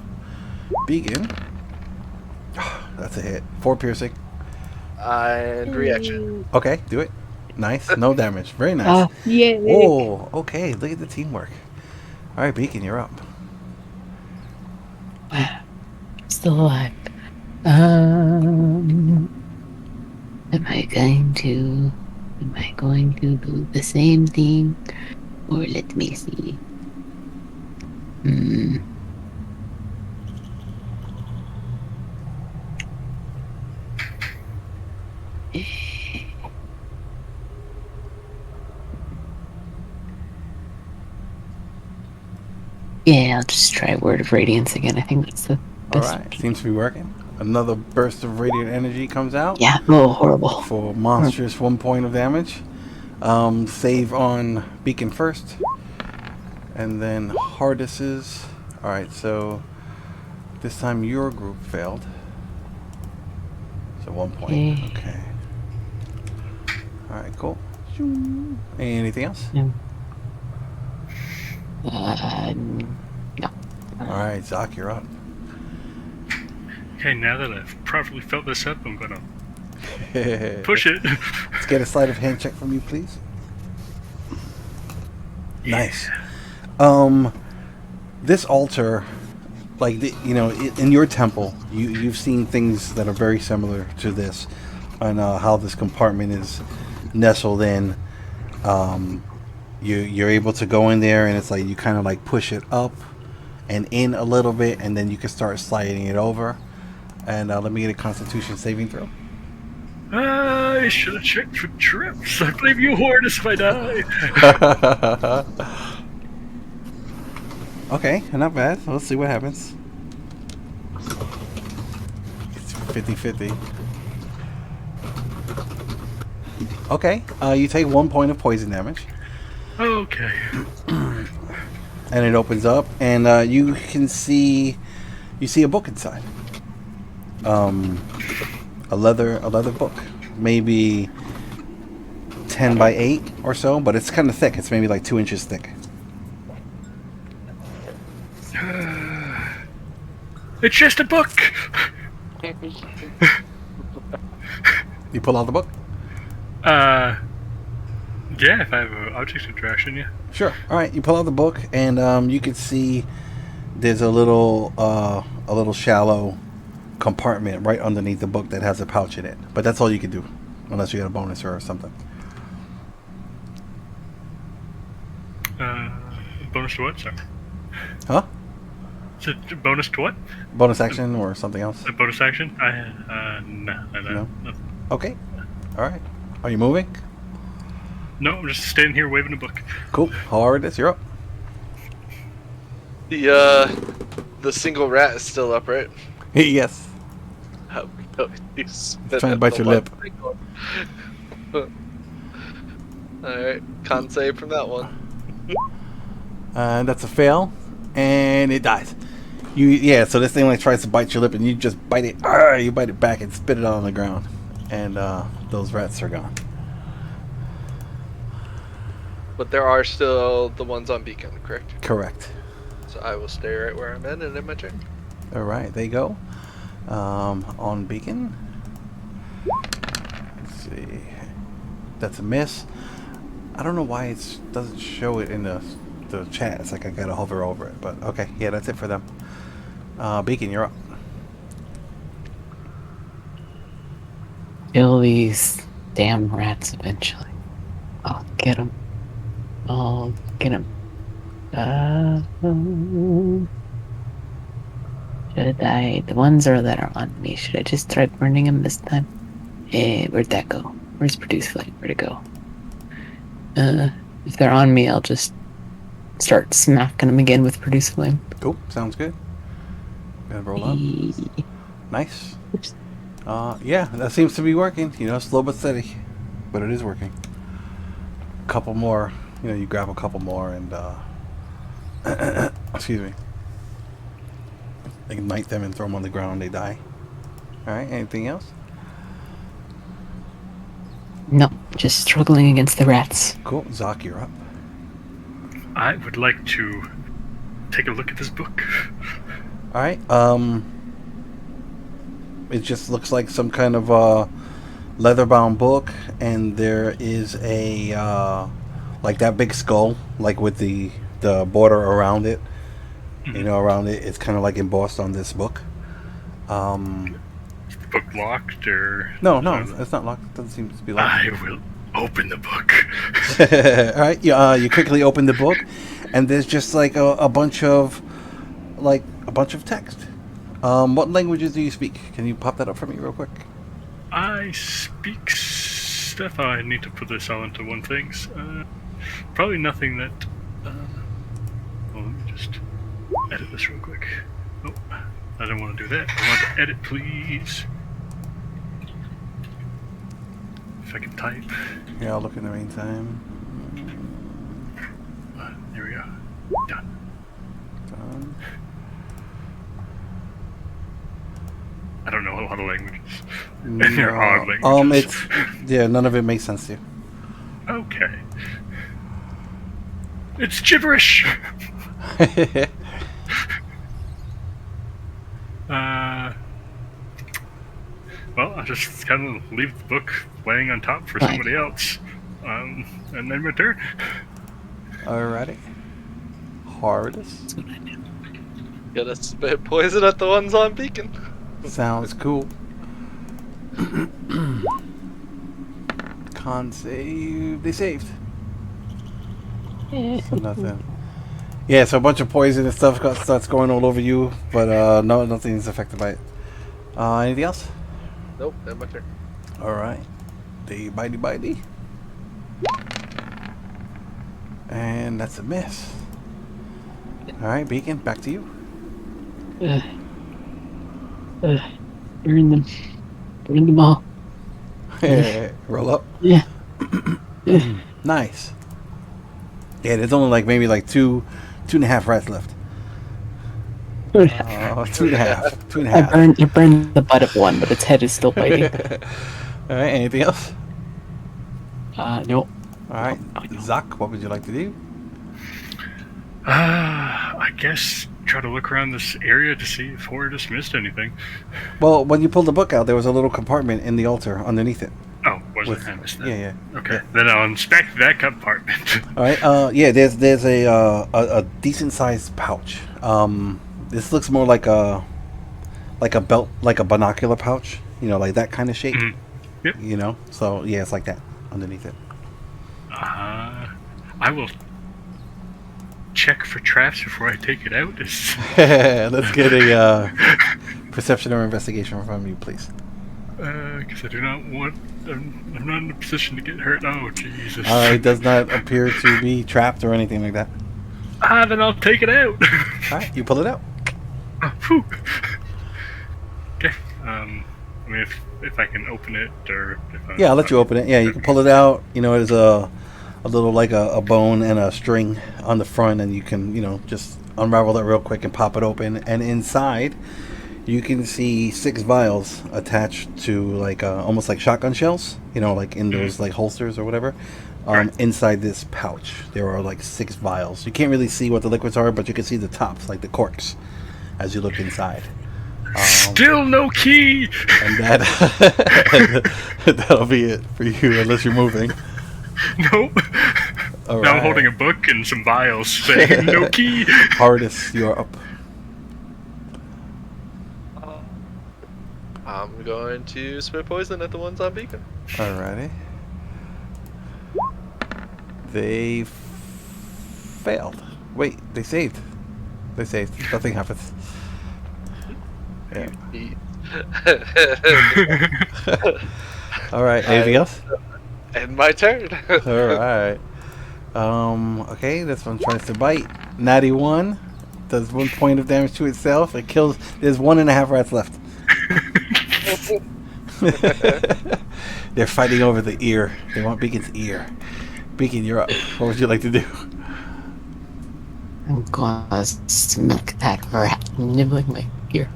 Beacon. That's a hit. 4 piercing. And reaction. Okay, do it. Nice. No damage. Very nice. Yay! Oh, okay. Look at the teamwork. All right, Beacon, you're up. Still alive. Am I going to do the same thing? Or let me see. Hmm. Yeah, I'll just try Word of Radiance again. I think that's the All best. right, seems to be working. Another burst of radiant energy comes out Yeah. Oh, horrible. for monstrous 1 point of damage. Save on Beacon first, and then Hardis's. All right, so this time your group failed. So 1 point. Okay. All right, cool. Anything else? No. No. All right, Zoc, you're up. Okay, now that I've properly felt this up, I'm gonna push it. Let's get a sleight of hand check from you, please. Nice. This altar, like in your temple, you've seen things that are very similar to this, and how this compartment is nestled in. You're able to go in there, and it's like you kind of like push it up and in a little bit, and then you can start sliding it over. And let me get a Constitution saving throw. I should have checked for trips. I blame you, Hortus, if I die. Okay, not bad. Let's see what happens. It's 50-50. Okay, you take 1 point of poison damage. Okay. And it opens up, and you can see a book inside. A leather book, maybe 10 by 8 or so, but it's kind of thick. It's maybe like 2 inches thick. It's just a book. You pull out the book? Yeah, if I have an object interaction, yeah. Sure. All right, you pull out the book, and you can see there's a little shallow compartment right underneath the book that has a pouch in it. But that's all you can do, unless you get a bonus or something. Bonus to what, sir? Huh? Is it a bonus to what? Bonus action or something else? A bonus action? No. No? Okay. All right. Are you moving? No, I'm just standing here waving a book. Cool. How hard is? You're up. The single rat is still up, right? Yes. Oh, no, he's Trying to bite your lip. Alright, con save from that one. That's a fail, and it dies. So this thing like tries to bite your lip, and you just bite it. You bite it back and spit it out on the ground, and those rats are gone. But there are still the ones on Beacon, correct? Correct. So I will stay right where I'm at and end my turn. All right, they go. On Beacon. Let's see. That's a miss. I don't know why it doesn't show it in the chat. It's like I gotta hover over it. But okay, yeah, that's it for them. Beacon, you're up. Kill these damn rats eventually. I'll get them. Should I? The ones that are on me, should I just try burning them this time? Where'd that go? Where's Produce Flame? Where'd it go? If they're on me, I'll just start smacking them again with Produce Flame. Cool, sounds good. Gonna roll up. Nice. Oops. Yeah, that seems to be working. Slow but steady, but it is working. Couple more. You grab a couple more and excuse me. Ignite them and throw them on the ground. They die. All right. Anything else? No, just struggling against the rats. Cool. Zoc, you're up. I would like to take a look at this book. All right. It just looks like some kind of leather-bound book, and there is a like that big skull, like with the border around it. You know, around it, it's kind of like embossed on this book. Is the book locked or? No, it's not locked. It doesn't seem to be locked. I will open the book. All right, you quickly open the book, and there's just like a bunch of text. What languages do you speak? Can you pop that up for me real quick? I speak stuff. I need to put this all into one thing. Probably nothing that. Well, let me just edit this real quick. Oh, I don't want to do that. I want to edit, please. If I can type. Yeah, I'll look in the meantime. There we go. Done. Done. I don't know a lot of languages. They're odd languages. None of it makes sense to you. Okay. It's gibberish! Well, I'll just kind of leave the book laying on top for somebody else. And then return. Alrighty. Hardest. Gonna spit poison at the ones on Beacon. Sounds cool. Con save. They saved. So nothing. Yeah, so a bunch of poison and stuff starts going all over you, but no, nothing's affected by it. Anything else? Nope, that's my turn. Alright. The bitey. And that's a miss. Alright, Beacon, back to you. Burn them. Burn them all. Roll up. Yeah. Nice. Yeah, there's only like maybe like two and a half rats left. 2.5. 2.5. I burned the butt of one, but its head is still biting. Alright, anything else? Nope. Alright. Zach, what would you like to do? I guess try to look around this area to see if Horridus missed anything. Well, when you pulled the book out, there was a little compartment in the altar underneath it. Oh, was it? I missed that. Yeah. Okay, Yeah. then I'll inspect that compartment. Alright, yeah, there's a decent sized pouch. This looks more like a belt, like a binocular pouch, you know, like that kind of shape. Mm-hmm. Yep. You know? So yeah, it's like that underneath it. I will check for traps before I take it out. Let's get a perception or investigation from you, please. Because I do not want. I'm not in a position to get hurt. Oh, Jesus. It does not appear to be trapped or anything like that. Then I'll take it out. Alright, you pull it out. Phew. Okay. I mean, if I can open it, or if Yeah, I'll let you open it. Yeah, you can pull it out. You know, there's a little like a bone and a string on the front, and you can, you know, just unravel it real quick and pop it open. And inside, you can see 6 vials attached to like almost like shotgun shells. You know, like in those like holsters or whatever. Inside this pouch, there are like 6 vials. You can't really see what the liquids are, but you can see the tops, like the corks, as you look inside. Still no key. And that'll be it for you, unless you're moving. Nope. All Now I'm right. holding a book and some vials saying no key. Hardest, you are up. I'm going to spit poison at the ones on Beacon. Alrighty. They failed. Wait, they saved. They saved. Nothing happens. Yeah. Alright, anything else? And my turn. Alright. Okay, this one tries to bite. Natty 1 does 1 point of damage to itself. It kills. There's 1.5 rats left. They're fighting over the ear. They want Beacon's ear. Beacon, you're up. What would you like to do? I'm gonna smack that rat nibbling my ear.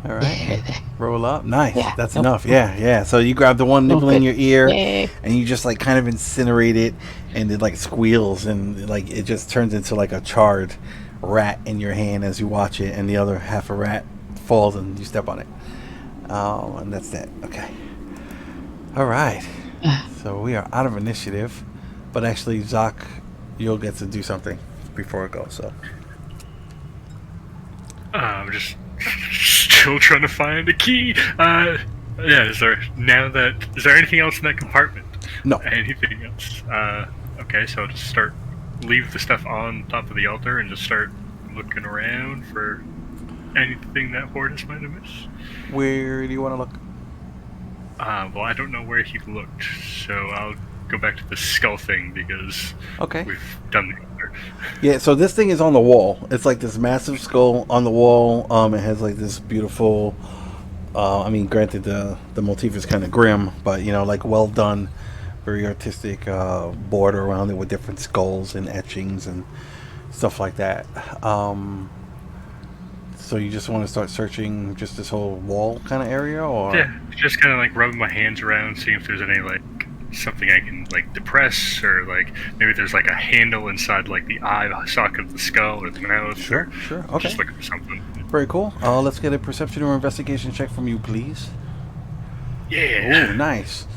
All right. Yeah. Roll up. Nice. Yeah. That's Nope. enough. Yeah. So you grab the one nibbling your ear, Yeah. and you just like kind of incinerate it, and it like squeals, and like it just turns into like a charred rat in your hand as you watch it, and the other half a rat falls, and you step on it. And that's that. Okay. All right. So we are out of initiative, but actually, Zach, you'll get to do something before it goes. So I'm just still trying to find a key. Yeah. Is there anything else in that compartment? no. Anything else? Okay. So I'll just leave the stuff on top of the altar and just start looking around for anything that Hortus might have missed. Where do you want to look? Well, I don't know where he looked, so I'll go back to the skull thing because Okay. we've done the altar. Yeah, so this thing is on the wall. It's like this massive skull on the wall. It has like this beautiful. I mean, granted, the motif is kind of grim, but like well done, very artistic border around it with different skulls and etchings and stuff like that. So you just want to start searching just this whole wall kind of area, or Yeah, just kind of like rubbing my hands around, seeing if there's any like something I can like depress, or like maybe there's like a handle inside like the eye socket of the skull or the mouth. Sure, or sure, okay. Just looking for something. Very cool. Let's get a perception or investigation check from you, please. Yeah. Oh, nice.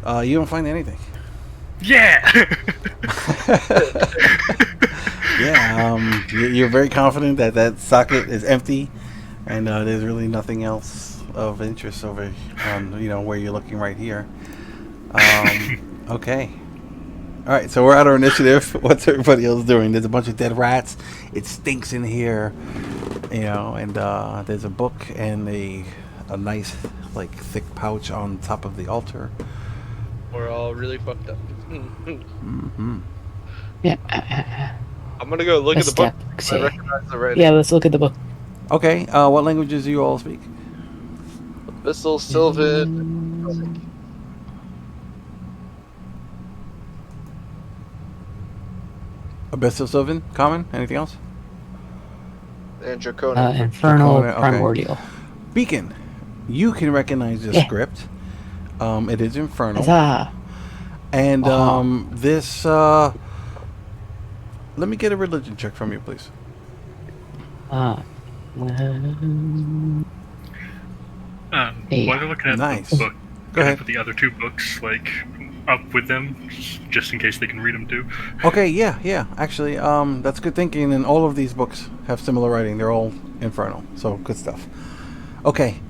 You don't find anything. Yeah. Yeah, you're very confident that that socket is empty, and there's really nothing else of interest over, where you're looking right here. Okay. All right, so we're at our initiative. What's everybody else doing? There's a bunch of dead rats. It stinks in here, and there's a book and a nice, like, thick pouch on top of the altar. We're all really fucked up. Mm-hmm. Yeah. I'm gonna go look at the book. I recognize the writing. Yeah, let's look at the book. Okay, what languages do you all speak? Abyssal, Sylvan, Abyssal, Sylvan, Common, anything else? and Draconian. Infernal, Okay. Primordial. Beacon, you can recognize the Yeah. script. It is Infernal. Huzzah. And Uh-huh. this, let me get a religion check from you, please. Um, While they're looking at Nice. the book, Go can I ahead. put the other two books like up with them, just in case they can read them too? Okay, yeah. Actually, that's good thinking, and all of these books have similar writing. They're all Infernal, so good stuff. Okay.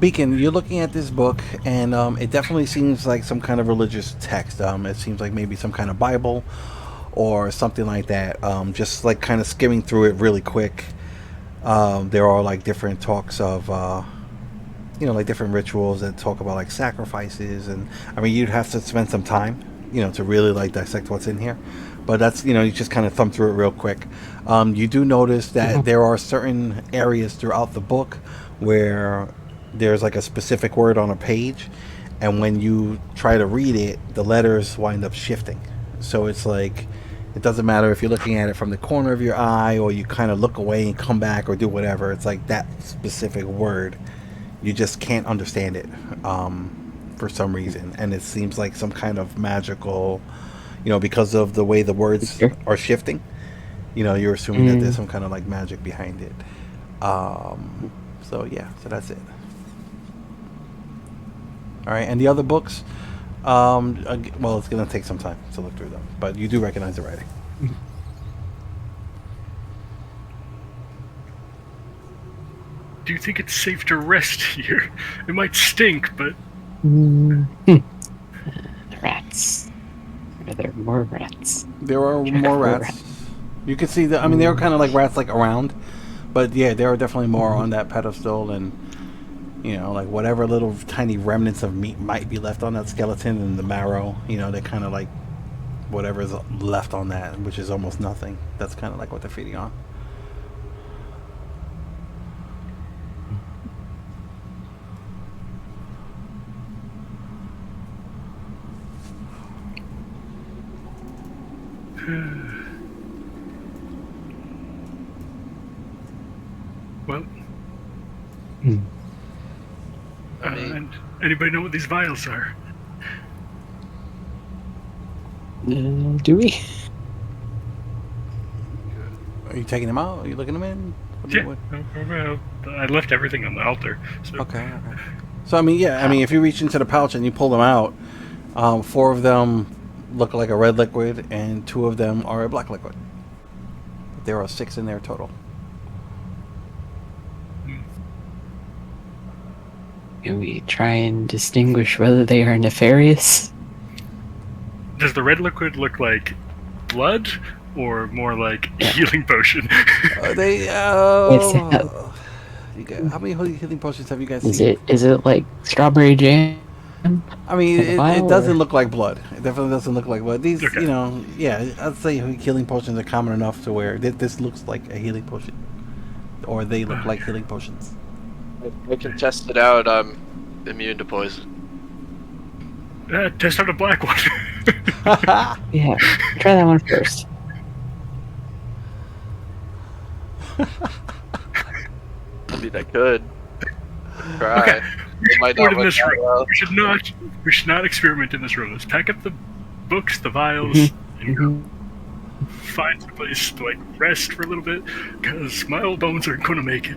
Beacon, you're looking at this book, and it definitely seems like some kind of religious text. It seems like maybe some kind of Bible or something like that. Just like kind of skimming through it really quick. There are like different talks of, like different rituals that talk about like sacrifices, and I mean you'd have to spend some time, to really like dissect what's in here. But that's you just kind of thumb through it real quick. You do notice that there are certain areas throughout the book where there's like a specific word on a page, and when you try to read it, the letters wind up shifting. So it's like it doesn't matter if you're looking at it from the corner of your eye or you kind of look away and come back or do whatever. It's like that specific word, you just can't understand it for some reason, and it seems like some kind of magical, because of the way the words are shifting. You're assuming that there's some kind of like magic behind it. So that's it. All right, and the other books, well, it's going to take some time to look through them, but you do recognize the writing. Do you think it's safe to rest here? It might stink, but Rats. Are there more rats? There are Check more for rats. rats. You can see that. I mean, there are kind of like rats like around, but yeah, there are definitely more on that pedestal, and like whatever little tiny remnants of meat might be left on that skeleton and the marrow. They kind of like whatever's left on that, which is almost nothing. That's kind of like what they're feeding on. well. I mean- And anybody know what these vials are? Do we? Are you taking them out? Are you looking them in? Yeah. I left everything on the altar. So. Okay. So I mean, yeah, I mean, if you reach into the pouch and you pull them out, 4 of them look like a red liquid, and 2 of them are a black liquid. There are 6 in there total. Can we try and distinguish whether they are nefarious? Does the red liquid look like blood or more like healing potion? They. Yes. How many healing potions have you guys Is seen? it like strawberry jam? I mean, in the it vial, doesn't or- look like blood. It definitely doesn't look like blood. These, Okay. you know, yeah, I'd say healing potions are common enough to where this looks like a healing potion, or they look like healing potions. I can test it out. I'm immune to poison. Test out a black one. Yeah, try that one first. I mean, I could try. Okay. We It might should, not in work this out room. well. We should not experiment in this room. Let's pack up the books, the vials, Mm-hmm. and go find some place to like rest for a little bit, because my old bones aren't going to make it.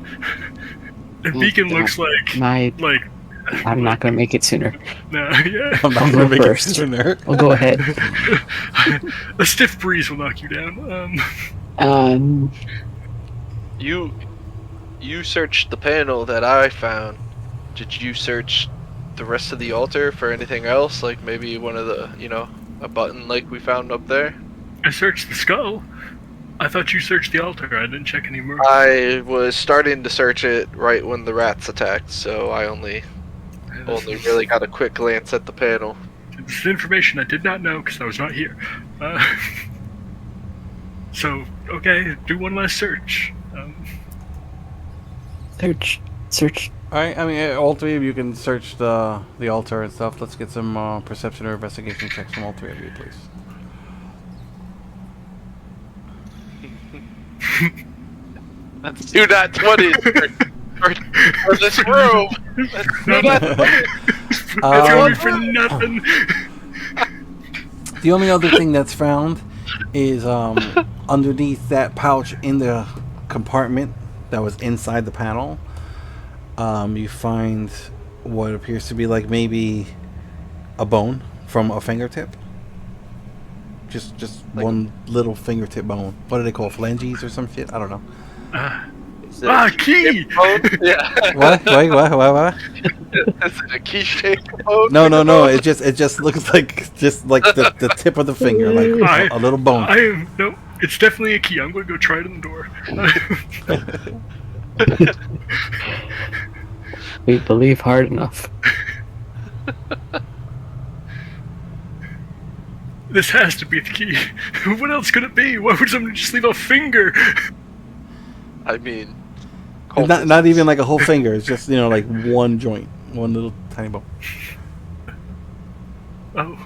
And Beacon looks like I'm not gonna make it sooner. no, yeah. I'm not I'll gonna go make it first. sooner. I'll go ahead. A stiff breeze will knock you down. You searched the panel that I found. Did you search the rest of the altar for anything else? Like maybe one of the, a button like we found up there? I searched the skull. I thought you searched the altar. I didn't check any more. I was starting to search it right when the rats attacked, so I only really got a quick glance at the panel. This is information I did not know because I was not here. So, okay, do one last search. Search. All right, I mean, all 3 of you can search the altar and stuff. Let's get some perception or investigation checks from all 3 of you, please. That's 2 not 20s for this room. That's 2 not 20s. It's gonna be for nothing. The only other thing that's found is underneath that pouch in the compartment that was inside the panel. You find what appears to be like maybe a bone from a fingertip. Just Like- one little fingertip bone. What do they call phalanges or some shit? I don't know. Is it Key! bone? Yeah. What? Wait, what? Is it a key shaped bone? No. It just looks like the tip of the finger, like a little bone. No, it's definitely a key. I'm gonna go try it in the door. We believe hard enough. This has to be the key. What else could it be? Why would someone just leave a finger? I mean, Not even like a whole finger. It's just like one joint, one little tiny bone. Oh.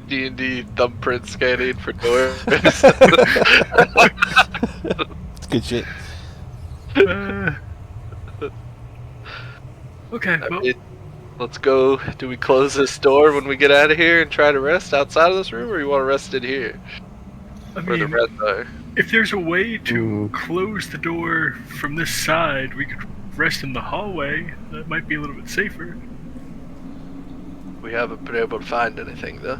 D&D thumbprint scanning for doors. It's good shit. Okay, well, Let's go. Do we close this door when we get out of here and try to rest outside of this room, or you want to rest in here? I Where the mean, rats are? if there's a way to close the door from this side, we could rest in the hallway. That might be a little bit safer. We haven't been able to find anything, though.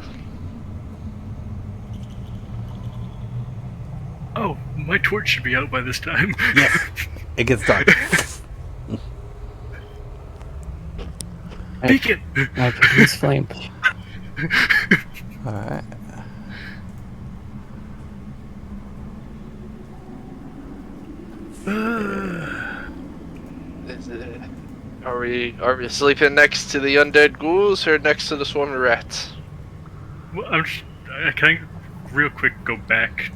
Oh, my torch should be out by this time. Yes. It gets dark. Beacon! Okay, use flame. All right. Are we sleeping next to the undead ghouls or next to the swarm of rats? Well, can I real quick go back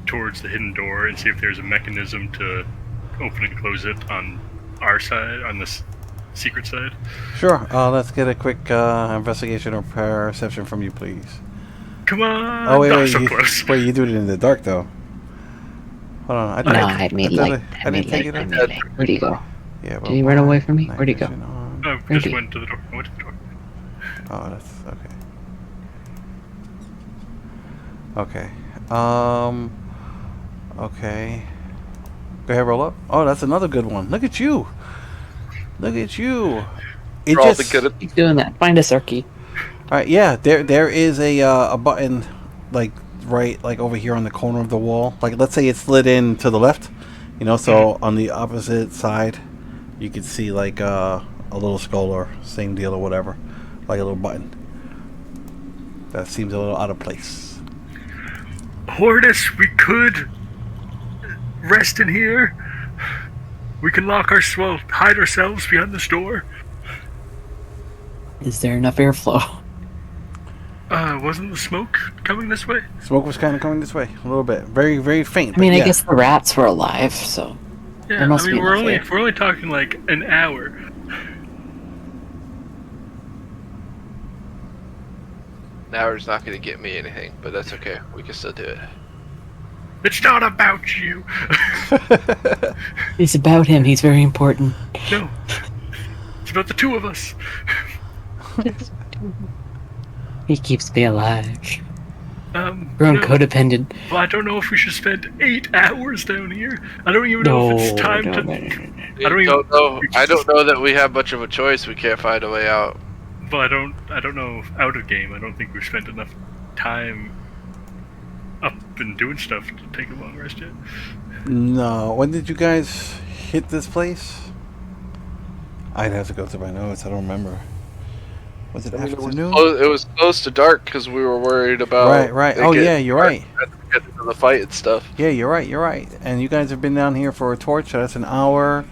towards the hidden door and see if there's a mechanism to open and close it on our side, on this secret side? Sure. Let's get a quick investigation or perception from you, please. Come on! Oh wait, Not wait, so close. wait! You do it in the dark though. Hold on. No, I made light. I didn't take it. Where'd he go? Yeah. Did he run away from me? Where'd he go? Oh, Ready. just went to the door. I went to the door. Oh, that's okay. Okay. Okay. Go Go ahead, roll up. Oh, that's another good one. Look at you. Look at you. It We're all just. the good at Keep doing that. Find a circuit. All right, yeah. There is a button, like right like over here on the corner of the wall. Like let's say it slid in to the left, So on the opposite side, you could see like a little skull or same deal or whatever, like a little button. That seems a little out of place. Hortus, we could rest in here. We can hide ourselves behind this door. Is there enough airflow? Wasn't the smoke coming this way? Smoke was kind of coming this way a little bit, very very faint. I mean, but yeah. I guess the rats were alive, so Yeah, there must I mean, be we're enough air. only talking like an hour. An hour's not going to get me anything, but that's okay. We can still do it. It's not about you. It's about him. He's very important. No. It's about the two of us. He keeps me alive. You Grown know, codependent. well, I don't know if we should spend 8 hours down here. I don't even know if it's time to. I don't know that we have much of a choice. We can't find a way out. Well, I don't know. Out of game, I don't think we've spent enough time up and doing stuff to take a long rest yet. No. When did you guys hit this place? I'd have to go through my notes. I don't remember. Was it afternoon? It was close to dark because we were worried about. Right. Oh yeah, you're right. Getting into the fight and stuff. Yeah, you're right. And you guys have been down here for a torch, so that's an hour.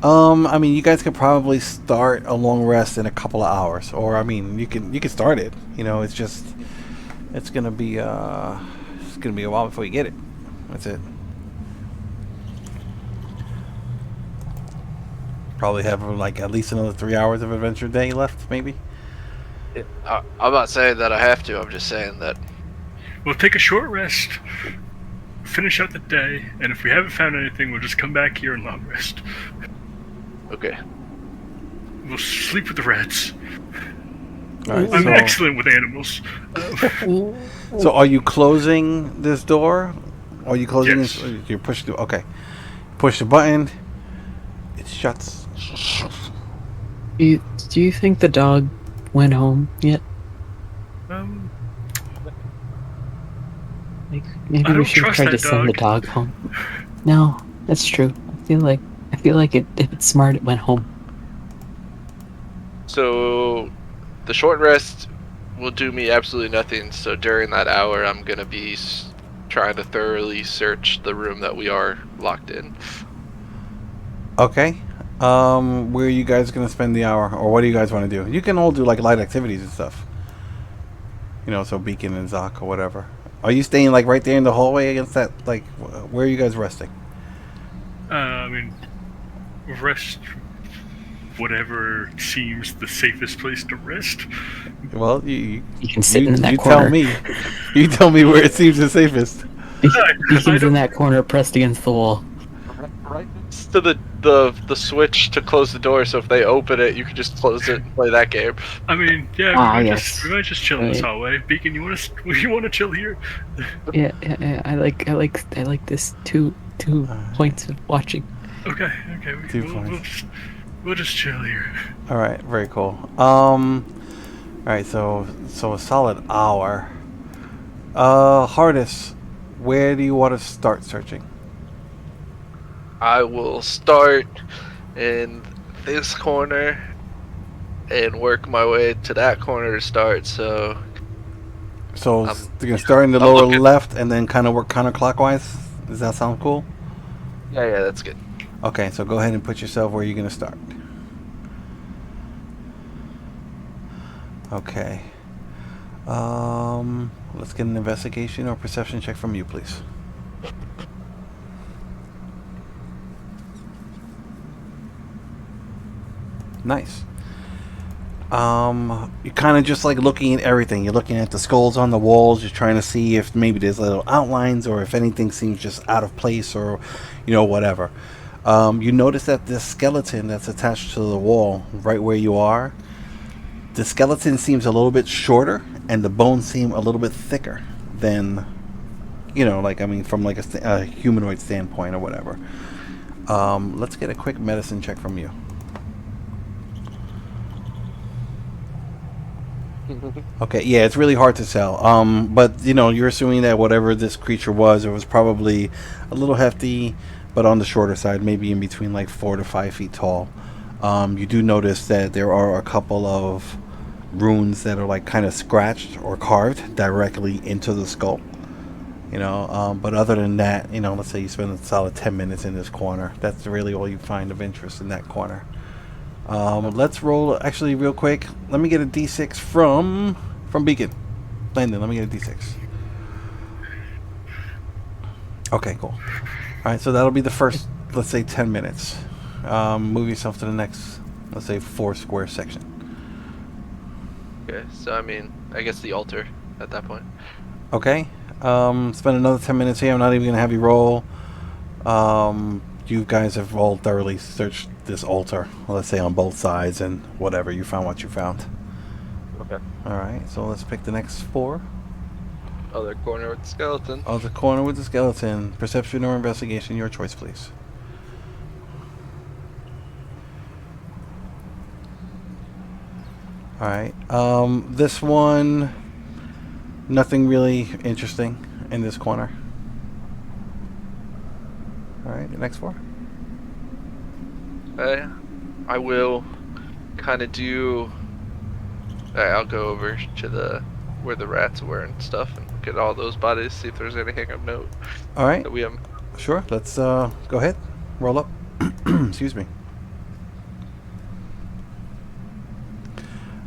I mean, you guys could probably start a long rest in a couple of hours, or I mean, you can start it. It's just, it's gonna be a while before you get it. That's it. Probably have like at least another 3 hours of adventure day left, maybe. I'm not saying that I have to. I'm just saying that. We'll take a short rest, finish out the day, and if we haven't found anything, we'll just come back here and long rest. Okay. We'll sleep with the rats. All right, I'm excellent with animals. So are you closing this door? Are you closing Yes. this? You're pushing the. Okay. Push the button. It shuts. Do you think the dog went home yet? Like maybe I we don't should trust try to that send the dog. dog home. No, that's true. I feel like if it's smart, it went home. So, the short rest will do me absolutely nothing. So during that hour, I'm gonna be trying to thoroughly search the room that we are locked in. Okay. Where are you guys gonna spend the hour, or what do you guys want to do? You can all do like light activities and stuff. So Beacon and Zoc or whatever. Are you staying like right there in the hallway against that? Like, where are you guys resting? I mean, rest whatever seems the safest place to rest. Well, you can sit in that you corner. tell me. You tell me where it seems the safest. Beacon's in that corner, pressed against the wall. Right next to the switch to close the door. So if they open it, you can just close it and play that game. I mean, yeah, yes. we might just chill in this hallway. Beacon, you want to chill here? Yeah, I like this two points of watching. Okay, we'll just chill here. All right, very cool. All right, so a solid hour. Hardest, where do you want to start searching? I will start in this corner and work my way to that corner to start. So you're gonna start in the lower left and then kind of work counterclockwise. Does that sound cool? Yeah, that's good. Okay, so go ahead and put yourself where you're gonna start. Okay. Let's get an investigation or perception check from you, please. Nice. You're kind of just like looking at everything. You're looking at the skulls on the walls. You're trying to see if maybe there's little outlines or if anything seems just out of place or, whatever. You notice that this skeleton that's attached to the wall right where you are, the skeleton seems a little bit shorter and the bones seem a little bit thicker than, from like a humanoid standpoint or whatever. Let's get a quick medicine check from you. Okay, yeah, it's really hard to tell. But you're assuming that whatever this creature was, it was probably a little hefty, but on the shorter side, maybe in between like 4 to 5 feet tall. You do notice that there are a couple of runes that are like kind of scratched or carved directly into the skull. But other than that, let's say you spend a solid 10 minutes in this corner. That's really all you find of interest in that corner. Let's roll, actually, real quick. Let me get a d6 from Beacon. Landon, let me get a d6. Okay, cool. Alright, so that'll be the first, let's say, 10 minutes. Move yourself to the next, let's say, 4 square section. Okay, so I guess the altar at that point. Okay. Spend another 10 minutes here. I'm not even going to have you roll. You guys have all thoroughly searched this altar, let's say on both sides, and whatever, you found what you found. Okay. Alright, so let's pick the next 4. Other corner with the skeleton. Oh, the corner with the skeleton. Perception or investigation, your choice, please. Alright, this one, nothing really interesting in this corner. Alright, the next 4. I will kind of do. I'll go over to where the rats were and stuff, and look at all those bodies, see if there's anything of note Alright, that we have. sure, let's go ahead. Roll up. Excuse me.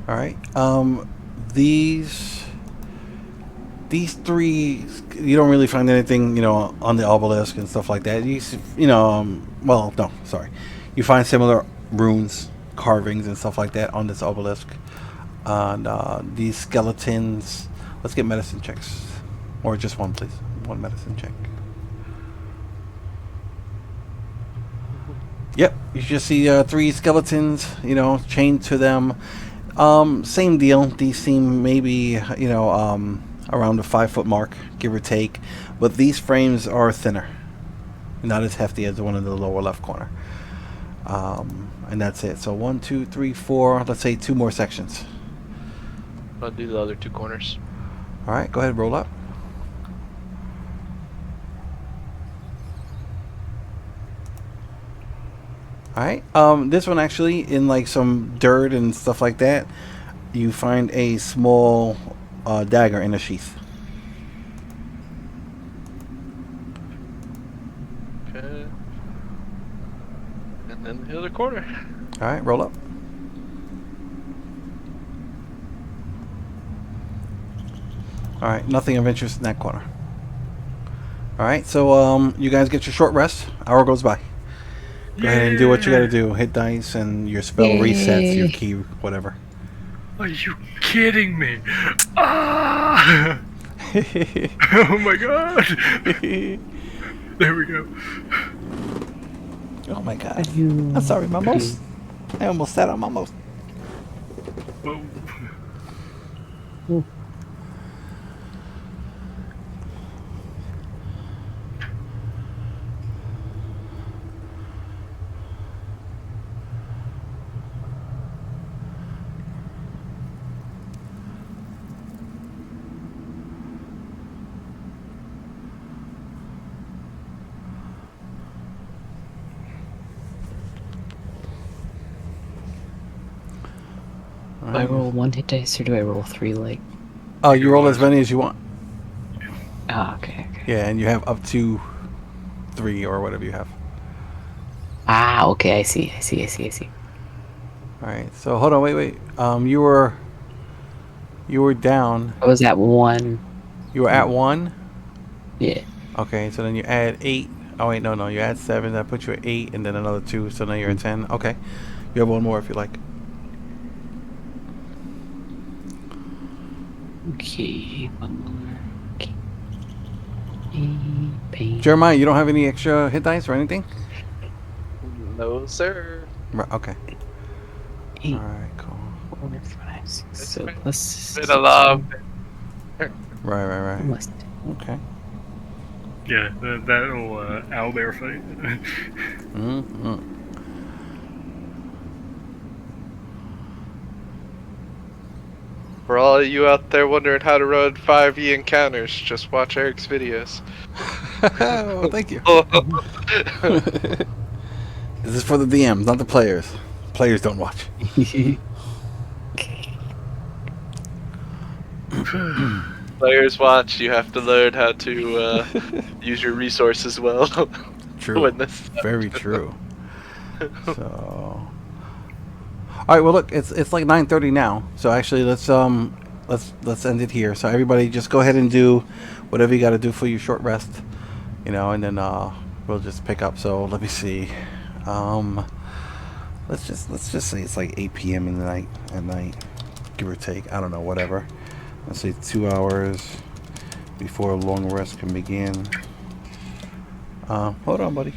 Alright, these 3, you don't really find anything, on the obelisk and stuff like that. Well, no, sorry. You find similar runes, carvings, and stuff like that on this obelisk. And these skeletons, let's get medicine checks. Or just one, please. One medicine check. Yep, you just see 3 skeletons, chained to them. Same deal. These seem maybe, around the 5-foot mark, give or take. But these frames are thinner. Not as hefty as the one in the lower left corner. And that's it. So 1, 2, 3, 4. Let's say 2 more sections. I'll do the other 2 corners. Alright, go ahead, roll up. Alright, this one actually, in like some dirt and stuff like that, you find a small dagger in a sheath. Okay. And then the other corner. Alright, roll up. Alright, nothing of interest in that corner. Alright, so you guys get your short rest. Hour goes by. Go ahead and do what you gotta do. Hit dice and your spell resets, your key, whatever. Are you kidding me? Ah! Oh my god! There we go. Oh my god. I'm sorry, Mamos. I almost said I'm almost. Whoa. Do I roll 1 hit dice or do I roll 3 like? Oh, you roll as many as you want. Ah, okay. Yeah, and you have up to 3 or whatever you have. Ah, okay, I see. Alright, so hold on, wait. You were down. I was at 1. You were at 1? Yeah. Okay, so then you add 8. Oh wait, no, you add 7. That puts you at 8, and then another 2, so now you're at 10. Okay, you have 1 more if you like. Okay, 1 more. Okay. Jeremiah, you don't have any extra hit dice or anything? No, sir. Right, okay. 8, Alright, cool. 4, 5, 6. So plus. Been a lot. Right. Almost. Okay. Yeah, that little owlbear fight. Mm-hmm. For all of you out there wondering how to run 5e encounters, just watch Eric's videos. Well, thank you. This is for the DMs, not the players. Players don't watch. Players watch, you have to learn how to use your resources well. True. When this Very true. So, all right. Well, look, it's like 9:30 now. So actually, let's end it here. So everybody, just go ahead and do whatever you got to do for your short rest, and then we'll just pick up. So let me see. Let's just say it's like 8 p.m. in the night at night, give or take. I don't know, whatever. Let's say 2 hours before a long rest can begin. Hold on, buddy.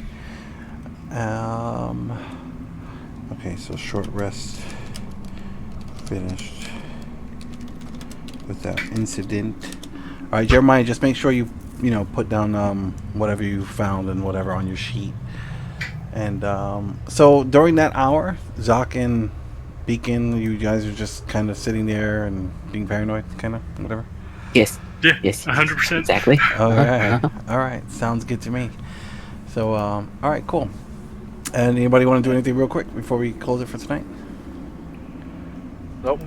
Okay, so short rest finished without incident. All right, Jeremiah, just make sure you put down whatever you found and whatever on your sheet. And so during that hour, Zoc and Beacon, you guys are just kind of sitting there and being paranoid, kind of whatever. Yes. Yeah, Yes. 100%. Exactly. All right, all right, sounds good to me. So, all right, cool. And anybody want to do anything real quick before we close it for tonight? Nope.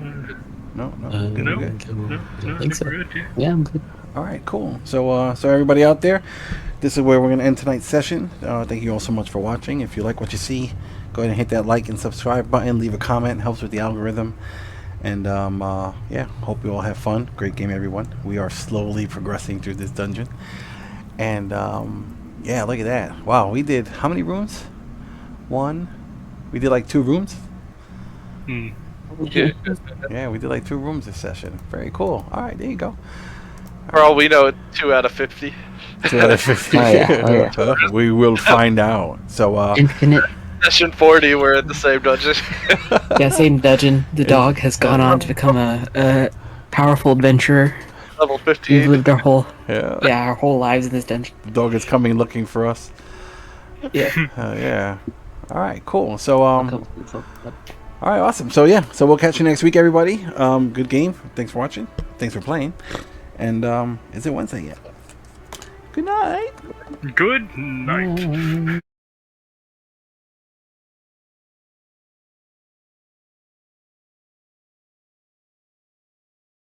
No, good, No, good. no, I I think so. we're good, yeah. Yeah, I'm good. All right, cool. So, so everybody out there, this is where we're gonna end tonight's session. Thank you all so much for watching. If you like what you see, go ahead and hit that like and subscribe button. Leave a comment; it helps with the algorithm. And yeah, hope you all have fun. Great game, everyone. We are slowly progressing through this dungeon. And yeah, look at that. Wow, we did how many rooms? We did like 2 rooms. Yeah. Yeah, we did like 2 rooms this session. Very cool. All right, there you go. For all we know, it's 2 out of 50. 2 out of 50. Oh, yeah. We will find out. So, Infinite. Session 40, we're in the same dungeon. Yeah, same dungeon. The dog has gone on to become a powerful adventurer. Level We've 15. lived our whole yeah, our whole lives in this dungeon. the dog is coming looking for us. Yeah. Yeah. All right, cool. So, all Cool. right, awesome. So, yeah, so we'll catch you next week, everybody. Good game. Thanks for watching. Thanks for playing. And is it Wednesday yet? Good night. Good night.